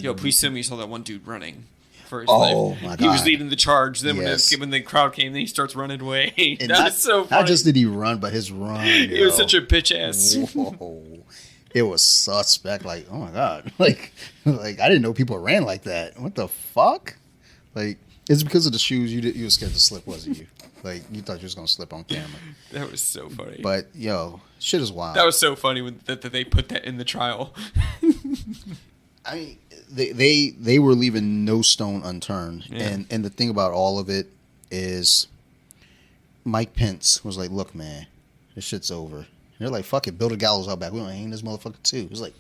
yo, please tell me you saw that one dude running for his life. My God. He was leading the charge. Then when the crowd came, then he starts running away. That's so funny. Not just did he run, but his run. He was such a bitch ass. Whoa. It was suspect. Like, oh my God. Like I didn't know people ran like that. What the fuck? Like, it's because of the shoes. You were scared to slip, wasn't you? Like, you thought you was gonna slip on camera. That was so funny. But shit is wild. That was so funny that they put that in the trial. I mean, they were leaving no stone unturned, and the thing about all of it is, Mike Pence was like, "Look, man, this shit's over." And they're like, "Fuck it, build a gallows out back. We gonna hang this motherfucker too." It was like,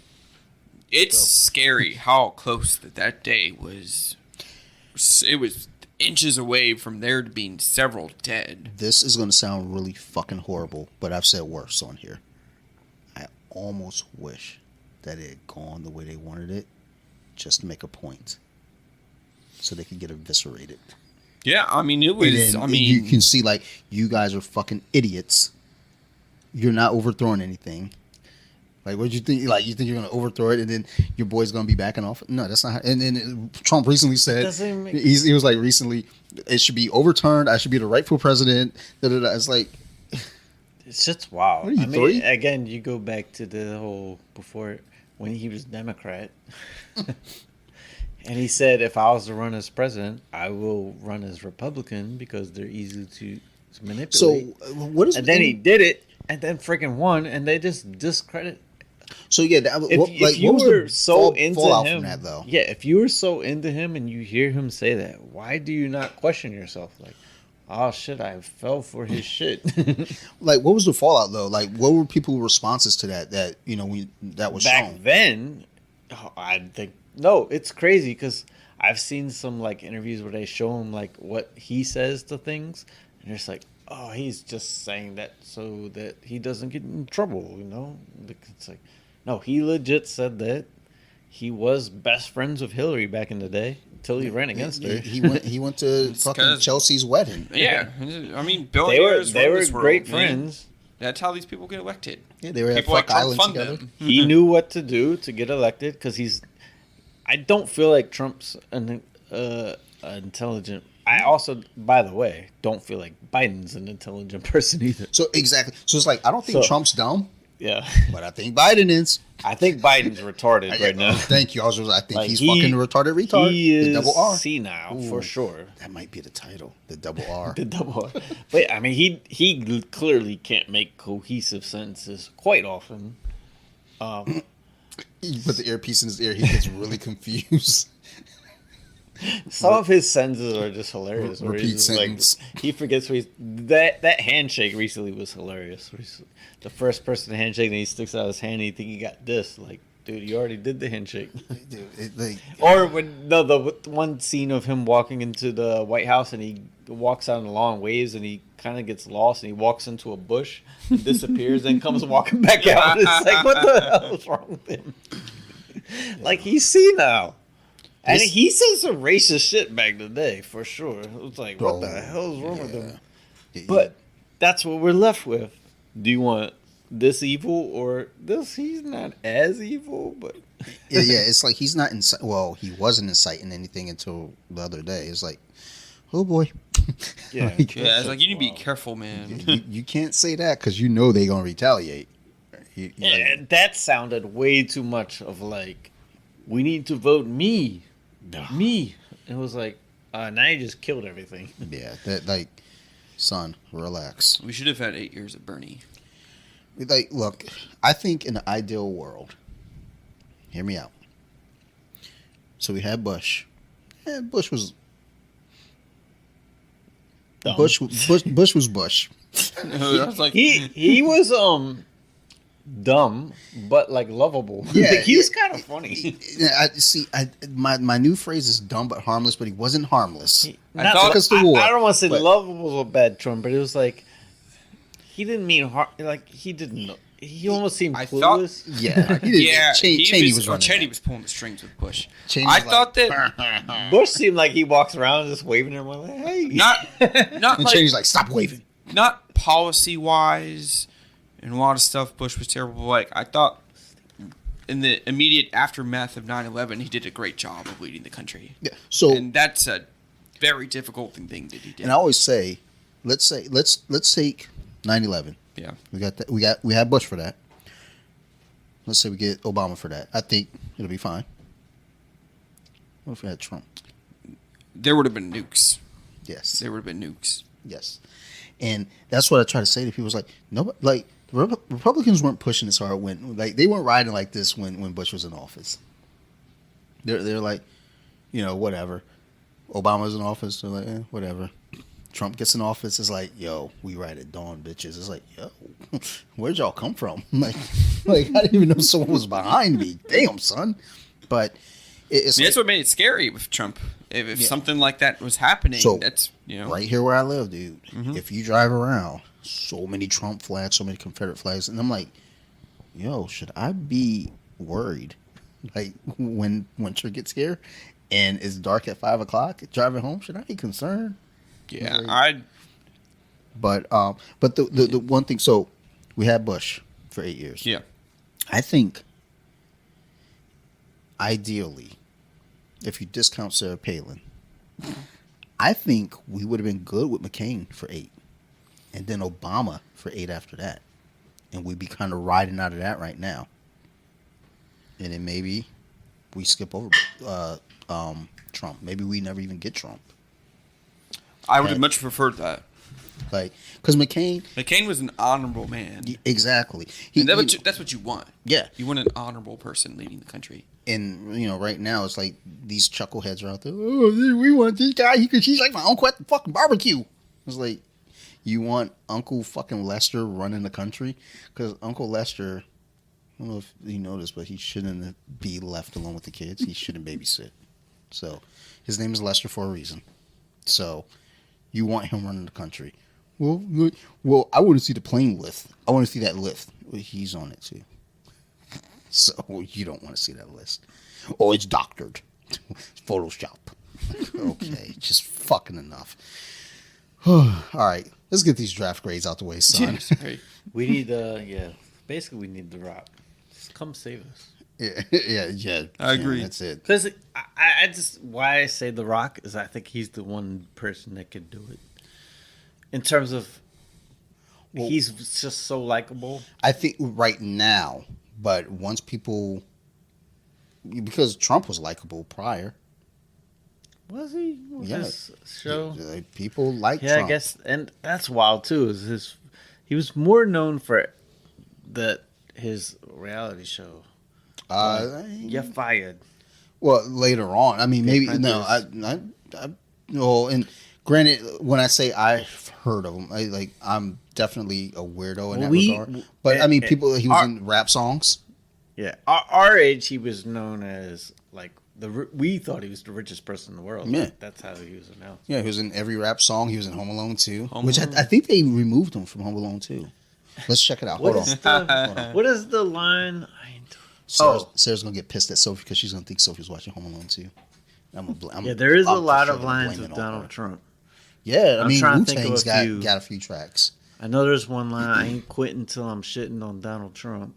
it's scary how close that day was. It was inches away from there to being several dead. This is going to sound really fucking horrible, but I've said worse on here. I almost wish that it had gone the way they wanted it, just to make a point, so they could get eviscerated. Yeah, I mean, it was. I mean, you can see like you guys are fucking idiots. You're not overthrowing anything. Like, what did you think? Like, you think you're going to overthrow it, and then your boy's going to be backing off? No, that's not. And then Trump recently said he was like recently, it should be overturned. I should be the rightful president. It's like, it's just wild. What are you, three? Again, you go back to the whole before when he was Democrat, and he said, if I was to run as president, I will run as Republican because they're easy to manipulate. So what is? And then he did it, and then freaking won, and they just discredit. So yeah, if you were so into him, from that, though? Yeah, if you were so into him and you hear him say that, why do you not question yourself? Like, oh shit, I fell for his shit. Like, what was the fallout though? Like, what were people's responses to that? That that was back shown? then. I think no, it's crazy because I've seen some like interviews where they show him like what he says to things, and it's like, oh, he's just saying that so that he doesn't get in trouble, It's like, no, he legit said that he was best friends with Hillary back in the day until he ran against her. He went to fucking Chelsea's wedding. Yeah, I mean, they were great friends. That's how these people get elected. Yeah, they were at Fuck like Island together. He knew what to do to get elected because I don't feel like Trump's an intelligent. I also, by the way, don't feel like Biden's an intelligent person either. So exactly. So it's like I don't think Trump's dumb. Yeah, but I think Biden is. I think Biden's retarded right now. Thank you. I think like he's fucking retarded retard. He is the double R. senile for sure. That might be the title. The double R. The double R. But I mean, he clearly can't make cohesive sentences quite often. You put the earpiece in his ear, he gets really confused. Some of his sentences are just hilarious. where he's Repeat just sentence. Like, he forgets what that handshake recently was hilarious. The first person to handshake, and he sticks out his hand, and you think he got this. Like, dude, you already did the handshake. Dude, Or the one scene of him walking into the White House, and he walks out on the lawn, waves, and he kind of gets lost, and he walks into a bush, and disappears, and comes walking back out. It's like, what the hell is wrong with him? Like, he's senile. And he said some racist shit back in the day, for sure. It was like, what the hell is wrong with him? But that's what we're left with. Do you want this evil or this? He's not as evil, but... yeah, it's like he's not well, he wasn't inciting anything until the other day. It's like, oh boy. Yeah, it's like, you need to be careful, man. You can't say that because you know they're going to retaliate. That sounded way too much of like, we need to vote me. Me. It was like, now you just killed everything. Yeah, that like, son, relax. We should have had 8 years of Bernie. Like, look, I think in the ideal world, hear me out. So we had Bush. Bush was Dumb. Bush was Bush. I was like, He was dumb, but like lovable. Yeah, Like, he was kind of funny. My new phrase is dumb but harmless, but he wasn't harmless. Not thought- because the war. I don't want to say but- lovable was a bad term, but it was like he didn't mean like he didn't know. He almost seemed I thought- clueless. Yeah, he did. yeah, Cheney was running. Cheney that. was pulling the strings with Bush. Cheney I was thought like, that Bush seemed like he walks around just waving at everyone like, "Hey." not and like Cheney's like, stop waving. not policy wise and a lot of stuff Bush was terrible. Like, I thought in the immediate aftermath of 9/11, he did a great job of leading the country. Yeah. So, And that's a very difficult thing that he did. and I always say, let's take 9/11. Yeah. We got that. We had Bush for that. Let's say we get Obama for that. I think it'll be fine. What if we had Trump? There would have been nukes. Yes. There would have been nukes. Yes. And that's what I try to say to people. It's like, no, like, Republicans weren't pushing this hard when, like, they weren't riding like this when Bush was in office. They're like, whatever. Obama's in office. They're like, whatever. Trump gets in office. It's like, yo, we ride at dawn, bitches. It's like, yo, where'd y'all come from? like I didn't even know someone was behind me. Damn, son. But it's That's what made it scary with Trump. If something like that was happening, So, that's right here where I live, dude. If you drive around, so many Trump flags, so many Confederate flags, and I'm like, yo, should I be worried? Like when winter gets here and it's dark at 5:00 driving home, should I be concerned? Yeah, But the one thing, so we had Bush for 8 years. Yeah. I think ideally, if you discount Sarah Palin, I think we would have been good with McCain for 8, and then Obama for 8 after that, and we'd be kind of riding out of that right now. And then maybe we skip over Trump. Maybe we never even get Trump. I would have much preferred that. Like, because McCain was an honorable man. exactly. And that's what you want. Yeah. You want an honorable person leading the country. And right now it's like these chuckleheads are out there. Oh, we want this guy. He's like my uncle at the fucking barbecue. It's like, you want Uncle fucking Lester running the country? Because Uncle Lester, I don't know if you noticed, but he shouldn't be left alone with the kids. He shouldn't babysit. So his name is Lester for a reason. So you want him running the country. Well, I want to see the plane lift. I want to see that lift. Well, he's on it too. So you don't want to see that list. Oh, it's doctored. Photoshop. Okay, just fucking enough. All right, let's get these draft grades out the way, son. Sorry. We need basically we need The Rock. Just come save us. Yeah. I agree. That's it. Because I just, why I say The Rock is I think he's the one person that could do it. In terms of, he's just so likable. I think right now, but once people, because Trump was likable prior. Was he? His show? Like, people like Yeah, Trump. I guess, and that's wild too. He was more known for his reality show. You're fired. Well, later on. I mean, maybe no. Apprentice. Well, and granted, when I say I've heard of him, I'm definitely a weirdo in that regard. But I mean, people. He was in rap songs. Yeah, our age, he was known as like we thought he was the richest person in the world. Yeah, that's how he was announced. Yeah, he was in every rap song. He was in Home Alone 2, which I think they removed him from Home Alone 2. Let's check it out. Hold on. What is the line? Sarah's gonna get pissed at Sophie because she's gonna think Sophie's watching Home Alone 2. There is a lot of lines with Donald Trump. Yeah, I mean, trying to think Wu-Tang's of a few. got a few tracks. I know there's one line. I ain't quitting until I'm shitting on Donald Trump.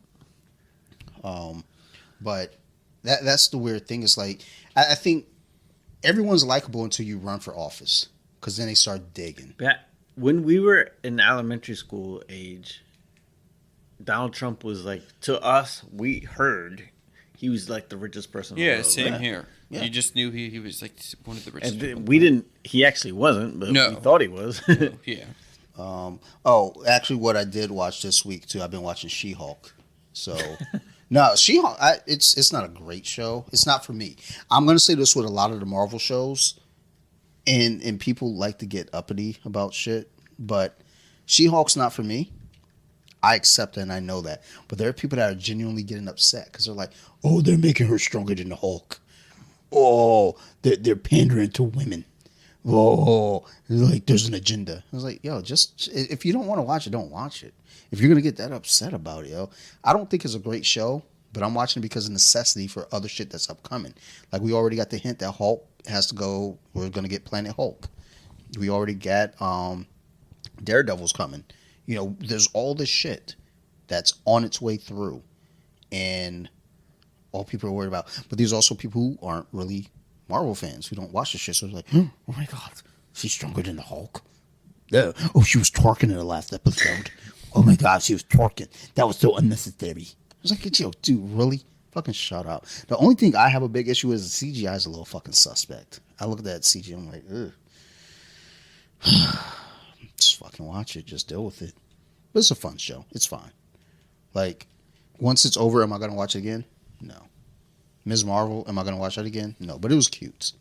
But that's the weird thing. Is like I think everyone's likable until you run for office, because then they start digging. When we were in elementary school age, Donald Trump was like, to us, we heard he was like the richest person in the world. Same here. Yeah. You just knew he was like one of the richest. And we didn't. He actually wasn't, but we thought he was. Yeah. Actually, what I did watch this week too, I've been watching She-Hulk. So, no, She-Hulk. It's not a great show. It's not for me. I'm gonna say this with a lot of the Marvel shows, and people like to get uppity about shit, but She-Hulk's not for me. I accept it and I know that, but there are people that are genuinely getting upset because they're like, "Oh, they're making her stronger than the Hulk. Oh, they're pandering to women. Oh, like there's an agenda." I was like, "Yo, just if you don't want to watch it, don't watch it. If you're gonna get that upset about it, yo, I don't think it's a great show, but I'm watching it because of necessity for other shit that's upcoming. Like we already got the hint that Hulk has to go. We're gonna get Planet Hulk. We already got Daredevil's coming. You know, there's all this shit that's on its way through, and all people are worried about. But there's also people who aren't really Marvel fans who don't watch the shit. So they're like, oh my god, she's stronger than the Hulk. Yeah. Oh, she was twerking in the last episode. Oh my god, she was twerking. That was so unnecessary. I was like, yo, dude, really? Fucking shut up. The only thing I have a big issue is the CGI is a little fucking suspect. I look at that CGI, I'm like, ugh. Just fucking watch it. Just deal with it. But it's a fun show. It's fine. Like, once it's over, am I going to watch it again? No. Ms. Marvel, am I going to watch that again? No. But it was cute.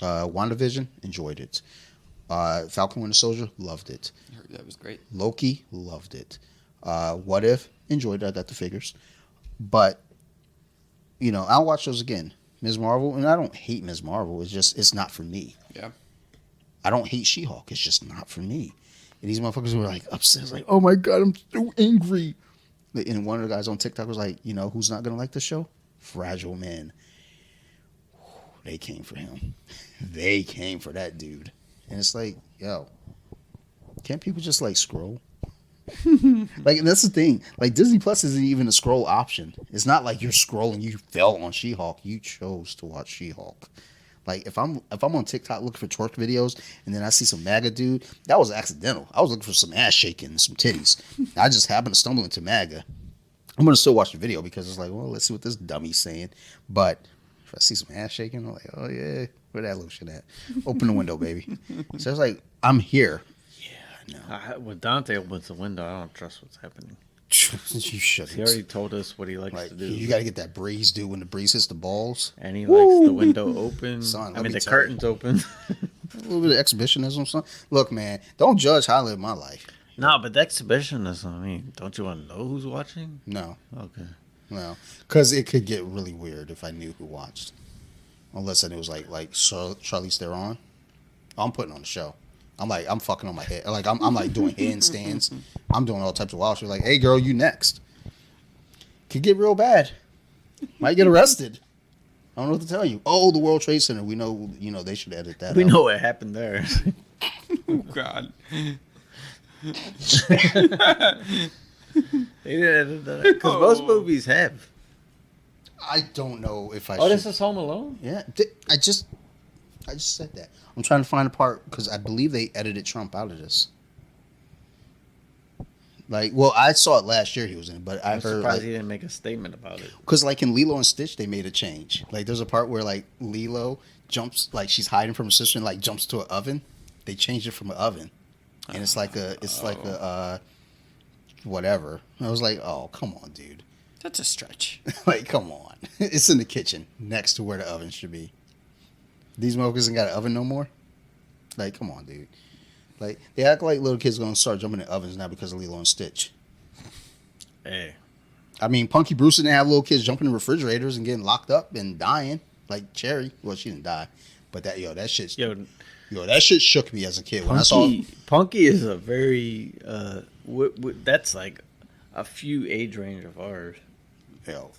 WandaVision, enjoyed it. Falcon Winter Soldier, loved it. I heard that was great. Loki, loved it. What If, enjoyed it. I got the figures. But, you know, I'll watch those again. Ms. Marvel, and I don't hate Ms. Marvel. It's just, it's not for me. Yeah. I don't hate She-Hulk. It's just not for me. And these motherfuckers were like upset. Like, oh my god, I'm so angry. And one of the guys on TikTok was like, you know, who's not gonna like the show? Fragile Man. They came for him. They came for that dude. And it's like, yo, can't people just like scroll? Like, and that's the thing. Like, Disney Plus isn't even a scroll option. It's not like you're scrolling. You fell on She-Hulk. You chose to watch She-Hulk. Like, if I'm on TikTok looking for twerk videos and then I see some MAGA dude, that was accidental. I was looking for some ass shaking and some titties. I just happened to stumble into MAGA. I'm going to still watch the video because it's like, well, let's see what this dummy's saying. But if I see some ass shaking, I'm like, oh, yeah, where that little shit at? Open the window, baby. So it's like, I'm here. Yeah, I know. When Dante opens the window, I don't trust what's happening. You shouldn't. He already told us what he likes to do. You got to get that breeze, dude, when the breeze hits the balls. And he likes the window open. Son, I mean, the curtain's open. A little bit of exhibitionism, son. Look, man, don't judge how I live my life. No, but the exhibitionism, I mean, don't you want to know who's watching? No. Okay. No. Because it could get really weird if I knew who watched. Unless it was like Charlize Theron. I'm putting on the show. I'm fucking on my head. Like, I'm like doing handstands. I'm doing all types of wild shit. Like, hey, girl, you next. Could get real bad. Might get arrested. I don't know what to tell you. Oh, the World Trade Center. We know, they should edit that We out. know what happened there. Oh, God. They didn't edit that because most movies have. I don't know if I Oh, should. this is Home Alone? Yeah. I just said that. I'm trying to find a part because I believe they edited Trump out of this. Like, well, I saw it last year he was in it, but I I'm heard surprised he didn't make a statement about it. because like in Lilo and Stitch they made a change. Like there's a part where like Lilo jumps, like she's hiding from her sister and like jumps to an oven. They changed it from an oven, and it's like a whatever. I was like, oh come on, dude. That's a stretch. Like, come on. It's in the kitchen next to where the oven should be. These motherfuckers ain't got an oven no more? Like, come on, dude. Like, they act like little kids going to start jumping in ovens now because of Lilo and Stitch. Hey. I mean, Punky Brewster didn't have little kids jumping in refrigerators and getting locked up and dying. Like Cherry. Well, she didn't die. But that shit... that shit shook me as a kid. When I saw... Punky is a very... that's like a few age range of ours. Yo.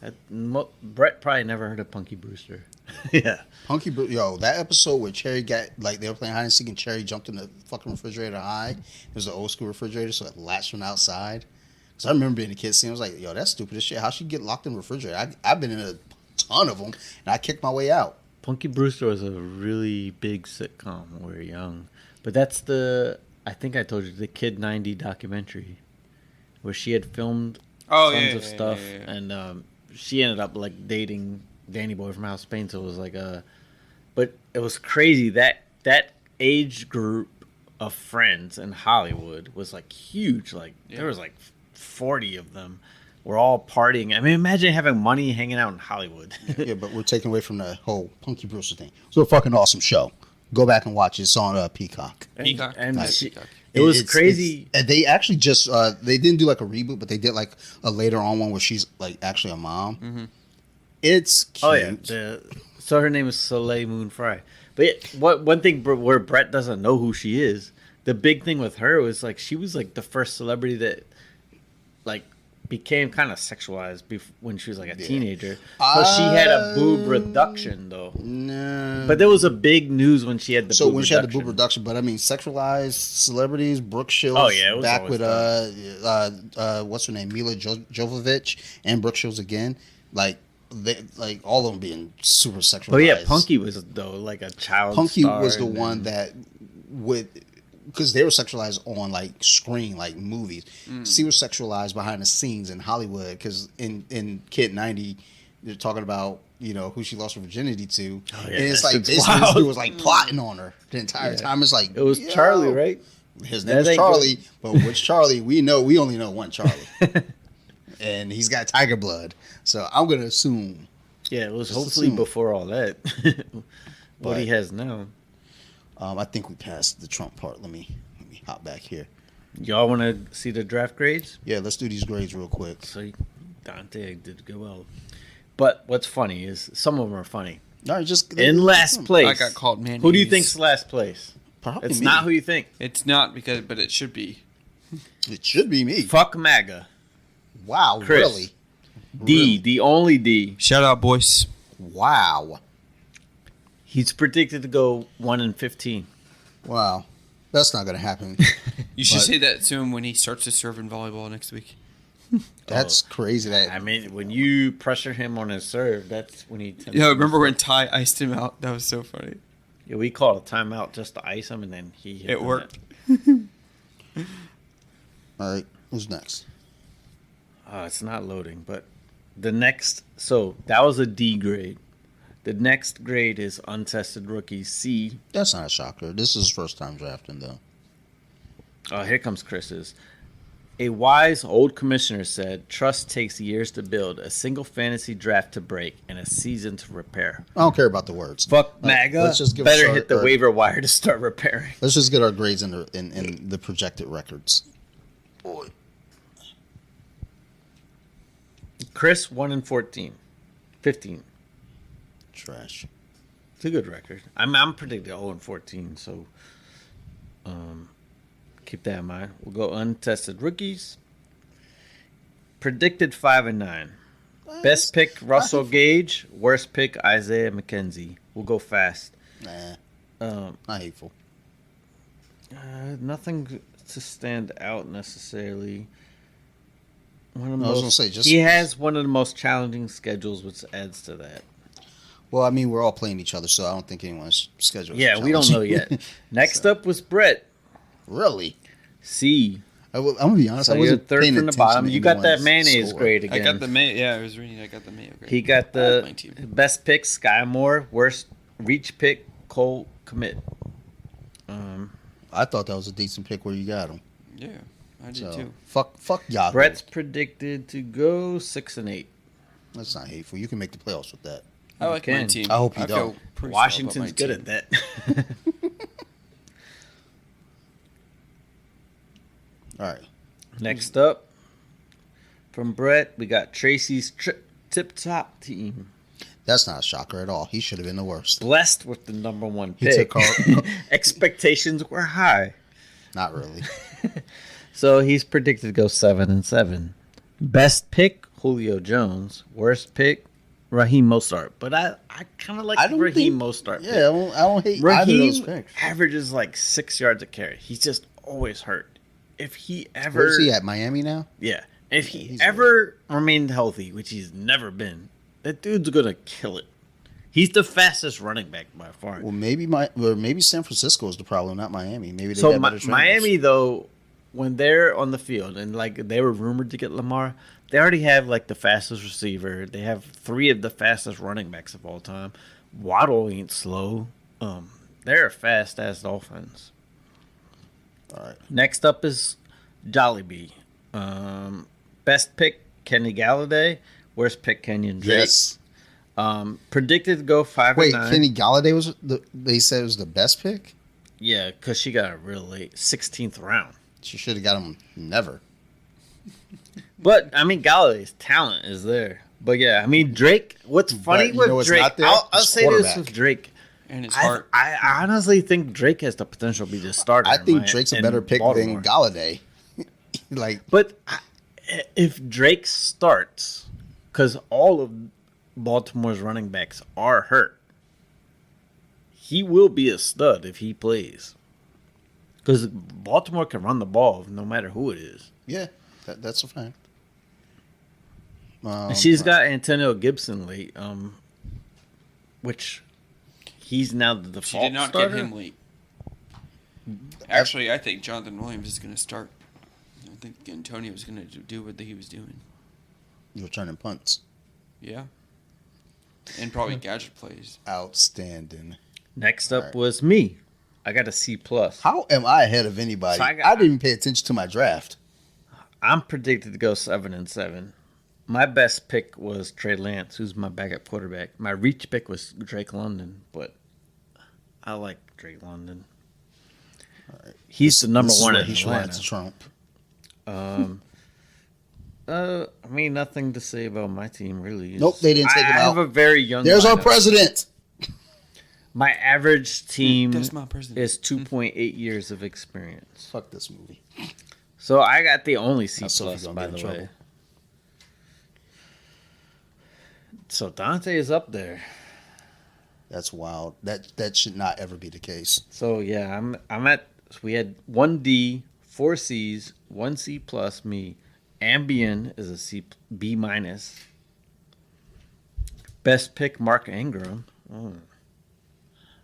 Brett probably never heard of Punky Brewster. Yeah. That episode where Cherry got, like, they were playing hide and seek and Cherry jumped in the fucking refrigerator high. It was an old school refrigerator, so it latched from outside. Because I remember being a kid seeing, I was like, yo, that's stupid as shit. How'd she get locked in the refrigerator? I've been in a ton of them, and I kicked my way out. Punky Brewster was a really big sitcom when we were young. But that's I think I told you, the Kid 90 documentary where she had filmed tons of stuff. Yeah. And she ended up, like, dating Danny Boy from House of Pain. So it was like but it was crazy. That age group of friends in Hollywood was, like, huge. Like, there was, like, 40 of them. We're all partying. I mean, imagine having money hanging out in Hollywood. Yeah, but we're taking away from the whole Punky Brewster thing. It's a fucking awesome show. Go back and watch it. It's on Peacock. Peacock. Peacock. It was crazy. They actually just they didn't do like a reboot, but they did like a later on one where she's like actually a mom. Mm-hmm. It's cute. Oh yeah. So her name is Soleil Moon Frye. But one thing where Brett doesn't know who she is, the big thing with her was like she was like the first celebrity that like became kind of sexualized when she was like a teenager. So she had a boob reduction though. No. But there was a big news when she had the boob reduction. She had the boob reduction, but I mean sexualized celebrities, Brooke Shields. Oh yeah, it was back with what's her name, Mila Jovovich, and Brooke Shields again. Like all of them being super sexualized. But yeah, Punky was though like a child. Punky was the one that would. Because they were sexualized on like screen, like movies. She was sexualized behind the scenes in Hollywood. Because in Kid 90, they're talking about who she lost her virginity to, and it's like basically it was like plotting on her the entire time. It's like it was Charlie, right? His name was Charlie, but which Charlie? We only know one Charlie, and he's got tiger blood. So I'm gonna assume. Yeah, it was hopefully before all that. What he has now. I think we passed the Trump part. Let me hop back here. Y'all want to see the draft grades? Yeah, let's do these grades real quick. So Dante did go well. But what's funny is some of them are funny. No, just in last place. I got called mayonnaise. Who do you think's last place? Probably it's me. not who you think. It's not but it should be. It should be me. Fuck MAGA. Wow, Chris. really? D, the only D. Shout out, boys. Wow. He's predicted to go 1-15. Wow. That's not going to happen. You should say that to him when he starts to serve in volleyball next week. That's crazy. I mean, when you pressure him on his serve, that's when he... Yeah, remember when Ty iced him out? That was so funny. Yeah, we called a timeout just to ice him, and then he hit it worked. All right. Who's next? It's not loading, but the next... So, that was a D grade. The next grade is untested rookie C. That's not a shocker. This is his first time drafting, though. Here comes Chris's. A wise old commissioner said, trust takes years to build, a single fantasy draft to break, and a season to repair. I don't care about the words. Fuck MAGA. Let's just better hit the waiver wire to start repairing. Let's just get our grades in the projected records. Boy. Chris 1-14. 15. Trash. It's a good record. I'm predicting 0-14, so keep that in mind. We'll go untested rookies. Predicted 5-9. Best pick Russell Gage. Worst pick Isaiah McKenzie. We'll go fast. Nah. Not hateful. Nothing to stand out necessarily. He has one of the most challenging schedules, which adds to that. Well, I mean, we're all playing each other, so I don't think anyone's schedule. Yeah, we don't know yet. Next up was Brett. Really? C. I'm gonna be honest. So I wasn't third paying from the attention bottom. to You got that anyone's mayonnaise score. grade again. I got the mayo. Yeah, I was reading. I got the mayo grade. He got the best pick Sky Moore. Worst reach pick Cole Commit. I thought that was a decent pick where you got him. Yeah. I did So too. fuck Yahoo. Brett's predicted to go 6-8. That's not hateful. You can make the playoffs with that. I like my can. team. I hope you feel don't. pretty Washington's solid good about at that. All right. Next up, from Brett, we got Tracy's tip-top team. That's not a shocker at all. He should have been the worst. Blessed with the number one He pick. took Expectations were high. Not really. So he's predicted to go 7-7. Best pick, Julio Jones. Worst pick, Raheem Mostert. But I kind of like I don't Raheem think- Mostert. Yeah, I don't hate either of those Raheem picks. averages like 6 yards a carry. He's just always hurt. If he ever, Where's he at? Miami now? yeah, if he he's ever remained healthy, which he's never been, that dude's gonna kill it. He's the fastest running back by far. Well, maybe maybe San Francisco is the problem, not Miami. Maybe they So got better trainers. Miami though, when they're on the field and like they were rumored to get Lamar, they already have like the fastest receiver. They have 3 of the fastest running backs of all time. Waddle ain't slow. They're a fast ass offense. All right. Next up is Jollibee. Best pick Kenny Galladay. Worst pick Kenyon Drake. Yes. Predicted to go 5-9. Wait, Kenny Galladay was they said it was the best pick? Yeah, because she got it real late, 16th round. She should have got him never. But I mean, Galladay's talent is there. But yeah, I mean Drake. What's funny But you with know what's Drake? not there? I'll His say this quarterback. with Drake. And his I heart. honestly think Drake has the potential to be the starter. I think in Drake's a in better pick Baltimore. than Galladay. Like, But if Drake starts, because all of Baltimore's running backs are hurt, he will be a stud if he plays. Because Baltimore can run the ball no matter who it is. yeah, that's a fact. And she's got Antonio Gibson late, which he's now the default She did not starter. get him late. Actually, I think Jonathan Williams is going to start. I think Antonio was going to do what he was doing. You're returning punts. Yeah. And probably gadget plays. Outstanding. Next up Alright. was me. I got a C+. How am I ahead of anybody? So I didn't even pay attention to my draft. I'm predicted to go 7-7. My best pick was Trey Lance, who's my backup quarterback. My reach pick was Drake London, but I like Drake London. He's the number This is one where in he should Atlanta. answer Trump. I mean, nothing to say about my team, really. Nope, they didn't take him I have out. a very young There's our lineup. president. My average team That's my president. is 2.8 years of experience. Fuck this movie. So I got the only C+, Now Sophie's gonna by get the in way. trouble. So Dante is up there. That's wild. That should not ever be the case. So yeah, I'm at. So we had 1D, 4 Cs, 1 C plus me. Ambien is a C B minus. Best pick Mark Ingram. Oh.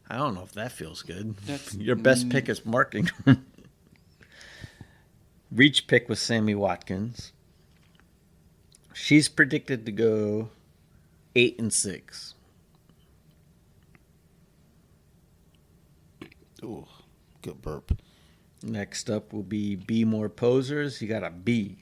I don't know if that feels good. That's- Your best pick is Mark Ingram. Reach pick was Sammy Watkins. She's predicted to go 8-6. Ooh, good burp. Next up will be B more posers. You got a B.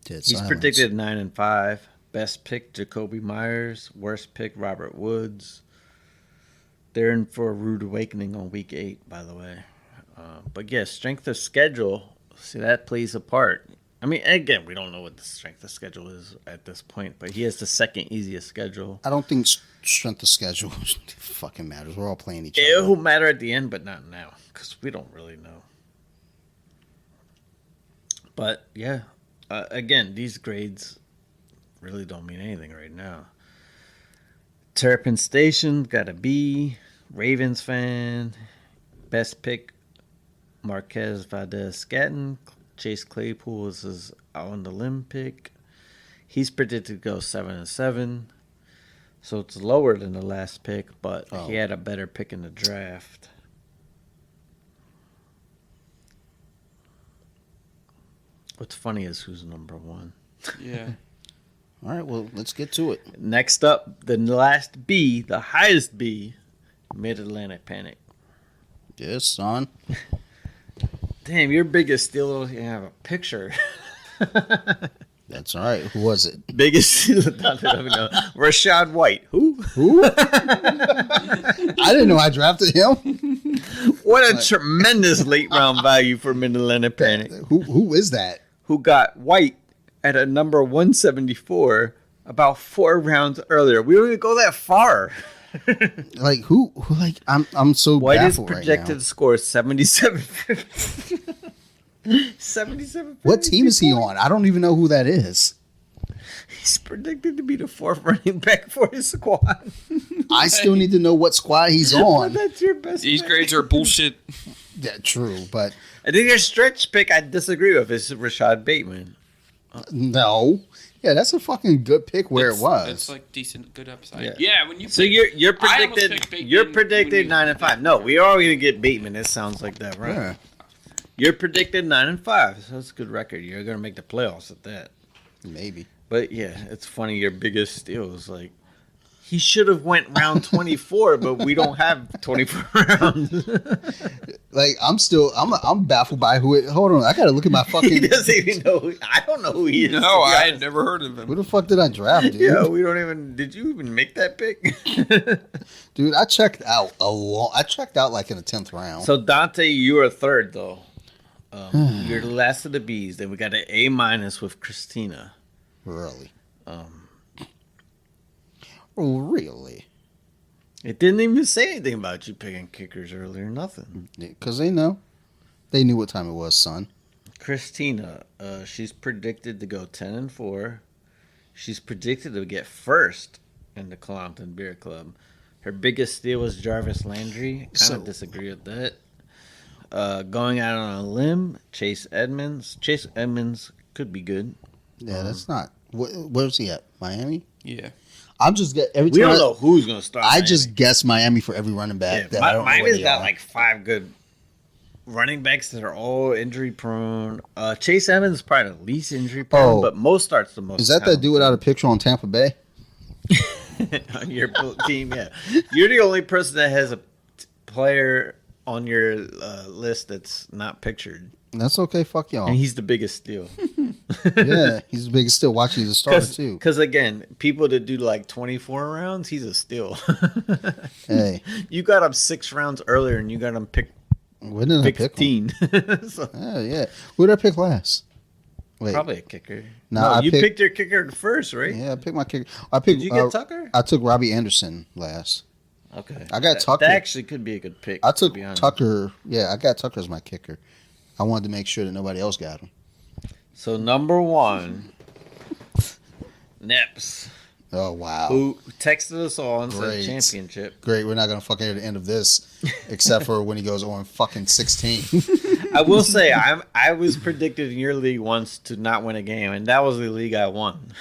Dead He's silence. predicted 9-5. Best pick Jacoby Myers. Worst pick Robert Woods. They're in for a rude awakening on week 8, by the way. But yeah, strength of schedule. See, that plays a part. I mean, again, we don't know what the strength of schedule is at this point, but he has the second easiest schedule. I don't think strength of schedule fucking matters. We're all playing each It other. will matter at the end, but not now, because we don't really know. But yeah, again, these grades really don't mean anything right now. Terrapin Station got a B. Ravens fan. Best pick Marquez Valdez Scatton. Chase Claypool is his on the limb pick. He's predicted to go 7-7. So it's lower than the last pick, but he had a better pick in the draft. What's funny is who's number 1. Yeah. All right, well, let's get to it. Next up, the last B, the highest B, Mid-Atlantic Panic. Yes, son. Damn, your biggest steal. You have a picture. That's all right. Who was it? Biggest steal. Rashad White. Who? I didn't know I drafted him. What a tremendous late round value for Mid-Atlantic Panic. Who is that? Who got White at a number 174 about 4 rounds earlier. We don't even go that far. Like who like I'm so White is baffled right projected now. to score 77. 77. What team is he on? I don't even know who that is. He's predicted to be the 4th running back for his squad. I still need to know what squad he's on. That's your best. These bet. grades are bullshit. Yeah, true, but I think your stretch pick I disagree with is Rashad Bateman. no. Yeah, that's a fucking good pick where it was. It's like decent, good upside. Yeah. Yeah, when you. So pick- you're I almost predicted picked Bateman you're when predicted you- 9-5. No, we are going to get Bateman. It sounds like that, right? Yeah, You're predicted 9-5. So that's a good record. You're going to make the playoffs at that. maybe. But yeah, it's funny. Your biggest steal is like he should have went round 24, but we don't have 24 rounds. Like I'm baffled by who it. Hold on, I gotta look at my He fucking. doesn't even know. I don't know who he is. No, to be I had honest. never heard of Who him. the fuck did I draft, dude? Yeah, we don't even. Did you even make that pick? Dude, I checked out I checked out like in the 10th round. So Dante, you are third though. You're the last of the B's. Then we got an A- with Christina. Really, Um, really, it didn't even say anything about you picking kickers earlier. Nothing. because they knew what time it was, son. Christina, she's predicted to go 10-4. She's predicted to get first in the Colompton Beer Club. Her biggest steal was Jarvis Landry. Kind of disagree with that. Going out on a limb, Chase Edmonds. Chase Edmonds could be good. Yeah, that's not. Where's he at? Miami. Yeah. I'm just get every We time don't know who's going to start. I Miami. just guess Miami for every running back. Yeah, that I don't know Miami's where got they are. like 5 good running backs that are all injury prone. Chase Evans is probably the least injury prone, Oh. but most starts the most. Is that dude without a picture on Tampa Bay? on your team? Yeah, you're the only person that has a player on your list that's not pictured, That's okay. Fuck y'all. and he's the biggest steal. Yeah, he's the biggest still. Watch, he's a starter too. Because again, people that do like 24 rounds, he's a steal. Hey, You got him 6 rounds earlier, and you got him pick when did I pick him? 15. So, Oh yeah, who did I pick last? Wait, probably a kicker. No, No, I you picked- picked your kicker first, right? yeah, I picked my kicker. I picked. Did you get Tucker? I took Robbie Anderson last. Okay. I got Tucker. That actually could be a good pick. I to took be honest. Tucker. Yeah, I got Tucker as my kicker. I wanted to make sure that nobody else got him. So number 1, Neps, Oh wow, who texted us all and said Great. championship. great. We're not gonna fucking hear the end of this, except for when he goes on fucking 16. I will say I was predicted in your league once to not win a game, and that was the league I won.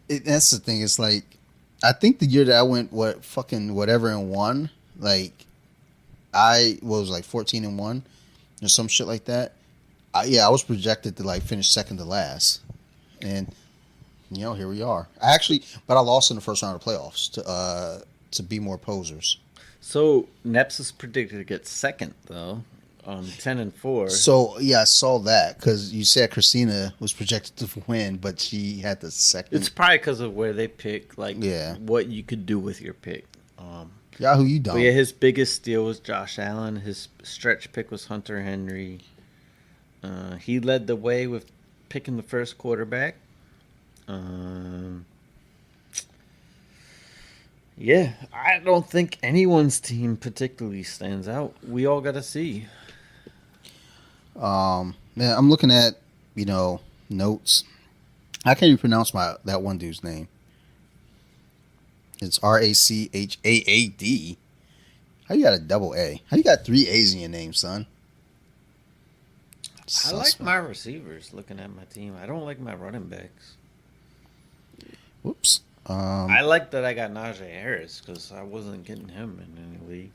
That's the thing. It's like, I think the year that I went whatever and won, like I was like 14-1 or some shit like that. I was projected to like finish second to last, and here we are. But I lost in the first round of playoffs to be more posers. So Neps is predicted to get second though, on 10-4. So yeah, I saw that because you said Christina was projected to win, but she had the second. It's probably because of where they pick, like Yeah. what you could do with your pick. Yahoo, you But don't. yeah, his biggest steal was Josh Allen. His stretch pick was Hunter Henry. He led the way with picking the first quarterback. Yeah, I don't think anyone's team particularly stands out. We all got to see. Yeah, I'm looking at notes. I can't even pronounce that one dude's name. It's Rachaad. How you got a double A? How you got 3 A's in your name, son? I like my receivers looking at my team. I don't like my running backs. Whoops. I like that I got Najee Harris because I wasn't getting him in any league.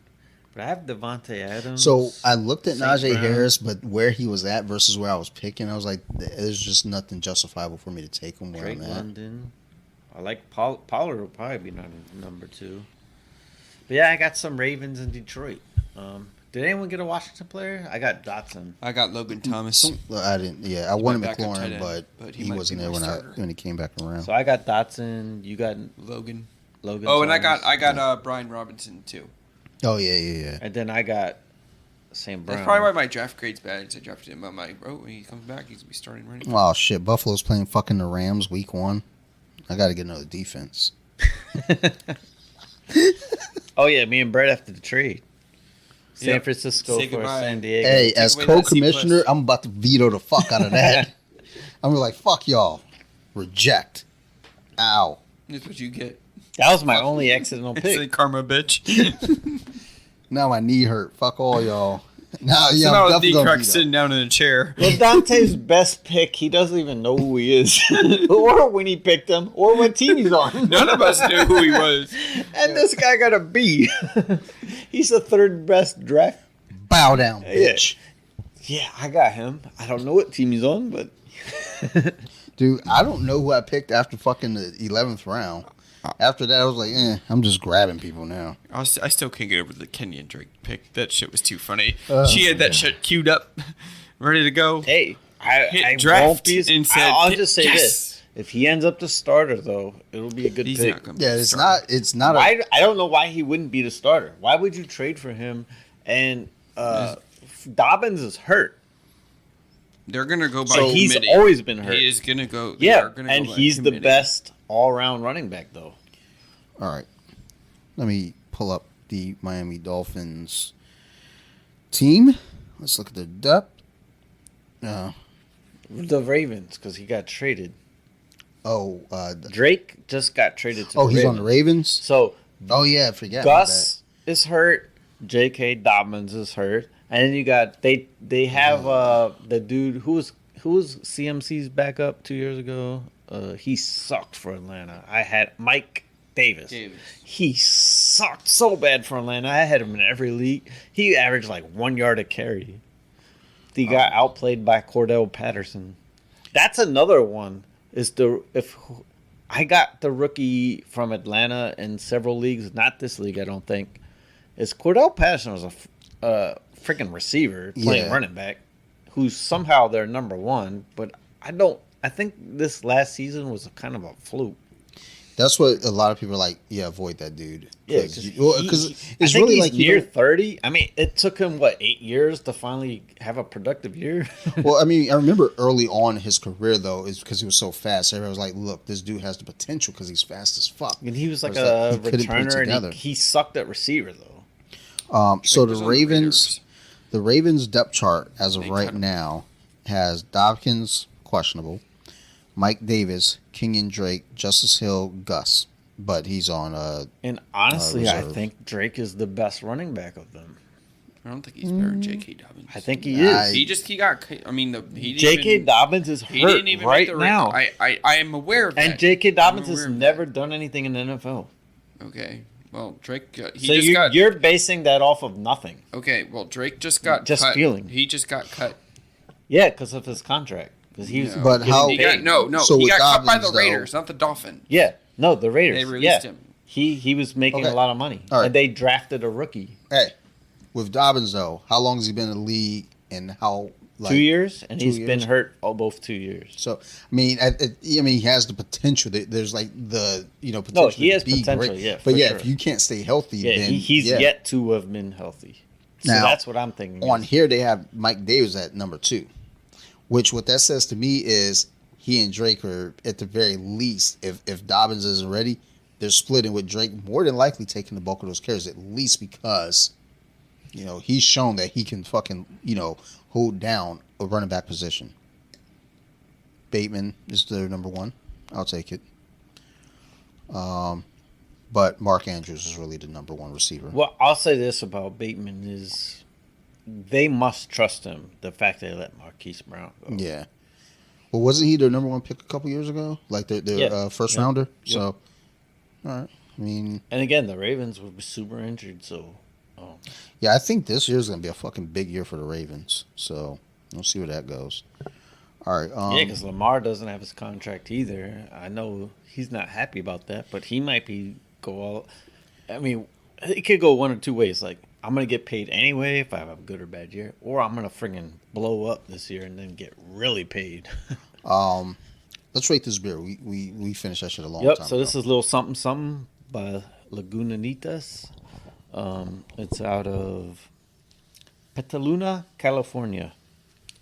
But I have Devontae Adams. So I looked at St. Najee Brown. Harris, but where he was at versus where I was picking, I was like, there's just nothing justifiable for me to take him where Drake I'm at. London. I like Pollard will probably be number 2. But yeah, I got some Ravens in Detroit. Did anyone get a Washington player? I got Dotson. I got Logan Thomas. Well, I didn't. Yeah, I wanted back up tight McLaurin, end, but he might wasn't be there my when starter. when he came back around. So I got Dotson. You got Logan. Logan. Oh, and Thomas. I got Brian Robinson too. Oh yeah. And then I got Sam Brown. That's probably why my draft grade's bad. I drafted him. I'm like, oh, when he comes back, he's gonna be starting right. Oh shit, Buffalo's playing fucking the Rams week 1. I got to get another defense. Oh yeah, me and Brett after the trade. San Yep. Francisco Say for goodbye. San Diego. Hey, Take as away that C+. co-commissioner, I'm about to veto the fuck out of that. I'm like, fuck y'all, reject. Ow. That's what you get. That was my only accidental It's a pick. karma bitch. Now my knee hurt. Fuck all y'all. Now yeah, Somehow I'm with definitely D gonna crack veto. sitting down in a chair. Well, Dante's best pick, he doesn't even know who he is, or when he picked him, or what team he's on. None of us knew who he was. And this guy got a B. He's the third best draft. Bow down, Yeah. bitch. Yeah, I got him. I don't know what team he's on, but Dude, I don't know who I picked after fucking the 11th round. After that, I was like, I'm just grabbing people now. I still can't get over the Kenyon Drake pick. That shit was too funny. Oh, she had that shit queued up, ready to go. hey, I Hit won't draft be. and said, I'll just say yes. this: if he ends up the starter, though, it'll be a good He's pick. not gonna be Yeah, the it's starter. not. It's not. I don't know why he wouldn't be the starter. Why would you trade for him? And Dobbins is hurt. They're gonna go by So he's committee. always been hurt. He is gonna go. they Yeah, are gonna go and by he's the committee. best all-around running back, though. All right. Let me pull up the Miami Dolphins team. Let's look at the depth. The Ravens, because he got traded. Drake just got traded to. he's on the Ravens. So Oh yeah, I forgot. about Gus is hurt. J.K. Dobbins is hurt, and then you got they have the dude who was CMC's backup 2 years ago. He sucked for Atlanta. I had Mike Davis. He sucked so bad for Atlanta. I had him in every league. He averaged like 1 yard a carry. He got outplayed by Cordell Patterson. That's another one. If I got the rookie from Atlanta in several leagues, not this league, I don't think. Is Cordell Patterson was a freaking receiver playing Yeah. running back, who's somehow their number one. But I think this last season was a kind of a fluke. That's what a lot of people are like. Yeah, avoid that dude. Yeah, because I it's think really he's like you near don't- 30. I mean, it took him 8 years to finally have a productive year. Well, I mean, I remember early on in his career though, is because he was so fast. Everyone was like, "Look, this dude has the potential because he's fast as fuck." And he was like Whereas a he couldn't put it returner, together. and he sucked at receiver though. So was the on Ravens, Raiders. the Ravens depth chart as of They right cut him. now has Dobkins questionable, Mike Davis, Kenyon Drake, Justice Hill, Gus, but he's on And honestly, I reserve. think Drake is the best running back of them. I don't think he's better than J.K. Dobbins. I think he I- is. He got. I mean, he didn't J.K. even- Dobbins is He hurt didn't even right make the now, I am aware of that. and J.K. Dobbins I'm has aware of never done anything in the NFL. that. Okay. Well, Drake. He So just got. you're basing that off of nothing. Okay. Well, Drake just got Just cut. feeling. He just got cut. Yeah, because of his contract. Because he was. No. But getting how- He paid. got no. So he with got cut by the Dobbins, though- Raiders, not the Dolphins. Yeah, no, the Raiders. They released him. He was making Okay. a lot of money, All right. and they drafted a rookie. Hey, with Dobbins though, how long has he been in the league and how 2 years, and 2 he's been years? hurt both 2 years. So I mean, he has the potential. There's like the potential. No, he to has be potential, great. yeah, but for yeah, sure. if you can't stay healthy, Yeah, then he's yeah. yet to have been healthy. So Now, that's what I'm thinking. On here, they have Mike Davis at number 2, which what that says to me is he and Drake are at the very least. If Dobbins isn't ready, they're splitting with Drake more than likely taking the bulk of those carries, at least because he's shown that he can fucking hold down a running back position. Bateman is their number 1. I'll take it. But Mark Andrews is really the number 1 receiver. Well, I'll say this about Bateman is they must trust him. The fact they let Marquise Brown go. Yeah. Well, wasn't he their number 1 pick a couple years ago? Like their Yeah. first Yeah. rounder? Yeah. So, all right. I mean, And again, the Ravens were super injured, so yeah, I think this year's going to be a fucking big year for the Ravens. So, we'll see where that goes. All right. yeah, because Lamar doesn't have his contract either. I know he's not happy about that, but he might be go all. I mean, it could go one or two ways. Like, I'm going to get paid anyway if I have a good or bad year, or I'm going to friggin' blow up this year and then get really paid. Let's rate this beer. We finished that shit a long Yep, time so ago. this is a little something something by Lagunitas. It's out of Petaluma, California.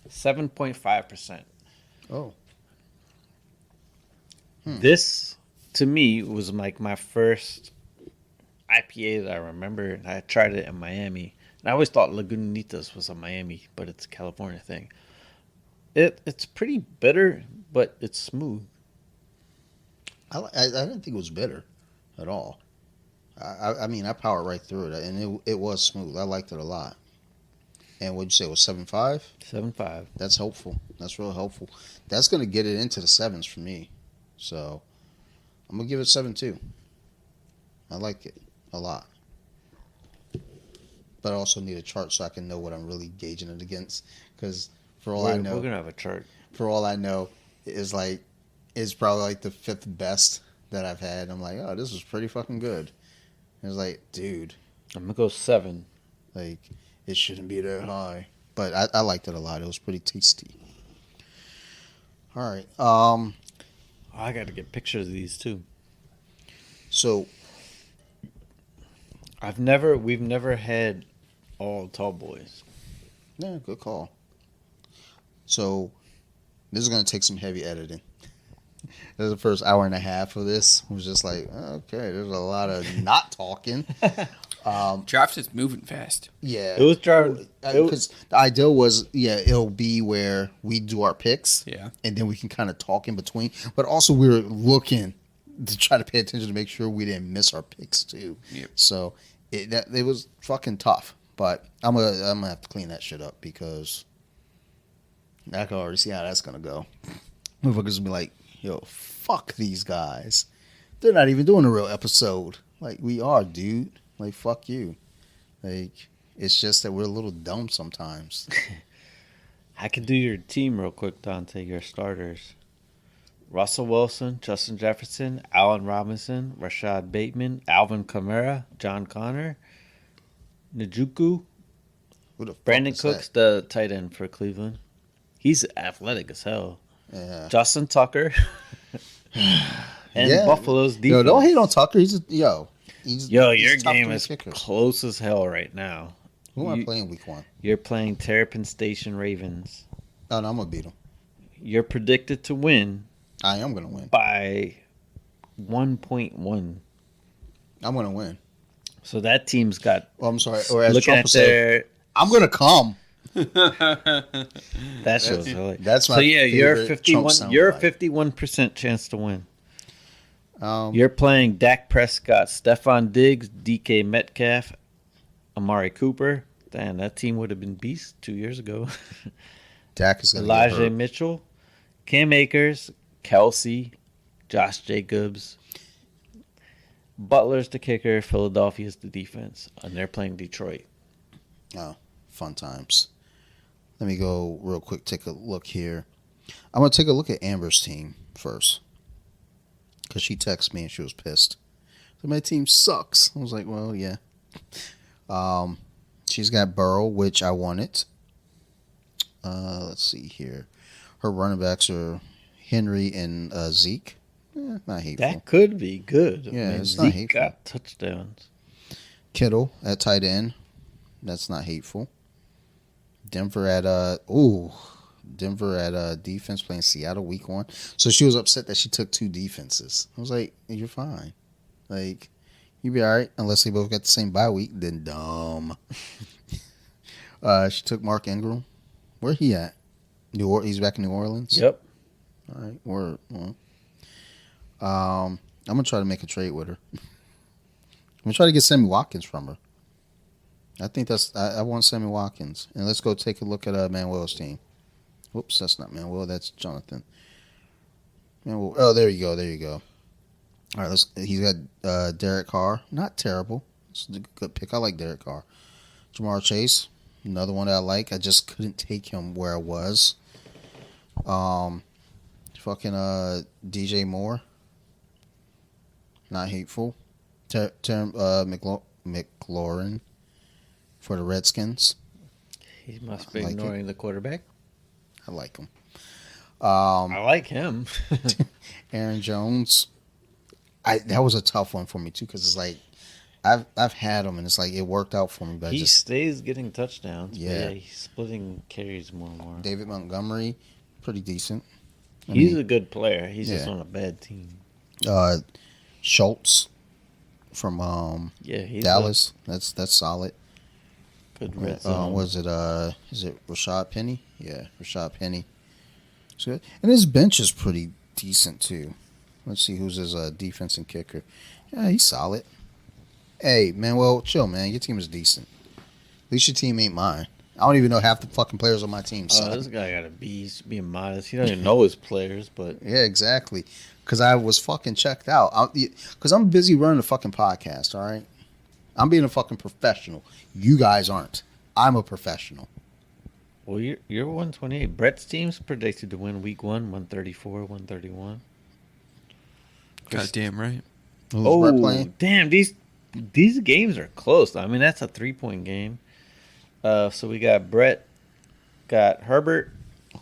7.5%. Oh. This, to me, was like my first IPA that I remember. And I tried it in Miami. And I always thought Lagunitas was a Miami, but it's a California thing. It's pretty bitter, but it's smooth. I didn't think it was bitter at all. I mean, I powered right through it, and it was smooth. I liked it a lot. And what'd you say, it was 7.5? 7.5. That's helpful. That's real helpful. That's going to get it into the 7s for me. So, I'm going to give it 7.2. I like it a lot. But I also need a chart so I can know what I'm really gauging it against. Because for all I know, we're going to have a chart. For all I know, it's probably like the 5th best that I've had. I'm like, oh, this was pretty fucking good. And it's like, dude. I'm going to go 7. Like, it shouldn't be that high. But I liked it a lot. It was pretty tasty. All right. I got to get pictures of these too. So, we've never had all tall boys. yeah, good call. So, this is going to take some heavy editing. This is the first hour and a half of this. It was just like, okay, there's a lot of not talking. Draft is moving fast. Yeah. It was driving. Because the idea was, it'll be where we do our picks. Yeah. And then we can kind of talk in between. But also, we were looking to try to pay attention to make sure we didn't miss our picks, too. Yep. So, it was fucking tough. But I'm gonna have to clean that shit up because I can already see how that's going to go. Motherfuckers will be like, yo, fuck these guys. They're not even doing a real episode. Like, we are, dude. Like, fuck you. Like, it's just that we're a little dumb sometimes. I could do your team real quick, Dante, your starters. Russell Wilson, Justin Jefferson, Allen Robinson, Rashad Bateman, Alvin Kamara, John Connor, Njoku, Who the fuck Brandon is Cooks, that? the tight end for Cleveland. He's athletic as hell. Yeah. Justin Tucker. And Yeah. Buffalo's defense. Yo, don't hate on Tucker. He's Your he's top game 3 is kicker. close as hell right now. Who am I playing week 1? You're playing Terrapin Station Ravens. Oh, no, I'm going to beat him. You're predicted to win I am going to win. by 1.1. I'm going to win. So that team's got. Oh, I'm sorry. Or as Looking Trump at would say, their. I'm going to come. That shows really. That's my So yeah, you're favorite 51. Trump sound You're bite. 51% chance to win. Um, You're playing Dak Prescott, Stephon Diggs, DK Metcalf, Amari Cooper. Damn, that team would have been beast 2 years ago. Dak is going to get Elijah hurt. Mitchell, Cam Akers, Kelsey, Josh Jacobs. Butler's the kicker. Philadelphia's the defense, and they're playing Detroit. Oh, fun times. Let me go real quick, take a look here. I'm going to take a look at Amber's team first. Because she texted me and she was pissed. So my team sucks. I was like, well, yeah. She's got Burrow, which I wanted. Let's see here. Her running backs are Henry and Zeke. Not hateful. That could be good. Yeah, it's Zeke not hateful. got touchdowns. Kittle at tight end. That's not hateful. Denver at defense playing Seattle week 1. So she was upset that she took 2 defenses. I was like, you're fine. Like, you'll be all right unless they both got the same bye week. Then dumb. She took Mark Ingram. Where he at? He's back in New Orleans? Yep. All right. Well, I'm going to try to make a trade with her. I'm going to try to get Sammy Watkins from her. I think I want Sammy Watkins. And let's go take a look at Manuel's team. Whoops, that's not Manuel. That's Jonathan. Manuel, oh, there you go. All right, he's got Derek Carr. Not terrible. It's a good pick. I like Derek Carr. Jamar Chase, another one that I like. I just couldn't take him where I was. DJ Moore. Not hateful. McLaurin for the Redskins. He must be I like ignoring the quarterback. I like him. I like him. Aaron Jones. That was a tough one for me too because it's like I've had him and it's like it worked out for me, but He stays getting touchdowns. Yeah. Yeah, he's splitting carries more and more. David Montgomery, pretty decent. He's a good player. He's just Yeah. on a bad team. Schultz from Yeah, he's Dallas. That's solid. a good red zone. Was it is it Rashad Penny? Yeah, Rashad Penny. It's good. And his bench is pretty decent too. Let's see who's his defense and kicker. Yeah, he's solid. Hey, man, well, chill, man. Your team is decent. At least your team ain't mine. I don't even know half the fucking players on my team. So. This guy got to be he's being modest. He doesn't even know his players, but Yeah, exactly. Because I was fucking checked out. Because I'm busy running a fucking podcast, all right? I'm being a fucking professional. You guys aren't. I'm a professional. well, you're 128. Brett's team's predicted to win week 1, 134, 131. Goddamn right. Who's Brett playing? Damn, these games are close. I mean, that's a 3-point game. So we got Brett, got Herbert,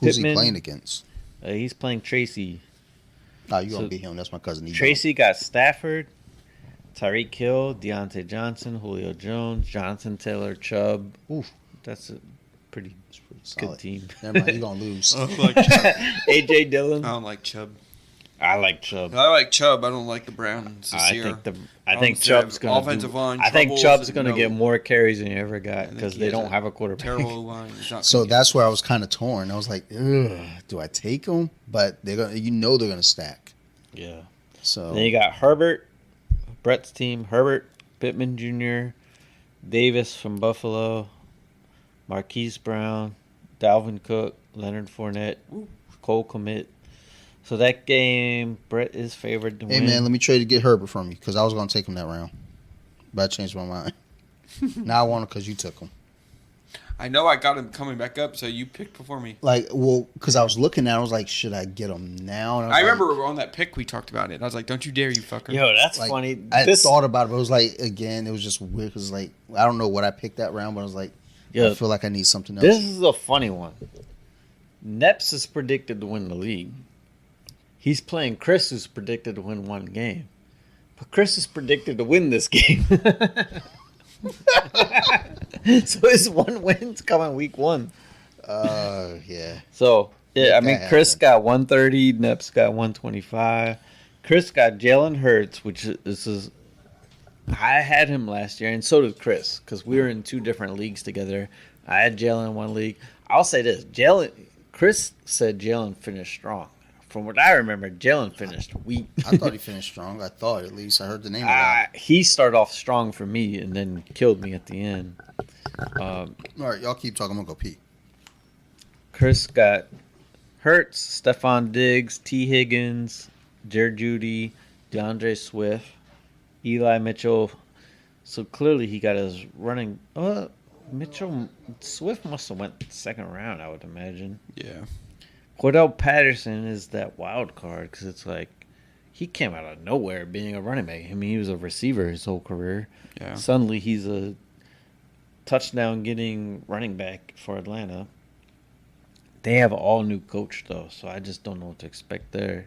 Who's Pittman. he playing against? He's playing Tracy. Oh, you gonna So- beat him? That's my cousin. Tracy got Stafford, Tyreek Hill, Deontay Johnson, Julio Jones, Jonathan Taylor, Chubb. Oof. That's a pretty Solid. good team. Never mind, you're gonna lose. I don't like Chubb. AJ Dillon. I don't like Chubb. I like Chubb. I like Chubb. I don't like the Browns this year. I think Chubb's gonna offensive line. I think troubles Chubb's and gonna get more carries than he ever got think because he they has don't a have a quarterback. Terrible line. He's not So gonna get- that's where I was kind of torn. I was like, ugh, do I take him? But they're gonna, they're gonna stack. Yeah. So Then you got Herbert, Brett's team. Herbert, Pittman Jr., Davis from Buffalo, Marquise Brown, Dalvin Cook, Leonard Fournette, Cole Kmet. So that game, Brett is favored to hey win. man, let me trade to get Herbert from you because I was gonna take him that round, but I changed my mind. Now I want him because you took him. I know I got him coming back up, so you picked before me. Like, well, because I was looking at it, I was like, should I get him now? And I was remember on that pick we talked about it. I was like, "Don't you dare, you fucker!" Yo, that's like, funny. I This, thought about it, but it was like, again, it was just weird because, like, I don't know what I picked that round, but I was like, Yeah. I feel like I need something else. this is a funny one. Neps is predicted to win the league. He's playing Chris, who's predicted to win one game. But Chris is predicted to win this game. So his one win's coming week 1. Yeah. So, yeah, I Make mean, that Chris happen. got 130, Neps got 125. Chris got Jalen Hurts, which is I had him last year, and so did Chris, because we were in 2 different leagues together. I had Jalen in one league. I'll say this: Chris said Jalen finished strong. From what I remember, Jalen finished weak. I thought he finished strong. I thought, at least. I heard the name of that. He started off strong for me, and then killed me at the end. All right, y'all keep talking. I'm going to go pee. Chris got Hurts, Stephon Diggs, T. Higgins, Jared Judy, DeAndre Swift, Eli Mitchell. So clearly he got his running. Mitchell Swift must have went second round, I would imagine. Yeah. Cordell Patterson is that wild card because it's like he came out of nowhere being a running back. I mean, he was a receiver his whole career. Yeah. Suddenly he's a touchdown getting running back for Atlanta. They have an all new coach though, so I just don't know what to expect there.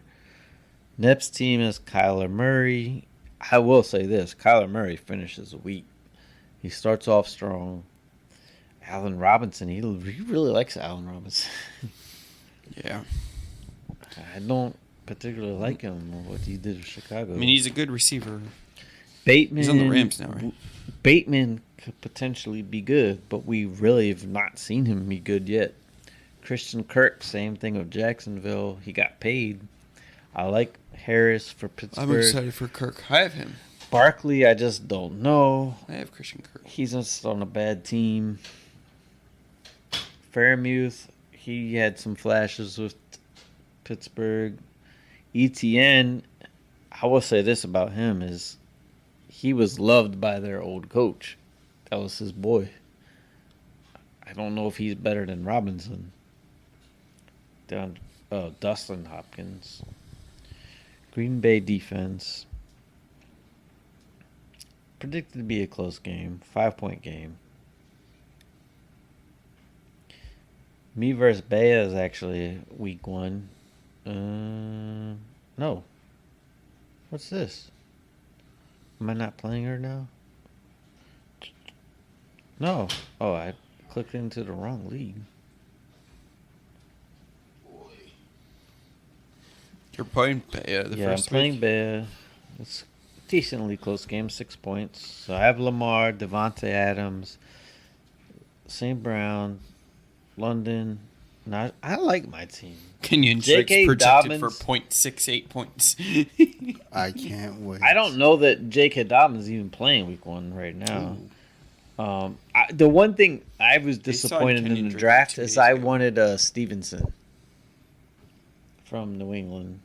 Nep's team is Kyler Murray. I will say this: Kyler Murray finishes weak. He starts off strong. Allen Robinson, he really likes Allen Robinson. Yeah. I don't particularly like him or what he did in Chicago. I mean, he's a good receiver. Bateman. He's on the Rams now, right? Bateman could potentially be good, but we really have not seen him be good yet. Christian Kirk, same thing with Jacksonville. He got paid. I like Harris for Pittsburgh. I'm excited for Kirk. I have him. Barkley, I just don't know. I have Christian Kirk. He's just on a bad team. Fairmouth, he had some flashes with Pittsburgh. ETN, I will say this about him is he was loved by their old coach. That was his boy. I don't know if he's better than Robinson. Dustin Hopkins. Green Bay defense. predicted to be a close game, 5-point game. Me versus Bea is actually week 1. No. What's this? Am I not playing her now? No. Oh, I clicked into the wrong league. You're playing Bea the Yeah, first I'm playing week. Bea. It's a decently close game, 6 points. So I have Lamar, Devontae Adams, St. Brown, London. Not, I like my team. Kenyon J.K. Drake's projected Dobbins. for 0.68 points. I can't wait. I don't know that J.K. Dobbins is even playing week 1 right now. The one thing I was disappointed Kenyon in the Drake draft 2 is days I ago. wanted Stevenson from New England.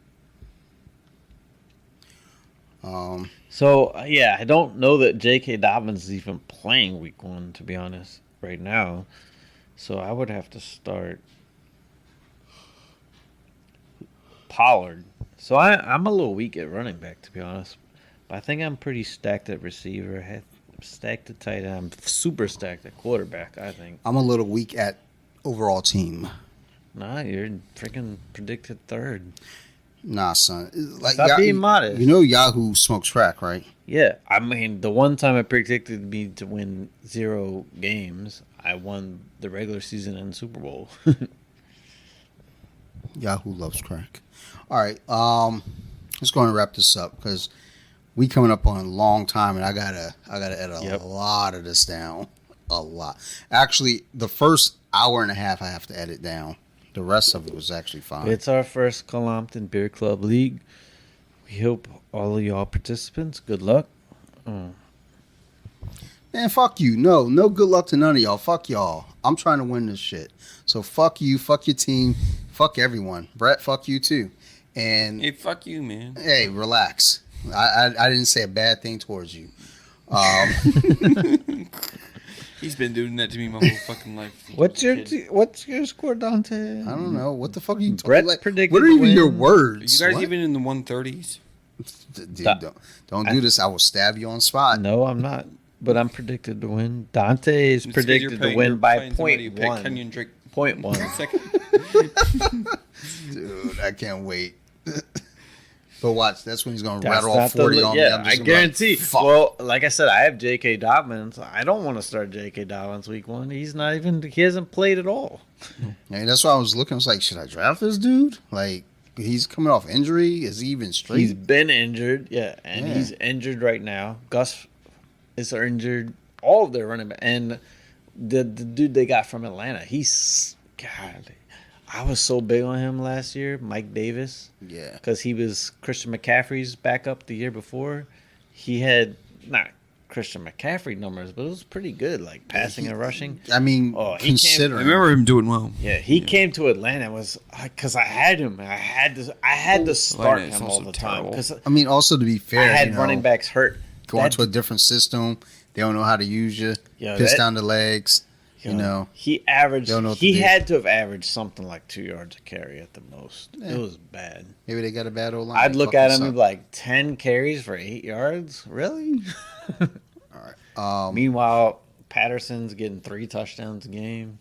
So, yeah, I don't know that J.K. Dobbins is even playing week 1, to be honest, right now. So I would have to start Pollard. So I'm a little weak at running back, to be honest. But I think I'm pretty stacked at receiver. I'm stacked at tight end. I'm super stacked at quarterback, I think. I'm a little weak at overall team. Nah, you're freaking predicted third. Nah, son. Like, Stop being modest. You know Yahoo smokes crack, right? Yeah, I mean, the one time I predicted me to win 0 games, I won the regular season and Super Bowl. Yahoo loves crack. All right, let's go and wrap this up because we coming up on a long time, and I gotta edit Yep. a lot of this down. A lot. Actually, the first hour and a half I have to edit down. The rest of it was actually fine. It's our first Colompton Beer Club League. We hope all of y'all participants, good luck. Man, fuck you. No good luck to none of y'all. Fuck y'all. I'm trying to win this shit. So fuck you, fuck your team, fuck everyone. Brett, fuck you too. And Hey, fuck you, man. hey, relax. I didn't say a bad thing towards you. He's been doing that to me my whole fucking life. What's your Kid. What's your score, Dante? I don't know. What the fuck are you talking Brett like, predicted what are to even your win. words? You guys What? even in the 130s? Dude, Stop. don't do this. I will stab you on spot. No, I'm not. But I'm predicted to win. Dante is It's 'cause you're predicted to playing- win you're by playing somebody who picked 0.1. Kenyon Drake. 0.1. Second. Dude, I can't wait. But watch, that's when he's gonna That's rattle off not the 40 li- on me. yeah, I'm I just gonna be like, guarantee. fuck. Well, like I said, I have J.K. Dobbins. I don't want to start J.K. Dobbins week 1. He hasn't played at all. Yeah, that's why I was looking. I was like, should I draft this dude? Like, he's coming off injury. Is he even straight? He's been injured, yeah, and Yeah. he's injured right now. Gus is injured. All of their running back, and the dude they got from Atlanta, God. I was so big on him last year, Mike Davis, Yeah. because he was Christian McCaffrey's backup the year before. He had not Christian McCaffrey numbers, but it was pretty good, like passing and rushing. I mean, Oh, he I considering. remember him doing well. Yeah, he came to Atlanta was because I had him. I had to start Atlanta is him all also the time terrible. because I mean, also to be I fair, had you know, running backs hurt. going That- to a different system. They don't know how to use you. Yeah, Piss that- down the legs. You know. he averaged. Don't know what to He do. had to have averaged something like 2 yards a carry at the most. Yeah. It was bad. Maybe they got a bad old line. I'd look Fucking at him suck. and be like 10 carries for 8 yards. Really? All right. Meanwhile, Patterson's getting 3 touchdowns a game.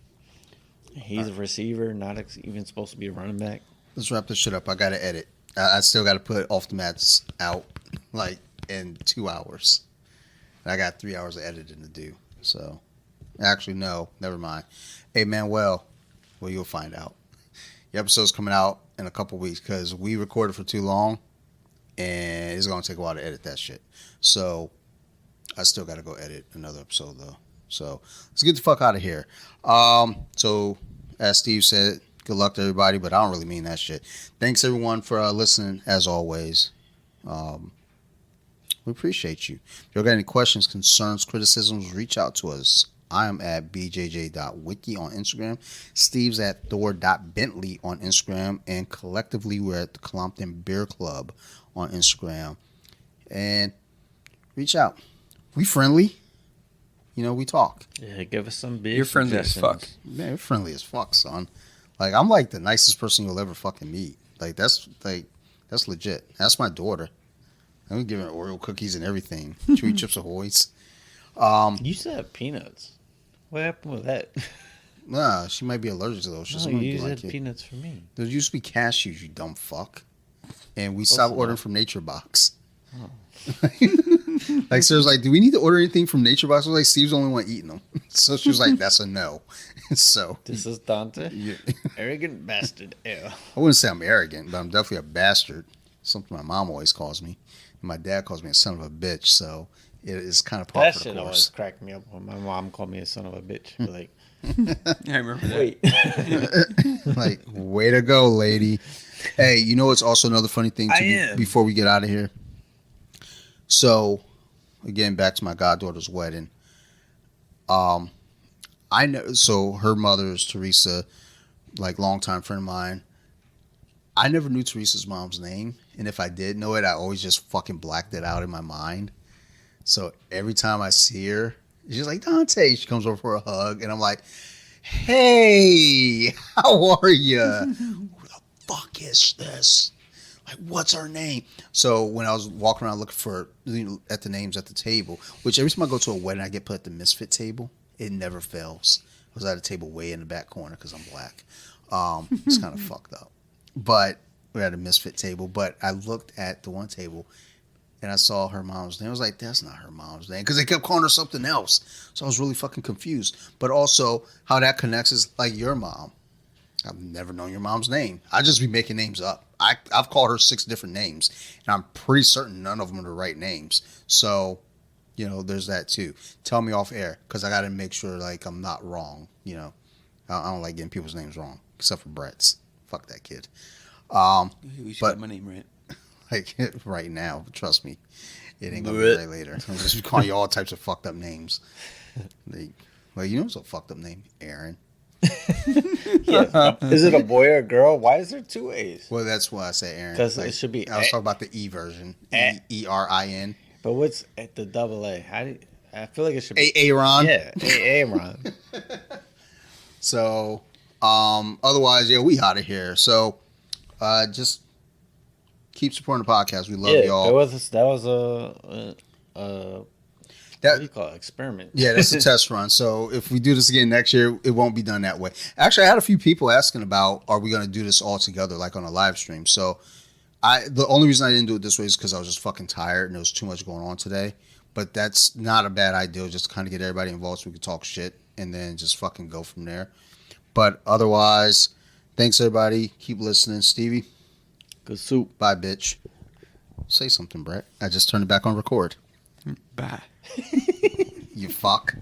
He's a receiver, not even supposed to be a running back. Let's wrap this shit up. I gotta edit. I still gotta put off the mats out like in 2 hours. And I got 3 hours of editing to do. So, actually, no, never mind. Hey, Manuel, well, you'll find out. The episode's coming out in a couple weeks because we recorded for too long, and it's gonna take a while to edit that shit. So, I still gotta go edit another episode though. So, let's get the fuck out of here. So, as Steve said, good luck to everybody, but I don't really mean that shit. Thanks everyone for listening, as always. We appreciate you. If you got any questions, concerns, criticisms, reach out to us. I am at bjj.wiki on Instagram. Steve's at thor.bentley on Instagram. And collectively, we're at the Colompton Beer Club on Instagram. And reach out. We friendly. You know, we talk. Yeah, give us some big You're friendly as fuck. suggestions. Man, we're friendly as fuck, son. Like, I'm like the nicest person you'll ever fucking meet. Like, that's legit. That's my daughter. I'm giving her Oreo cookies and everything. Chewy Chips Ahoy's. You said peanuts. What happened with that? Nah, she might be allergic to those. No, you said peanuts for me. Those used to be cashews, you dumb fuck. And we stopped ordering from Nature Box. Oh. Like, so was like, do we need to order anything from Nature Box? I was like, Steve's the only one eating them. So she was like, that's a no. So this is Dante. Yeah. Arrogant bastard. Ew. I wouldn't say I'm arrogant, but I'm definitely a bastard. Something my mom always calls me. And my dad calls me a son of a bitch. So it is kind of par That for the shit always course. cracked me up when my mom called me a son of a bitch. But like, I remember that. wait. Like, way to go, lady. Hey, you know what's also another funny thing before we get out of here? So, again, back to my goddaughter's wedding. I know. So her mother is Teresa, like longtime friend of mine. I never knew Teresa's mom's name, and if I did know it, I always just fucking blacked it out in my mind. So every time I see her, she's like, Dante. She comes over for a hug, and I'm like, hey, how are you? Who the fuck is this? Like, what's her name? So when I was walking around looking for at the names at the table, which every time I go to a wedding, I get put at the misfit table. It never fails. I was at a table way in the back corner because I'm black. It's kind of fucked up. But we're at a misfit table. But I looked at the one table and I saw her mom's name. I was like, that's not her mom's name, because they kept calling her something else. So I was really fucking confused. But also how that connects is like your mom. I've never known your mom's name. I just be making names up. I've called her 6 different names, and I'm pretty certain none of them are the right names. So, you know, there's that too. Tell me off air, because I got to make sure, like, I'm not wrong. You know, I don't like getting people's names wrong, except for Brett's. Fuck that kid. We should get my name right. Like, right now, trust me, it ain't gonna be right later. I'm just calling you all types of fucked up names. Well, you know what's a fucked up name? Aaron. Yeah. Is it a boy or a girl? Why is there 2 A's? Well, that's why I say Aaron. Because it should be. I was talking about the E version. Erin. But what's at the double A? I feel like it should be Aaron. Yeah, Aaron. So, otherwise, yeah, we out of here. So, just keep supporting the podcast. We love y'all. That was a what do you call it? Experiment. Yeah, that's a test run. So if we do this again next year, it won't be done that way. Actually, I had a few people asking about, are we going to do this all together, like on a live stream? So the only reason I didn't do it this way is because I was just fucking tired and there was too much going on today. But that's not a bad idea, just to kind of get everybody involved so we can talk shit and then just fucking go from there. But otherwise, thanks everybody. Keep listening. Stevie. Good soup. Bye, bitch. Say something, Brett. I just turned it back on record. Bye. You fuck.